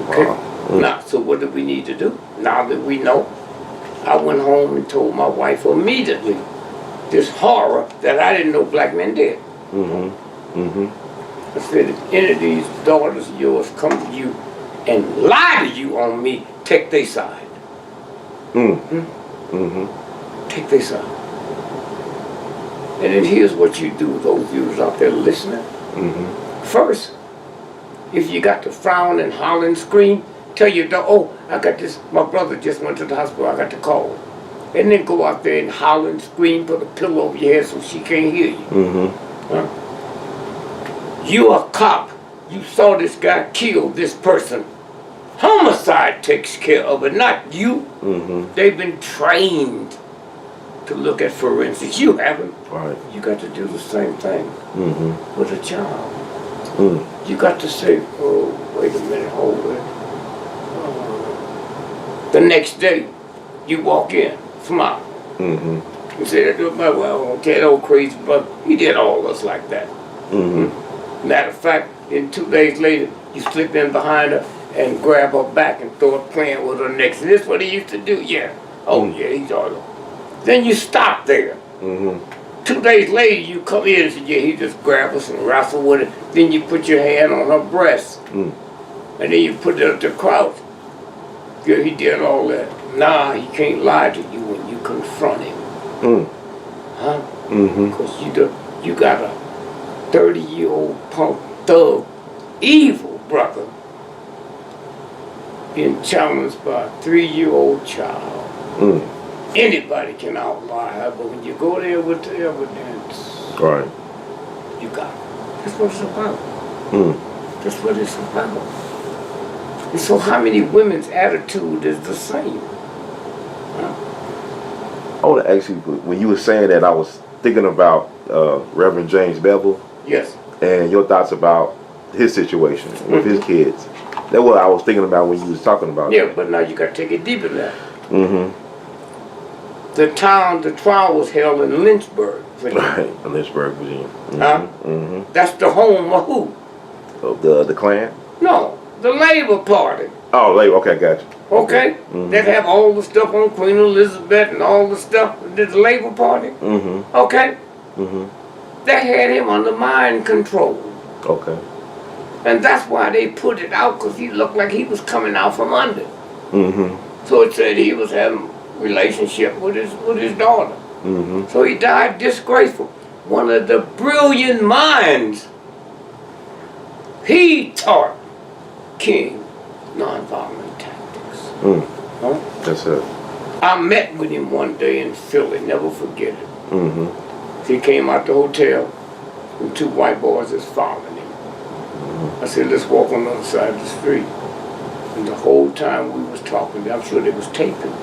Okay? Wow. Now, so what do we need to do? Now that we know, I went home and told my wife immediately this horror that I didn't know black men did. I said, if any of these daughters of yours come to you and lie to you on me, take their side. Take their side. And then here's what you do, those viewers out there listening. First, if you got to frown and holler and scream, tell your dog, oh, I got this, my brother just went to the hospital, I got to call. And then go out there and holler and scream, put a pillow over your head so she can't hear you. You a cop. You saw this guy kill this person. Homicide takes care of it, not you. They've been trained to look at forensics. You haven't. Right. You got to do the same thing with a child. You got to say, oh, wait a minute, hold it. The next day, you walk in, smile. You say, well, okay, that old crazy brother, he did all of us like that. Matter of fact, then 2 days later, you slip in behind her and grab her back and start playing with her next. This is what he used to do, yeah. Oh, yeah, he's all over. Then you stop there. 2 days later, you come in and say, yeah, he just grabbed us and wrestled with it. Then you put your hand on her breast. And then you put it at the crouch. Yeah, he did all that. Nah, he can't lie to you when you confront him. Because you got a 30-year-old punk thug, evil brother, being challenged by a 3-year-old child. Anybody can outlaw her, but when you go there with the evidence, Right. you got it. That's what it's about. That's what it's about. And so how many women's attitude is the same? I want to ask you, when you were saying that, I was thinking about Reverend James Bevel. Yes. And your thoughts about his situation with his kids. That's what I was thinking about when you was talking about Yeah, that. but now you got to take it deeper than that. The trial was held in Lynchburg, Virginia. Right, in Lynchburg, Virginia. That's the home of who? Of the Klan? No, the Labor Party. Oh, Labor. Okay, gotcha. Okay? That have all the stuff on Queen Elizabeth and all the stuff. The Labor Party. Okay? They had him under mind control. Okay. And that's why they put it out, because he looked like he was coming out from under. So it said he was having a relationship with his daughter. So he died disgraceful. One of the brilliant minds. He taught King nonviolent tactics. That's it. I met with him one day in Philly, never forget it. He came out the hotel and 2 white boys was following him. I said, let's walk on the other side of the street. And the whole time we was talking, I'm sure they was taping.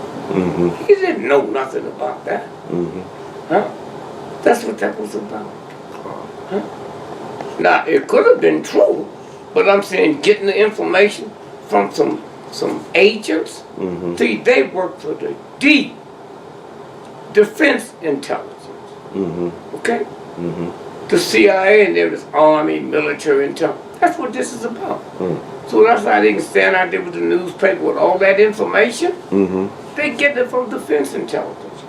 He didn't know nothing about that. That's what that was about. Now, it could have been true, but I'm saying getting the information from some agents. See, they work for the Defense Intelligence. Okay? The CIA, and there was Army, military intelligence. That's what this is about. So that's how they can stand out there with the newspaper with all that information. They get it from Defense Intelligence.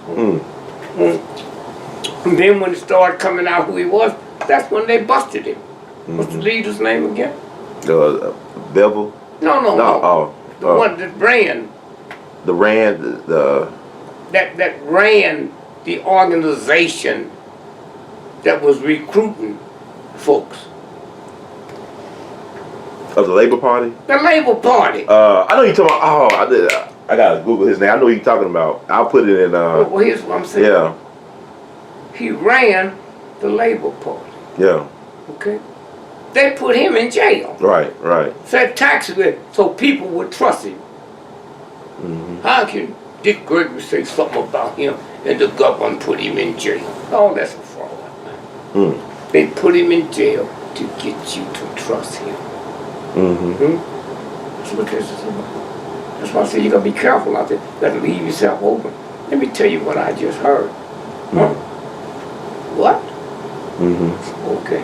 And then when it started coming out who he was, that's when they busted him. What's the leader's name again? Bevel? No. Oh. The one that ran. The Rand, That ran the organization that was recruiting folks. Of the Labor Party? The Labor Party. I know you're talking about, I gotta Google his name. I know what you're talking about. I'll put it in, well, here's what I'm saying. Yeah. He ran the Labor Party. Yeah. Okay? They put him in jail. Right. Said taxes so people would trust him. How can Dick Gregory say something about him and the government put him in jail? Oh, that's a fraud, man. They put him in jail to get you to trust him. That's what this is about. That's why I say you gotta be careful out there. You gotta leave yourself open. Let me tell you what I just heard. What? Okay.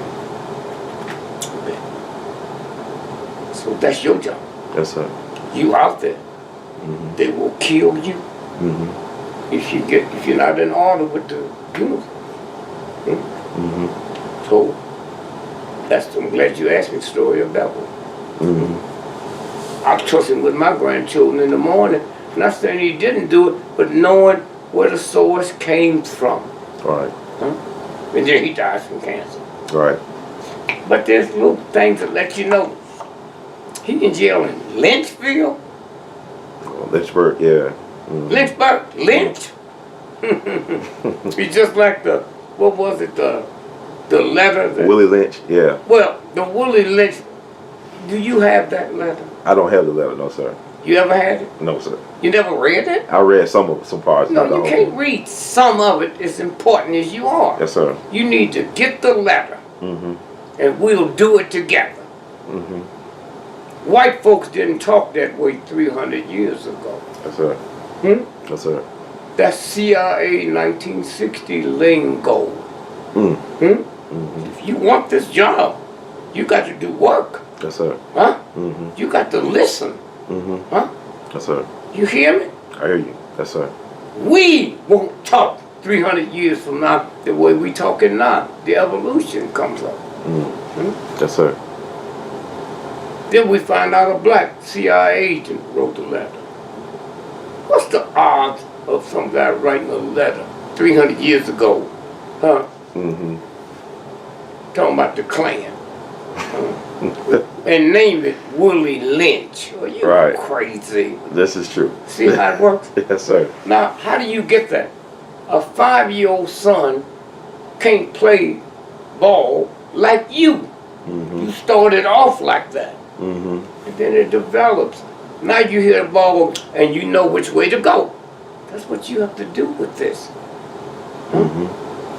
So that's your job. Yes, sir. You out there. They will kill you if you're not in order with the uniform. So I'm glad you asked me the story of that one. I trust him with my grandchildren in the morning. Not saying he didn't do it, but knowing where the source came from. Right. And then he dies from cancer. Right. But there's little things that let you know. He in jail in Lynchville. Lynchburg, yeah. Lynchburg, Lynch. He's just like the letter that, Willie Lynch, yeah. well, the Willie Lynch. Do you have that letter? I don't have the letter, no, sir. You ever had it? No, sir. You never read it? I read some parts. No, you can't read some of it as important as you are. Yes, sir. You need to get the letter, and we'll do it together. White folks didn't talk that way 300 years ago. Yes, sir. Yes, sir. That's CIA 1960 lingo. If you want this job, you got to do work. Yes, sir. You got to listen. Yes, sir. You hear me? I hear you. Yes, sir. We won't talk 300 years from now the way we talking now. The evolution comes up. Yes, sir. Then we find out a black CIA agent wrote the letter. What's the odds of some guy writing a letter 300 years ago? talking about the Klan. And name it Willie Lynch. Are you Right. crazy? This is true. See how it works? Yes, sir. Now, how do you get that? A 5-year-old son can't play ball like you. You started off like that. And then it develops. Now you hit a ball and you know which way to go. That's what you have to do with this.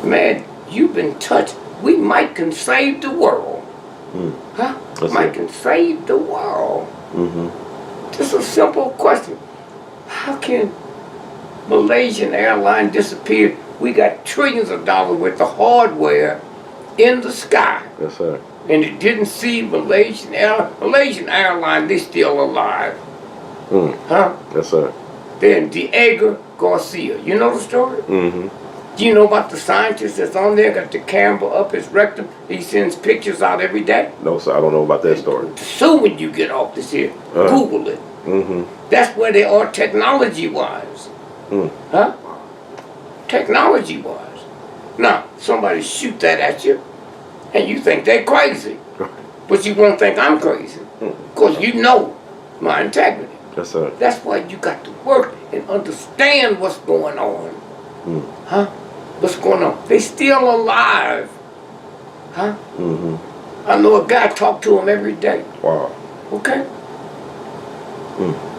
Man, you've been touched. We might can save the world. Huh? Might can save the world. Just a simple question. How can Malaysian airline disappear? We got trillions of dollars worth of hardware in the sky. Yes, sir. And it didn't see Malaysian airline, they still alive. Huh? Yes, sir. Then Diego Garcia. You know the story? Do you know about the scientist that's on there, got the camera up his rectum? He sends pictures out every day. No, sir. I don't know about that story. So when you get off this here, Google it. That's where they are technology-wise. Huh? Technology-wise. Now, somebody shoot that at you, and you think they're crazy. But you won't think I'm crazy. Because you know my integrity. Yes, sir. That's why you got to work and understand what's going on. Huh? What's going on? They still alive. Huh? I know a guy, talk to him every day. Wow. Okay?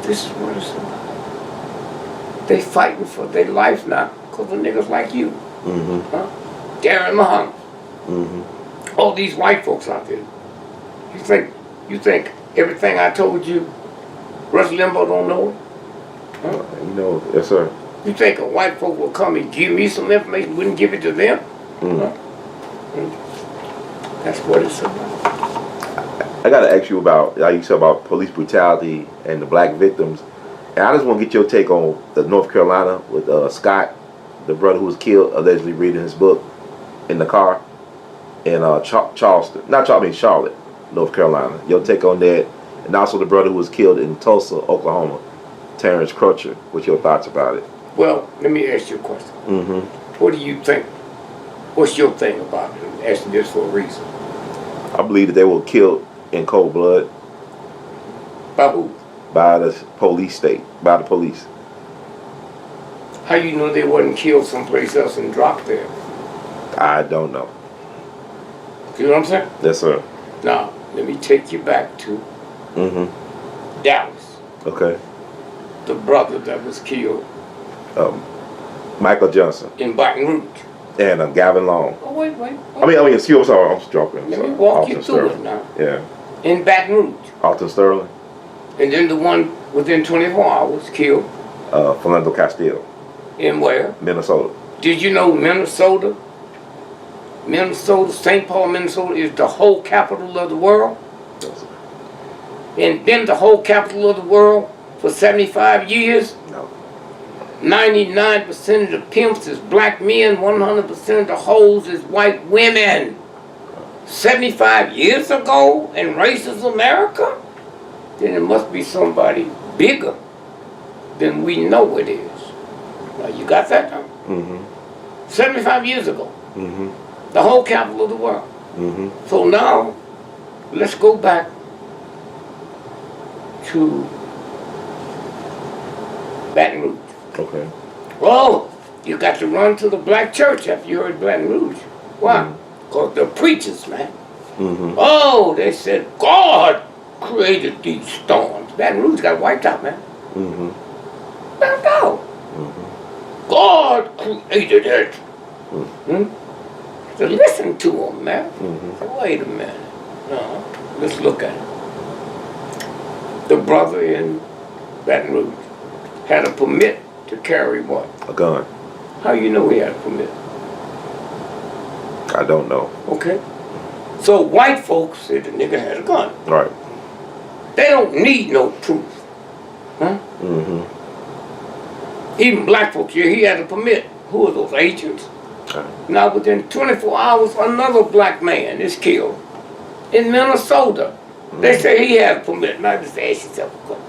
This is what it's about. They fighting for their life now because of niggas like you. Huh? Darren Muhammad. All these white folks out there. You think everything I told you, Russ Limbaugh don't know it? Huh? You know, yes, sir. You think a white folk will come and give me some information, wouldn't give it to them? Huh? That's what it's about. I got to ask you about, like you said about police brutality and the black victims. And I just want to get your take on the North Carolina with Scott, the brother who was killed, allegedly reading his book in the car in Charlotte, North Carolina. Your take on that. And also the brother who was killed in Tulsa, Oklahoma, Terrence Crutcher. What's your thoughts about it? Well, let me ask you a question. What do you think? What's your thing about it? I'm asking this for a reason. I believe that they were killed in cold blood. By who? By the police state. By the police. How you know they wasn't killed someplace else and dropped there? I don't know. You know what I'm saying? Yes, sir. Now, let me take you back to Dallas. Okay. The brother that was killed. Michael Johnson. In Baton Rouge. And Gavin Long. Oh, wait. I mean, excuse me, sorry, I'm joking. Let me walk you through it now. Yeah. In Baton Rouge. Alton Sterling. And then the one within 24 hours killed. Philando Castile. In where? Minnesota. Did you know Minnesota, St. Paul, Minnesota is the whole capital of the world? Yes, sir. And been the whole capital of the world for 75 years? No. 99% of the pimps is black men, 100% of the hoes is white women. 75 years ago in racist America? Then it must be somebody bigger than we know it is. Now, you got that now? 75 years ago. The whole capital of the world. So now, let's go back to Baton Rouge. Okay. Oh, you got to run to the black church after you heard Baton Rouge. Why? Because the preachers, man. Oh, they said God created these storms. Baton Rouge got wiped out, man. Wiped out. God created it. So listen to them, man. So wait a minute. No, let's look at it. The brother in Baton Rouge had a permit to carry what? A gun. How you know he had a permit? I don't know. Okay. So white folks said the nigga had a gun. Right. They don't need no proof. Huh? Even black folks, yeah, he had a permit. Who are those agents? Now within 24 hours, another black man is killed in Minnesota. They say he has a permit. Now just ask yourself a question.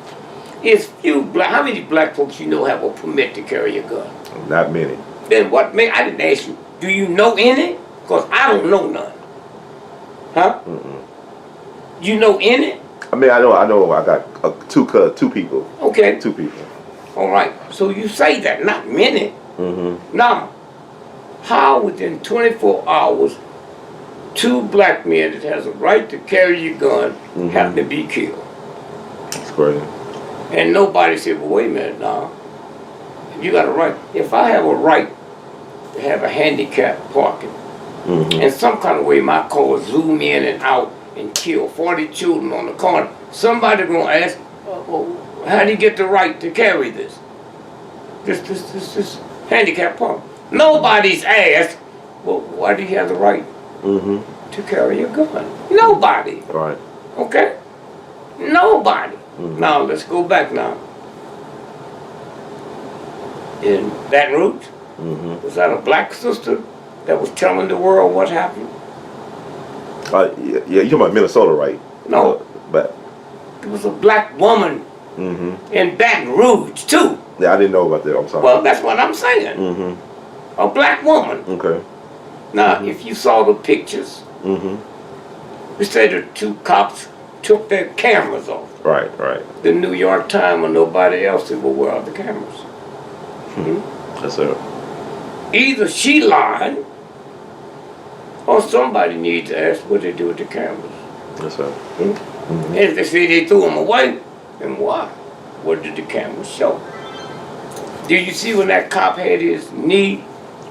How many black folks you know have a permit to carry a gun? Not many. Then what, man, I didn't ask you, do you know any? Because I don't know none. Huh? You know any? I mean, I know. I got two people. Okay. 2 people. All right. So you say that, not many. Now, how within 24 hours, 2 black men that has a right to carry your gun have to be killed? That's crazy. And nobody said, well, wait a minute now. You got a right. If I have a right to have a handicapped parking, and some kind of way my car zoom in and out and kill 40 children on the corner, somebody gonna ask, well, how do you get the right to carry this? This handicapped parking. Nobody's asked, well, why do you have the right to carry a gun? Nobody. Right. Okay? Nobody. Now, let's go back now. In Baton Rouge, was that a black sister that was telling the world what happened? Yeah, you're talking about Minnesota, right? No. But There was a black woman in Baton Rouge, too. yeah, I didn't know about that. I'm sorry. Well, that's what I'm saying. A black woman. Okay. Now, if you saw the pictures, we say the 2 cops took their cameras off. Right. The New York Times or nobody else said, well, where are the cameras? That's it. Either she lied, or somebody needs to ask what they do with the cameras. That's it. And if they say they threw them away, then why? What did the cameras show? Did you see when that cop had his knee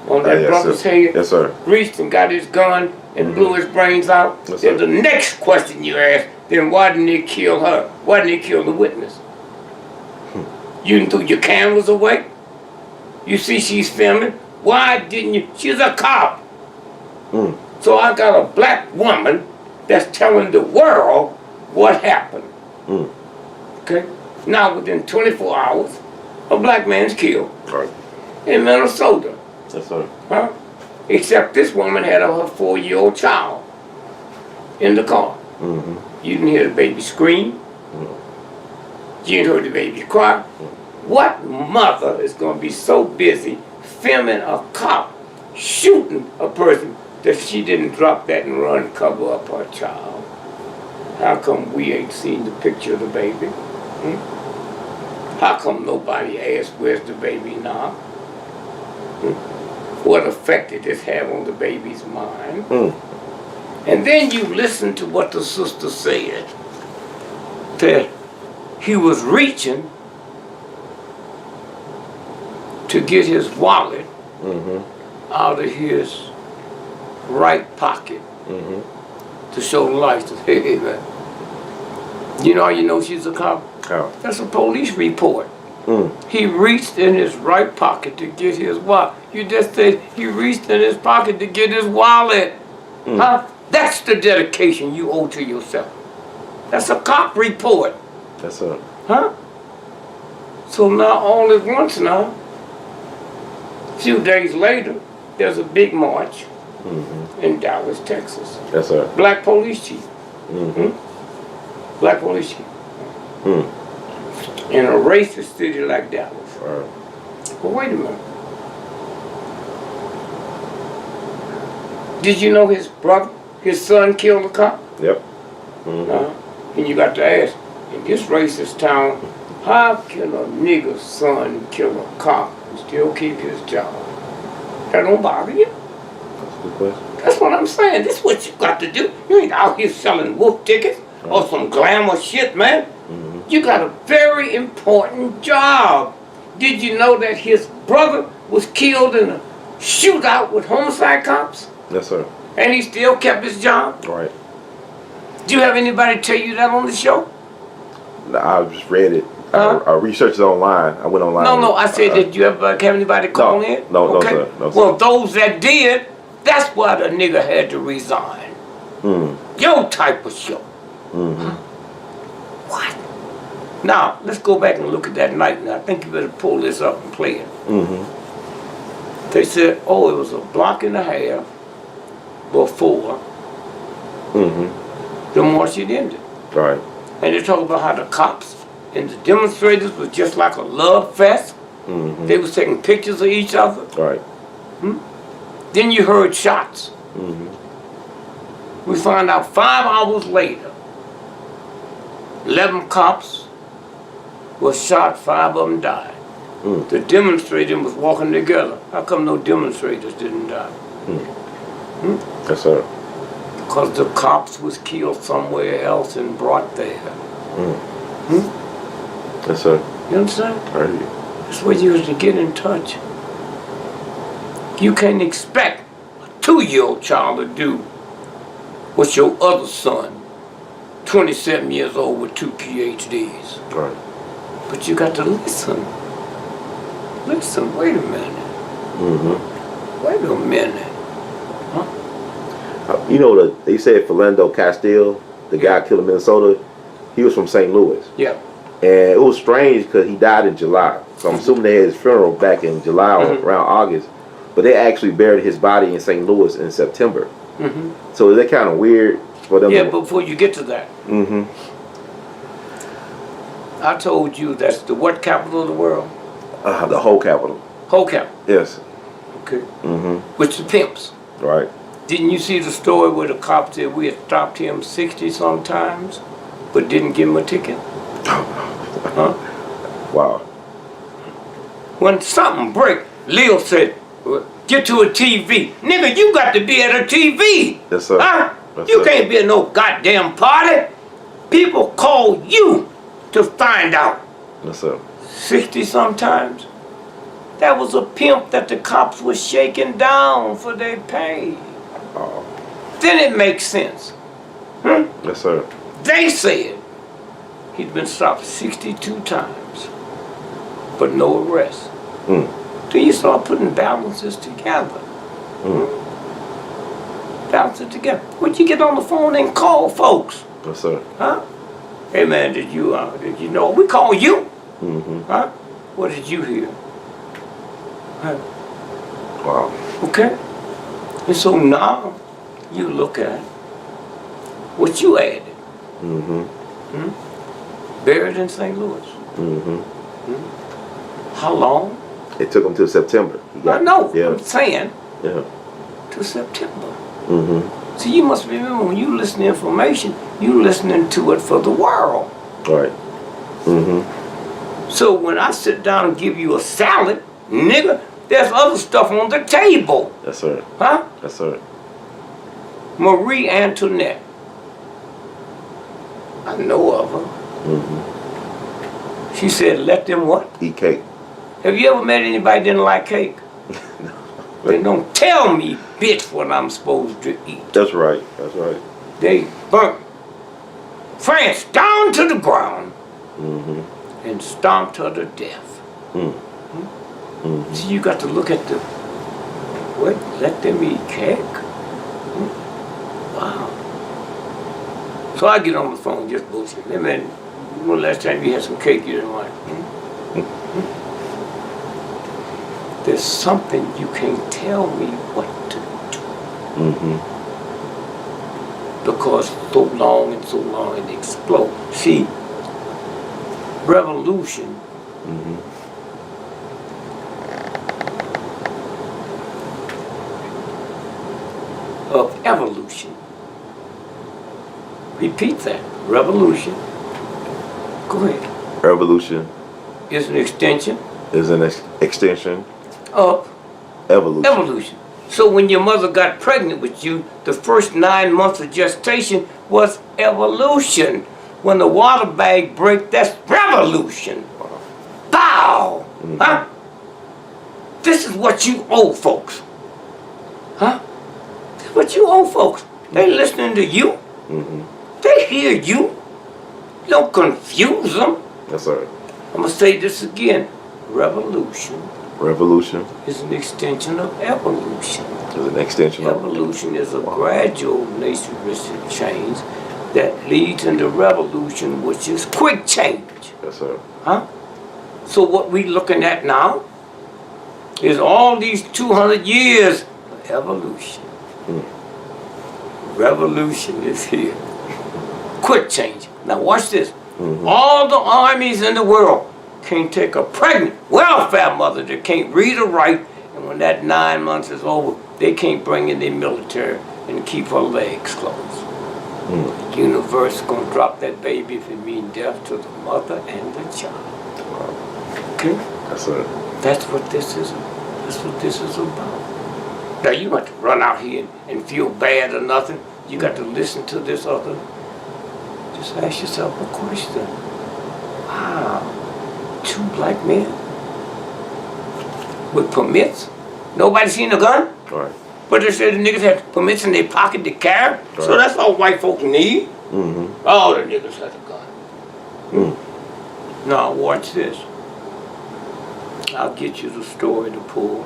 on that Yes, brother's sir. head? Yes, sir. Reached and got his gun and blew his brains out? Yes, Then sir. the next question you ask, then why didn't they kill her? Why didn't they kill the witness? You didn't throw your cameras away? You see she's filming? Why didn't you? She's a cop. So I got a black woman that's telling the world what happened. Okay? Now within 24 hours, a black man's killed Right. in Minnesota. Yes, sir. Huh? Except this woman had her 4-year-old child in the car. You didn't hear the baby scream. You didn't hear the baby cry. What mother is going to be so busy filming a cop shooting a person that she didn't drop that and run and cover up her child? How come we ain't seen the picture of the baby? How come nobody asked where's the baby now? What effect did this have on the baby's mind? And then you listen to what the sister said, that he was reaching to get his wallet out of his right pocket to show the license. Hey, man. You know how you know she's a cop? How? That's a police report. He reached in his right pocket to get his wallet. You just said he reached in his pocket to get his wallet. Huh? That's the dedication you owe to yourself. That's a cop report. That's it. Huh? So now all at once now, a few days later, there's a big march in Dallas, Texas. Yes, sir. Black police chief. Black police chief. In a racist city like Dallas. Right. But wait a minute. Did you know his brother, his son killed a cop? Yep. And you got to ask, in this racist town, how can a nigger's son kill a cop and still keep his job? That don't bother you? That's a good question. That's what I'm saying. This is what you got to do. You ain't out here selling wolf tickets or some glamour shit, man. You got a very important job. Did you know that his brother was killed in a shootout with homicide cops? Yes, sir. And he still kept his job? Right. Do you have anybody tell you that on the show? No, I just read it. I researched it online. I went online. No, I said, did you ever have anybody call in? No, sir. No, sir. Well, those that did, that's why the nigga had to resign. Your type of show. What? Now, let's go back and look at that night. Now, I think you better pull this up and play it. They said, oh, it was a block and a half before the march had ended. Right. And they talk about how the cops and the demonstrators was just like a love fest. They was taking pictures of each other. Right. Then you heard shots. We find out 5 hours later, 11 cops were shot, 5 of them died. The demonstrators was walking together. How come no demonstrators didn't die? Yes, sir. Because the cops was killed somewhere else and brought there. Yes, sir. You understand? I hear you. That's what you was to get in touch. You can't expect a 2-year-old child to do what your other son, 27 years old with 2 PhDs. Right. But you got to listen. Listen, wait a minute. Wait a minute. You know, they said Philando Castile, the guy killed in Minnesota, he was from St. Louis. Yeah. And it was strange because he died in July. So I'm assuming they had his funeral back in July or around August. But they actually buried his body in St. Louis in September. So is that kind of weird for them? Yeah, but before you get to that, I told you that's the what capital of the world? The whole capital. Whole capital. Yes. Okay. Which the pimps. Right. Didn't you see the story where the cop said we had stopped him 60 sometimes, but didn't give him a ticket? Wow. When something break, Lil said, get to a TV. Nigga, you got to be at a TV. Yes, sir. Huh? Yes, You sir. can't be at no goddamn party. People call you to find out. Yes, sir. 60 sometimes. That was a pimp that the cops were shaking down for their pay. Then it makes sense. Yes, sir. They said he'd been stopped 62 times, but no arrest. Then you start putting balances together. Balance it together. Would you get on the phone and call folks? Yes, sir. Huh? Hey man, did you know? We call you. Huh? What did you hear? Huh? Wow. Okay? And so now you look at what you added. Buried in St. Louis. How long? It took him till September. I know. Yeah. I'm saying Yeah. to September. So you must remember when you listen to information, you listening to it for the world. Right. So when I sit down and give you a salad, nigga, there's other stuff on the table. Yes, sir. Huh? Yes, sir. Marie Antoinette. I know of her. She said, let them what? Eat cake. Have you ever met anybody that didn't like cake? They don't tell me, bitch, what I'm supposed to eat. That's right. That's right. They burnt France down to the ground and stomped her to death. So you got to look at the, what, let them eat cake? Wow. So I get on the phone just bullshit. Hey man, when the last time you had some cake you didn't like? There's something you can't tell me what to do. Because so long and it explodes. See, revolution of evolution. Repeat that. Revolution. Go ahead. Revolution Is an extension is an extension of evolution. evolution. So when your mother got pregnant with you, the first 9 months of gestation was evolution. When the water bag break, that's revolution. Pow! Huh? This is what you owe folks. Huh? This is what you owe folks. They listening to you. They hear you. Don't confuse them. Yes, sir. I'm going to say this again. Revolution Revolution is an extension of evolution. is an extension of Evolution is a gradual nature-ristic change that leads into revolution, which is quick change. Yes, sir. Huh? So what we looking at now is all these 200 years of evolution. Revolution is here. Quick change. Now watch this. All the armies in the world can't take a pregnant welfare mother that can't read or write, and when that 9 months is over, they can't bring in their military. and keep her legs closed. The universe gonna drop that baby if it means death to the mother and the child. Okay? That's what this is. That's what this is about. Now you got to run out here and feel bad or nothing. You got to listen to this other. Just ask yourself a question. Wow, 2 black men with permits. Nobody seen a gun? Right. But they said the niggas had permits in their pocket to carry. Right. So that's all white folks need. All the niggas had a gun. Now watch this. I'll get you the story to pull.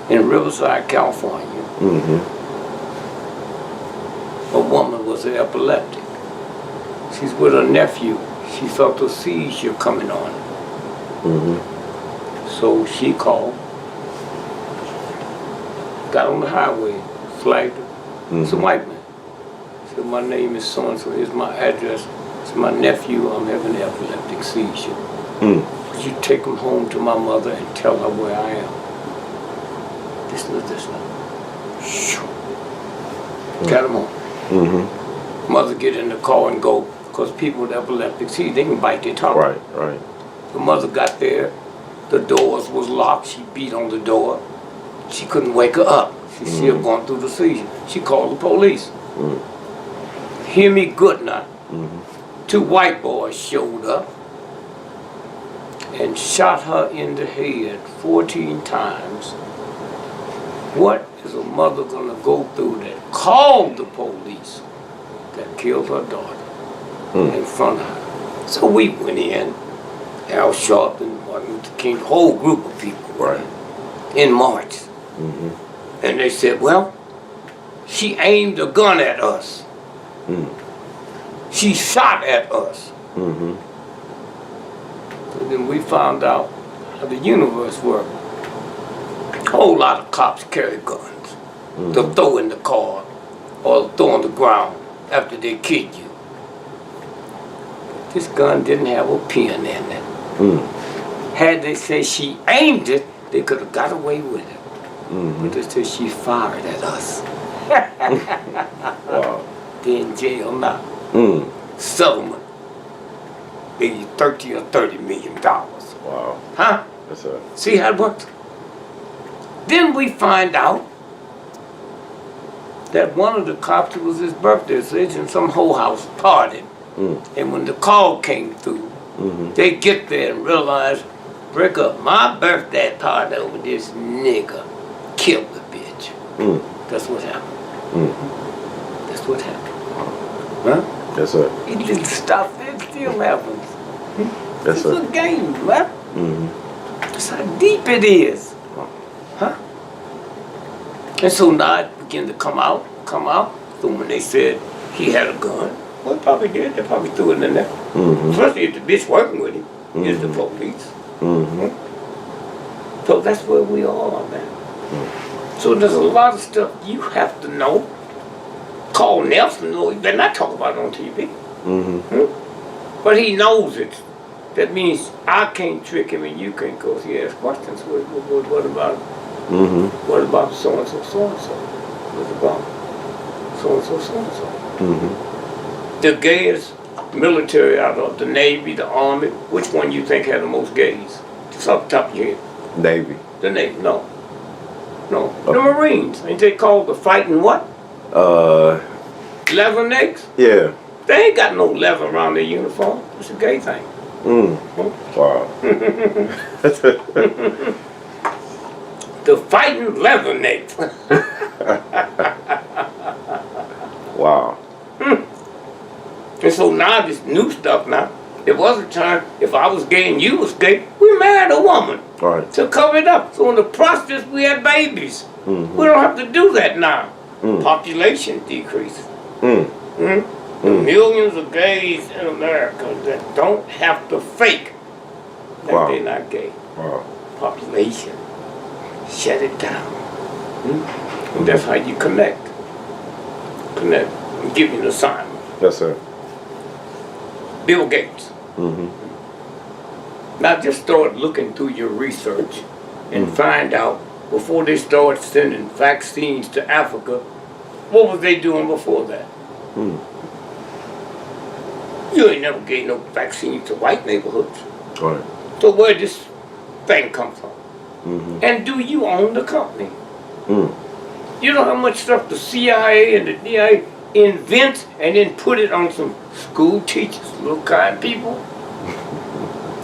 In Riverside, California, a woman was an epileptic. She's with her nephew. She felt a seizure coming on. So she called, got on the highway, flagged her. It's a white man. Said, my name is so-and-so, here's my address. It's my nephew, I'm having an epileptic seizure. Would you take him home to my mother and tell her where I am? This. Got him home. Mother get in the car and go, because people with epileptic seizure, they can bite their tongue. Right. The mother got there, the doors was locked, she beat on the door. She couldn't wake her up. She's still going through the seizure. She called the police. Hear me good now. 2 white boys showed up and shot her in the head 14 times. What is a mother gonna go through that called the police that killed her daughter in front of her? So we went in, Al Sharpton, Martin Luther King, the whole group of people in March. And they said, well, she aimed a gun at us. She shot at us. And then we found out how the universe worked. A whole lot of cops carry guns. They'll throw in the car or throw on the ground after they killed you. This gun didn't have a pin in it. Had they said she aimed it, they could have got away with it. But they said she fired at us. Wow. They're in jail now. Settlement. Maybe $30 or $30 million. Wow. Huh? That's it. See how it works? Then we find out that one of the cops, it was his birthday, so he's in some whole house party. And when the call came through, they get there and realize, break up my birthday party over this nigga. Killed the bitch. That's what happened. That's what happened. Huh? That's it. It didn't stop, it still happens. That's it's a game, man. That's how deep it is. Huh? And so now it began to come out. So when they said he had a gun, well, they probably did. They probably threw it in there. Especially if the bitch working with him is the police. So that's where we are, man. So there's a lot of stuff you have to know. Call Nelson, no, you better not talk about it on TV. But he knows it. That means I can't trick him and you can't, because he asks questions. What about it? What about so-and-so, so-and-so? What about so-and-so, so-and-so? The gayest military out of the Navy, the Army, which one you think had the most gays? Just off the top of your head. Navy. The Navy, no. The Marines. Ain't they called the fighting what? Leathernecks? Yeah. They ain't got no leather around their uniform. It's a gay thing. Wow. The fighting leathernecks. Wow. And so now this new stuff now, it was a time, if I was gay and you was gay, we married a woman. Right. To cover it up. So in the process we had babies. We don't have to do that now. Population decreases. The millions of gays in America that don't have to fake that they're not gay. Wow. Population. Shut it down. And that's how you connect. And give you an assignment. Yes, sir. Bill Gates. Now just start looking through your research and find out before they started sending vaccines to Africa, what was they doing before that? You ain't never gave no vaccines to white neighborhoods. Right. So where did this thing come from? And do you own the company? You know how much stuff the CIA and the DIA invents and then put it on some school teachers, little kind people?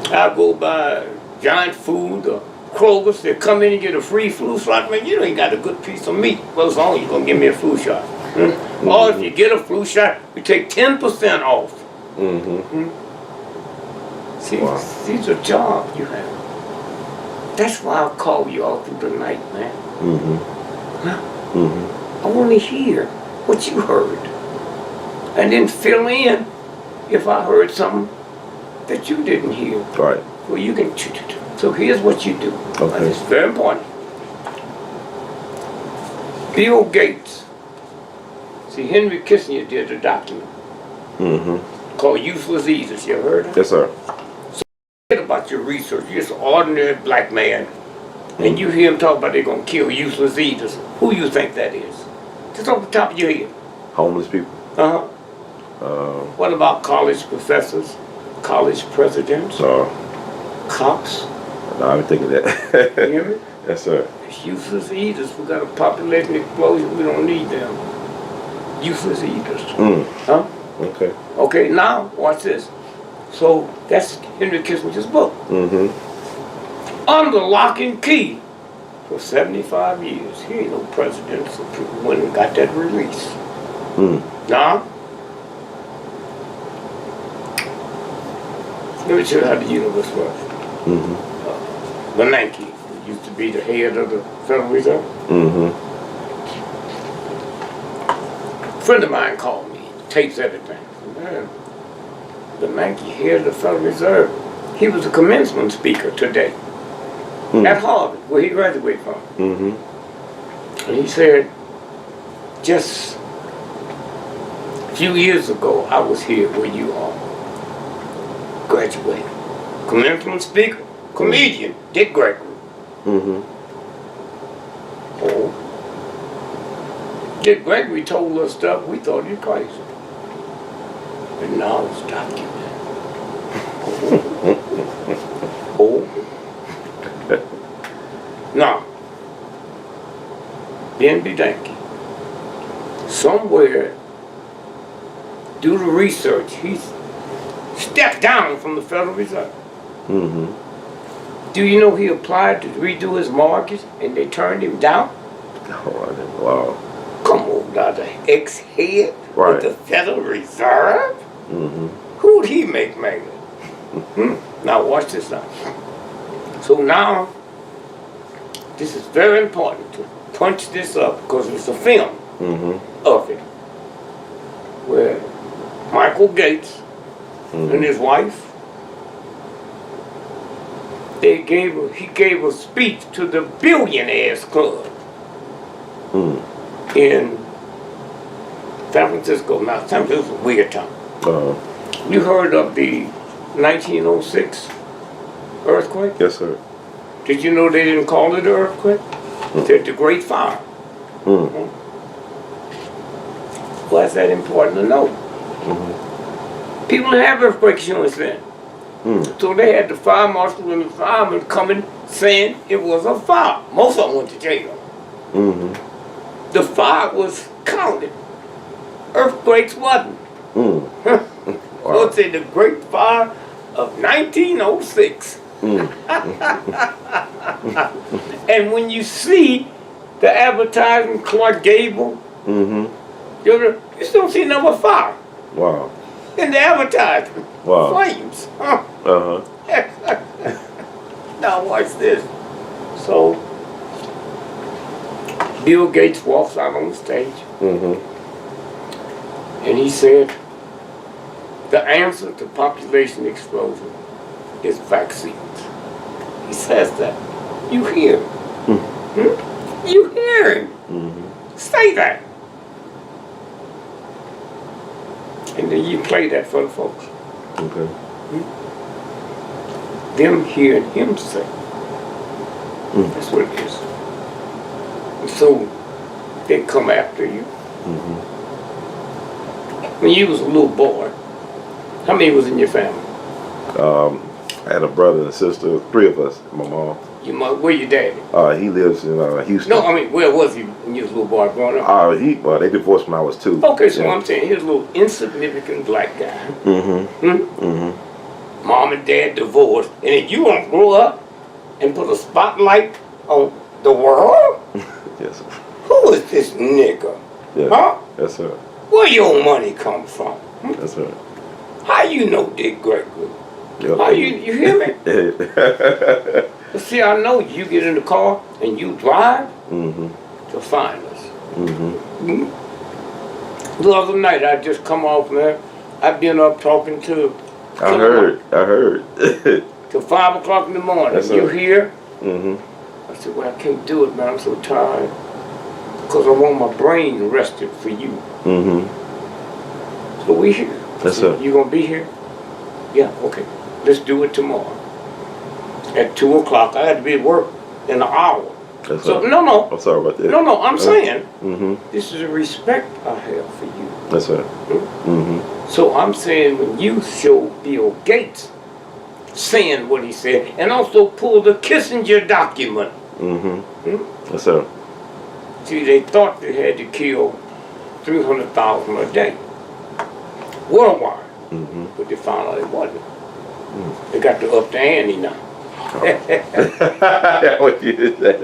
I go by Giant Food or Kroger's, they come in and get a free flu shot. Man, you ain't got a good piece of meat. Well, as long as you're going to give me a flu shot. Or if you get a flu shot, we take 10% off. See, these are jobs you have. That's why I call you all through the night, man. I want to hear what you heard. And then fill in if I heard something that you didn't hear. Right. Well, you can. So here's what you do. Okay. And it's very important. Bill Gates. See, Henry Kissinger did a document called Useless Eaters. You ever heard of it? Yes, sir. So forget about your research. You're just an ordinary black man. And you hear him talk about they're going to kill useless eaters. Who you think that is? Just off the top of your head. Homeless people. What about college professors? College presidents? Cops? No, I'm thinking that. You hear me? Yes, sir. It's useless eaters. We got a population explosion. We don't need them. Useless eaters. Okay. Okay, now watch this. So that's Henry Kissinger's book. Under lock and key for 75 years. He ain't no president, so people went and got that release. Now, let me tell you how the universe works. Bernanke used to be the head of the Federal Reserve. A friend of mine called me, tapes everything. Man, Bernanke, head of the Federal Reserve, he was a commencement speaker today at Harvard, where he graduated from. And he said, just a few years ago, I was here where you are. Graduated. Commencement speaker, comedian, GREgory. Oh. GREgory told us stuff we thought he was crazy. And now it's documented. Now, Ben Bernanke, somewhere, due to research, he stepped down from the Federal Reserve. Do you know he applied to redo his mortgage and they turned him down? Wow. Come on, now the ex-head of the Federal Reserve? Who'd he make mad? Now watch this now. So now, this is very important to punch this up because it's a film of it, where Michael Gates and his wife, he gave a speech to the Billionaires Club in San Francisco. Now, San Francisco was a weird time. You heard of the 1906 earthquake? Yes, sir. Did you know they didn't call it an earthquake? They said the Great Fire. Why is that important to know? People didn't have earthquake insurance then. So they had the fire marshal and the firemen coming saying it was a fire. Most of them went to jail. The fire was counted. Earthquakes wasn't. So it said the Great Fire of 1906. And when you see the advertising, Clark Gable, you still see another fire. Wow. In the advertisement. Wow. Flames. Now watch this. So Bill Gates walks out on the stage. And he said, the answer to population explosion is vaccines. He says that. You hear him. You hear him. Say that. And then you play that for the folks. Okay. Them hearing him say. That's what it is. So they come after you. When you was a little boy, how many was in your family? I had a brother and sister, 3 of us, my mom. Your mother, where your daddy? He lives in Houston. No, I mean, where was he when you was a little boy growing up? Well, they divorced when I was 2. Okay, so I'm saying here's a little insignificant black guy. Mom and dad divorced, and then you want to grow up and put a spotlight on the world? Yes, sir. Who is this nigga? Yeah. Huh? Yes, sir. Where your money come from? Yes, sir. How you know Dick Gregory? Yep. How you hear me? But see, I know you get in the car and you drive to find us. The other night I just come off, man. I've been up talking to. I heard. Till 5 o'clock in the morning. Yes, You sir. here? I said, well, I can't do it, man. I'm so tired. Because I want my brain rested for you. So we here. Yes, sir. You gonna be here? Yeah, okay. Let's do it tomorrow. At 2 o'clock. I had to be at work in an hour. Yes, So sir. no. I'm sorry about that. No, I'm saying This is a respect I have for you. Yes, sir. So I'm saying when you show Bill Gates saying what he said, and also pull the Kissinger document. Yes, sir. See, they thought they had to kill 300,000 a day worldwide, but they found out it wasn't. They got to up the ante now. What you said.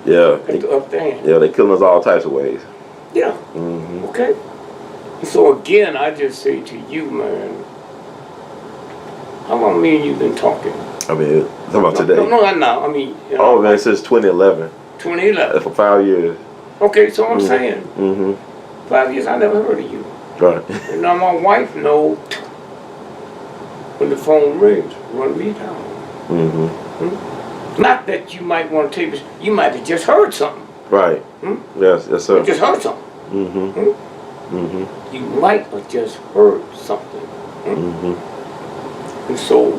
Yeah. Got to up the ante. Yeah, they killing us all types of ways. Yeah. Okay. So again, I just say to you, man, how long me and you been talking? I mean, talking about today. No, I mean, you know, Man, since 2011. 2011. For 5 years. Okay, so I'm saying, 5 years I never heard of you. Right. And now my wife knows when the phone rings, run me down. Not that you might want to take this, you might have just heard something. Right. Yes, sir. You just heard something. You might have just heard something. And so,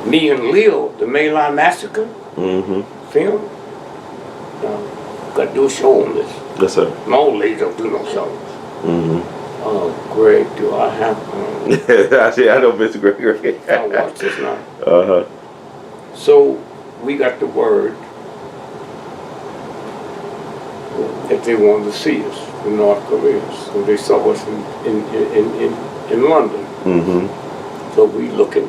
me and Lil, the Mainline Massacre film, got to do a show on this. Yes, sir. My old lady don't do no shows. Oh, Greg, do I have I know Mr. Gregory. I watch this now. So, we got the word that they wanted to see us, the North Koreans. So they saw us in London. So we looking.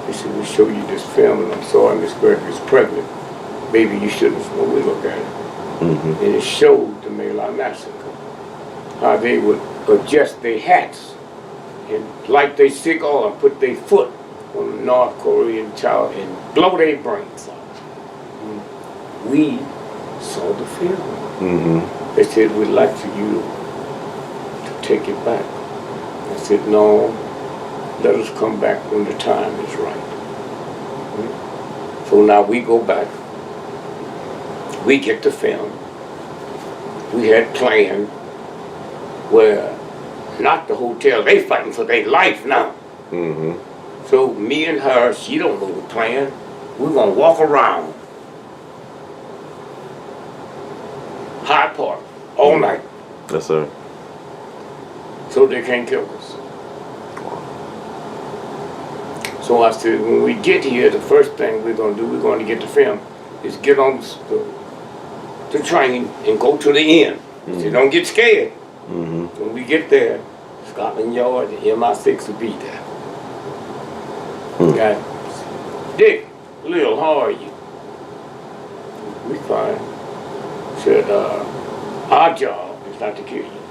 They said, we show you this film, and I'm sorry, Miss Gregory's pregnant. Baby, you shouldn't. So we look at it. And it showed the My Lai massacre. How they would adjust their hats and light their cigar and put their foot on the North Korean child and blow their brains out. We saw the film. They said, we'd like for you to take it back. I said, no, let us come back when the time is right. So now we go back. We get the film. We had planned where, not the hotel, they fighting for their life now. So me and her, she don't know the plan. We're gonna walk around Hyde Park all night. Yes, sir. So they can't kill us. So I said, when we get here, the first thing we're gonna do, we're going to get the film, is get on the train and go to the end. So don't get scared. When we get there, Scotland Yard, the MI6 will be there. Got Dick, Lil, how are you? We fine. Said, our job is not to kill you.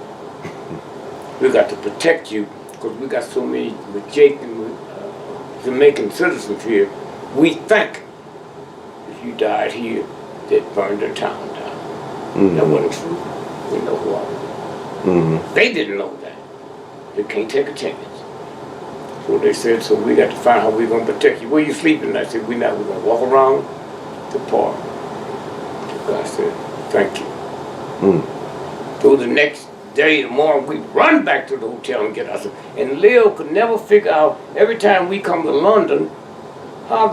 We got to protect you because we got so many with Jake and Jamaican citizens here. We think if you died here, they'd burn the town down. That wasn't true. We know who I was. They didn't know that. They can't take a chance. So they said, so we got to find how we're going to protect you. Where you sleeping? And I said, we're going to walk around the park. So I said, thank you. So the next day, tomorrow, we run back to the hotel and get us. And Lil could never figure out, every time we come to London, how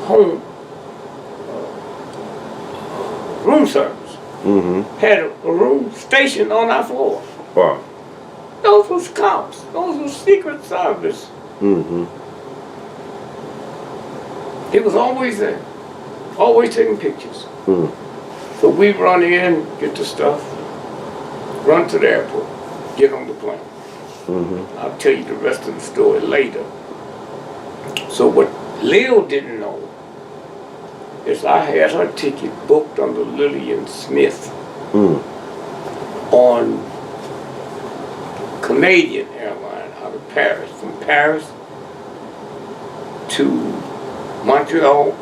home room service. Had a room stationed on our floor. Wow. Those was cops. Those was Secret Service. He was always there, always taking pictures. So we run in, get the stuff, run to the airport, get on the plane. I'll tell you the rest of the story later. So what Lil didn't know is I had her ticket booked under Lillian Smith on Canadian airline out of Paris, from Paris to Montreal,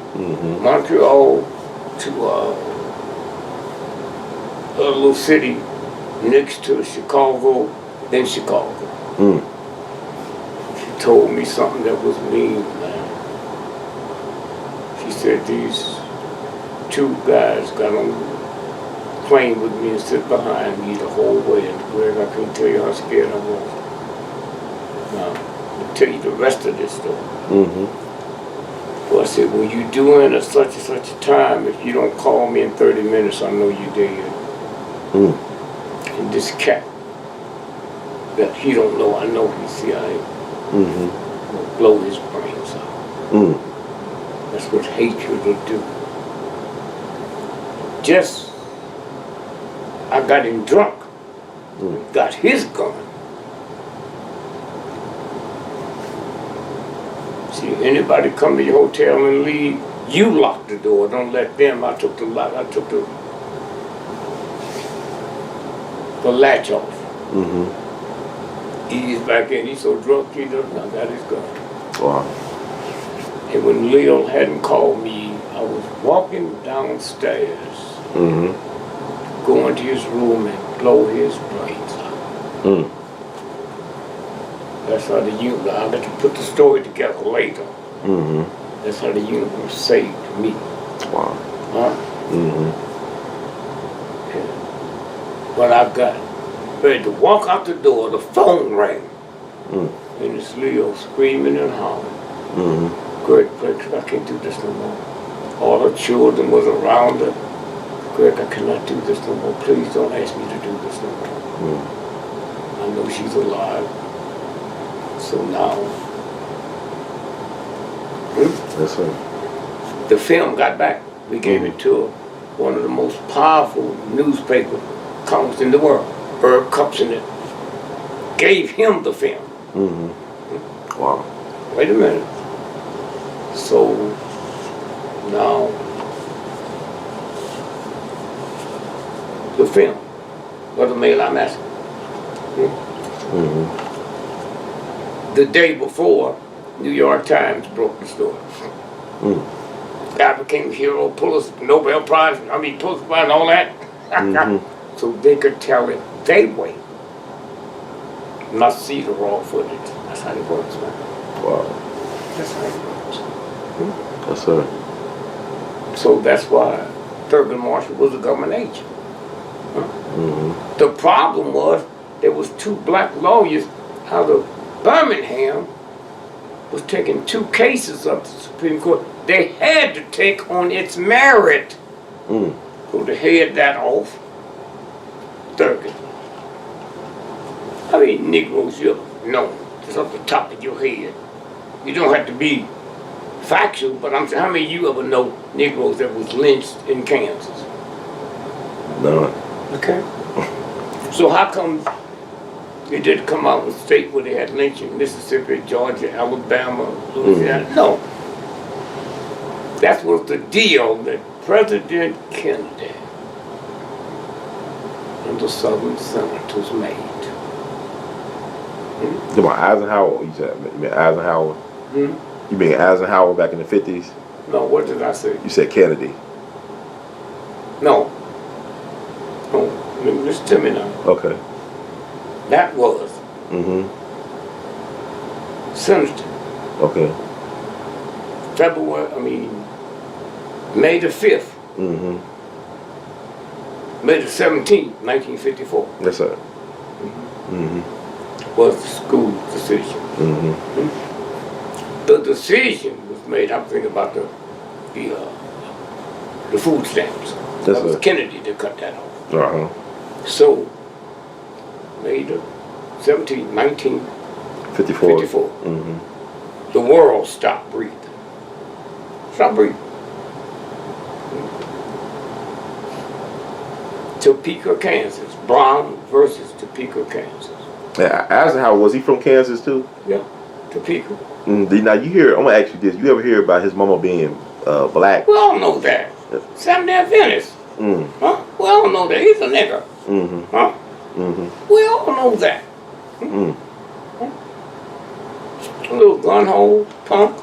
Montreal to a little city next to Chicago, then Chicago. She told me something that was mean, man. She said these two guys got on the plane with me and sit behind me the whole way, and Greg, I can't tell you how scared I was. Now, I'll tell you the rest of this story. So I said, well, you doing at such and such a time, if you don't call me in 30 minutes, I know you're dead. And this cat, that he don't know, I know he's CIA, will blow his brains out. That's what hatred will do. Just, I got him drunk, got his gun. See, anybody come to your hotel and leave, you lock the door, don't let them. I took the lock, I took the latch off. He's back in, he's so drunk, he doesn't know, got his gun. Wow. And when Lil hadn't called me, I was walking downstairs, going to his room and blow his brains out. That's how the universe, I'll let you put the story together later. That's how the universe saved me. Wow. Huh? But I got ready to walk out the door, the phone rang. And it's Leo screaming and hollering. Greg, I can't do this no more. All her children was around her. Greg, I cannot do this no more. Please don't ask me to do this no more. I know she's alive. So now, That's right. the film got back. We gave it to one of the most powerful newspaper columnists in the world, Herb Cupson, gave him the film. Wow. Wait a minute. So now the film, what the mail I'm asking. The day before, New York Times broke the story. Guy became a hero, Pulitzer, Nobel Prize, Pulitzer Prize and all that. So they could tell it their way. Not see the raw footage. That's how it works, man. Wow. That's how it works. That's right. So that's why Thurgood Marshall was a government agent. The problem was there was two black lawyers out of Birmingham was taking two cases up to the Supreme Court. They had to take on its merit. So to head that off, Thurgood. How many Negroes you ever known? Just off the top of your head. You don't have to be factual, but I'm saying, how many of you ever know Negroes that was lynched in Kansas? None. Okay. So how come they didn't come out with a state where they had lynching? Mississippi, Georgia, Alabama, Louisiana? No. That was the deal that President Kennedy and the Southern Senators made. You mean Eisenhower? You said you mean Eisenhower? You mean Eisenhower back in the 50s? No, what did I say? You said Kennedy. No. No, listen to me now. Okay. That was Senator. Okay. May the 5th. May the 17th, 1954. Yes, sir. Was the school decision. The decision was made, I'm thinking about the the food stamps. Yes, That was sir. Kennedy that cut that off. Uh-huh. So, May the 17th, 54. 1954, Mm-hmm. the world stopped breathing. Stop breathing. Topeka, Kansas. Brown versus Topeka, Kansas. Yeah, Eisenhower, was he from Kansas too? Yeah, Topeka. Now you hear, I'm gonna ask you this. You ever hear about his mama being black? We all know that. Sam Venice. Huh? We all know that. He's a nigger. Mm-hmm. Huh? Mm-hmm. We all know that. Mm. A little gun hole punk.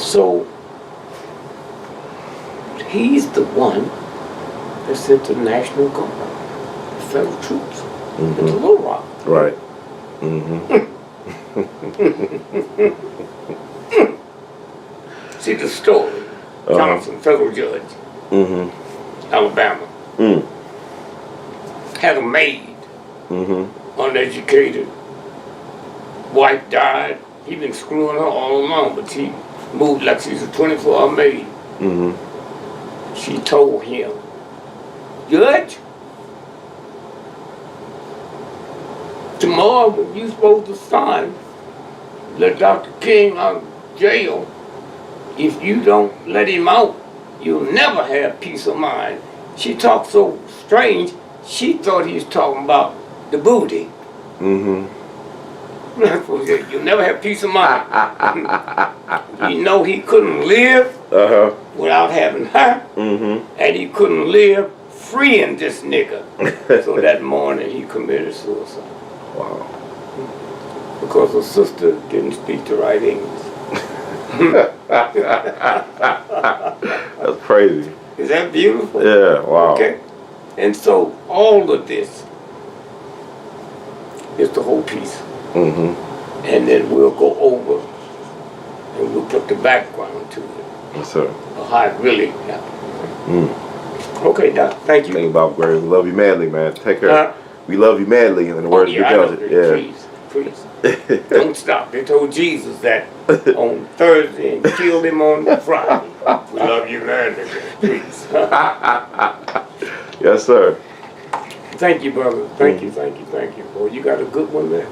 So he's the one that sent the National Guard, the federal troops, into Little Rock. Right. Mm-hmm. See the story. Johnson, federal judge, Mm-hmm. Alabama, had a maid, uneducated. Wife died. He been screwing her all along, but she moved like she's a 24-hour maid. Mm-hmm. She told him, Judge, tomorrow when you supposed to sign, let Dr. King out of jail. If you don't let him out, you'll never have peace of mind. She talked so strange, she thought he was talking about the booty. Mm-hmm. You'll never have peace of mind. You know he couldn't live without having her, and he couldn't live freeing this nigga. So that morning he committed suicide. Wow. Because her sister didn't speak the right English. That's crazy. Is that beautiful? Yeah, wow. Okay. And so all of this is the whole piece. Mm-hmm. And then we'll go over and we'll put the background to it. Yes, sir. How it really happened. Okay, Doc. Thank you. Thank you, Bob Gray. We love you madly, man. Take care. We love you madly, in the words of the Belgian. Yeah. Please. Don't stop. They told Jesus that on Thursday and killed him on Friday. We love you madly. Please. Yes, sir. Thank you, brother. Thank you. Boy, you got a good one there.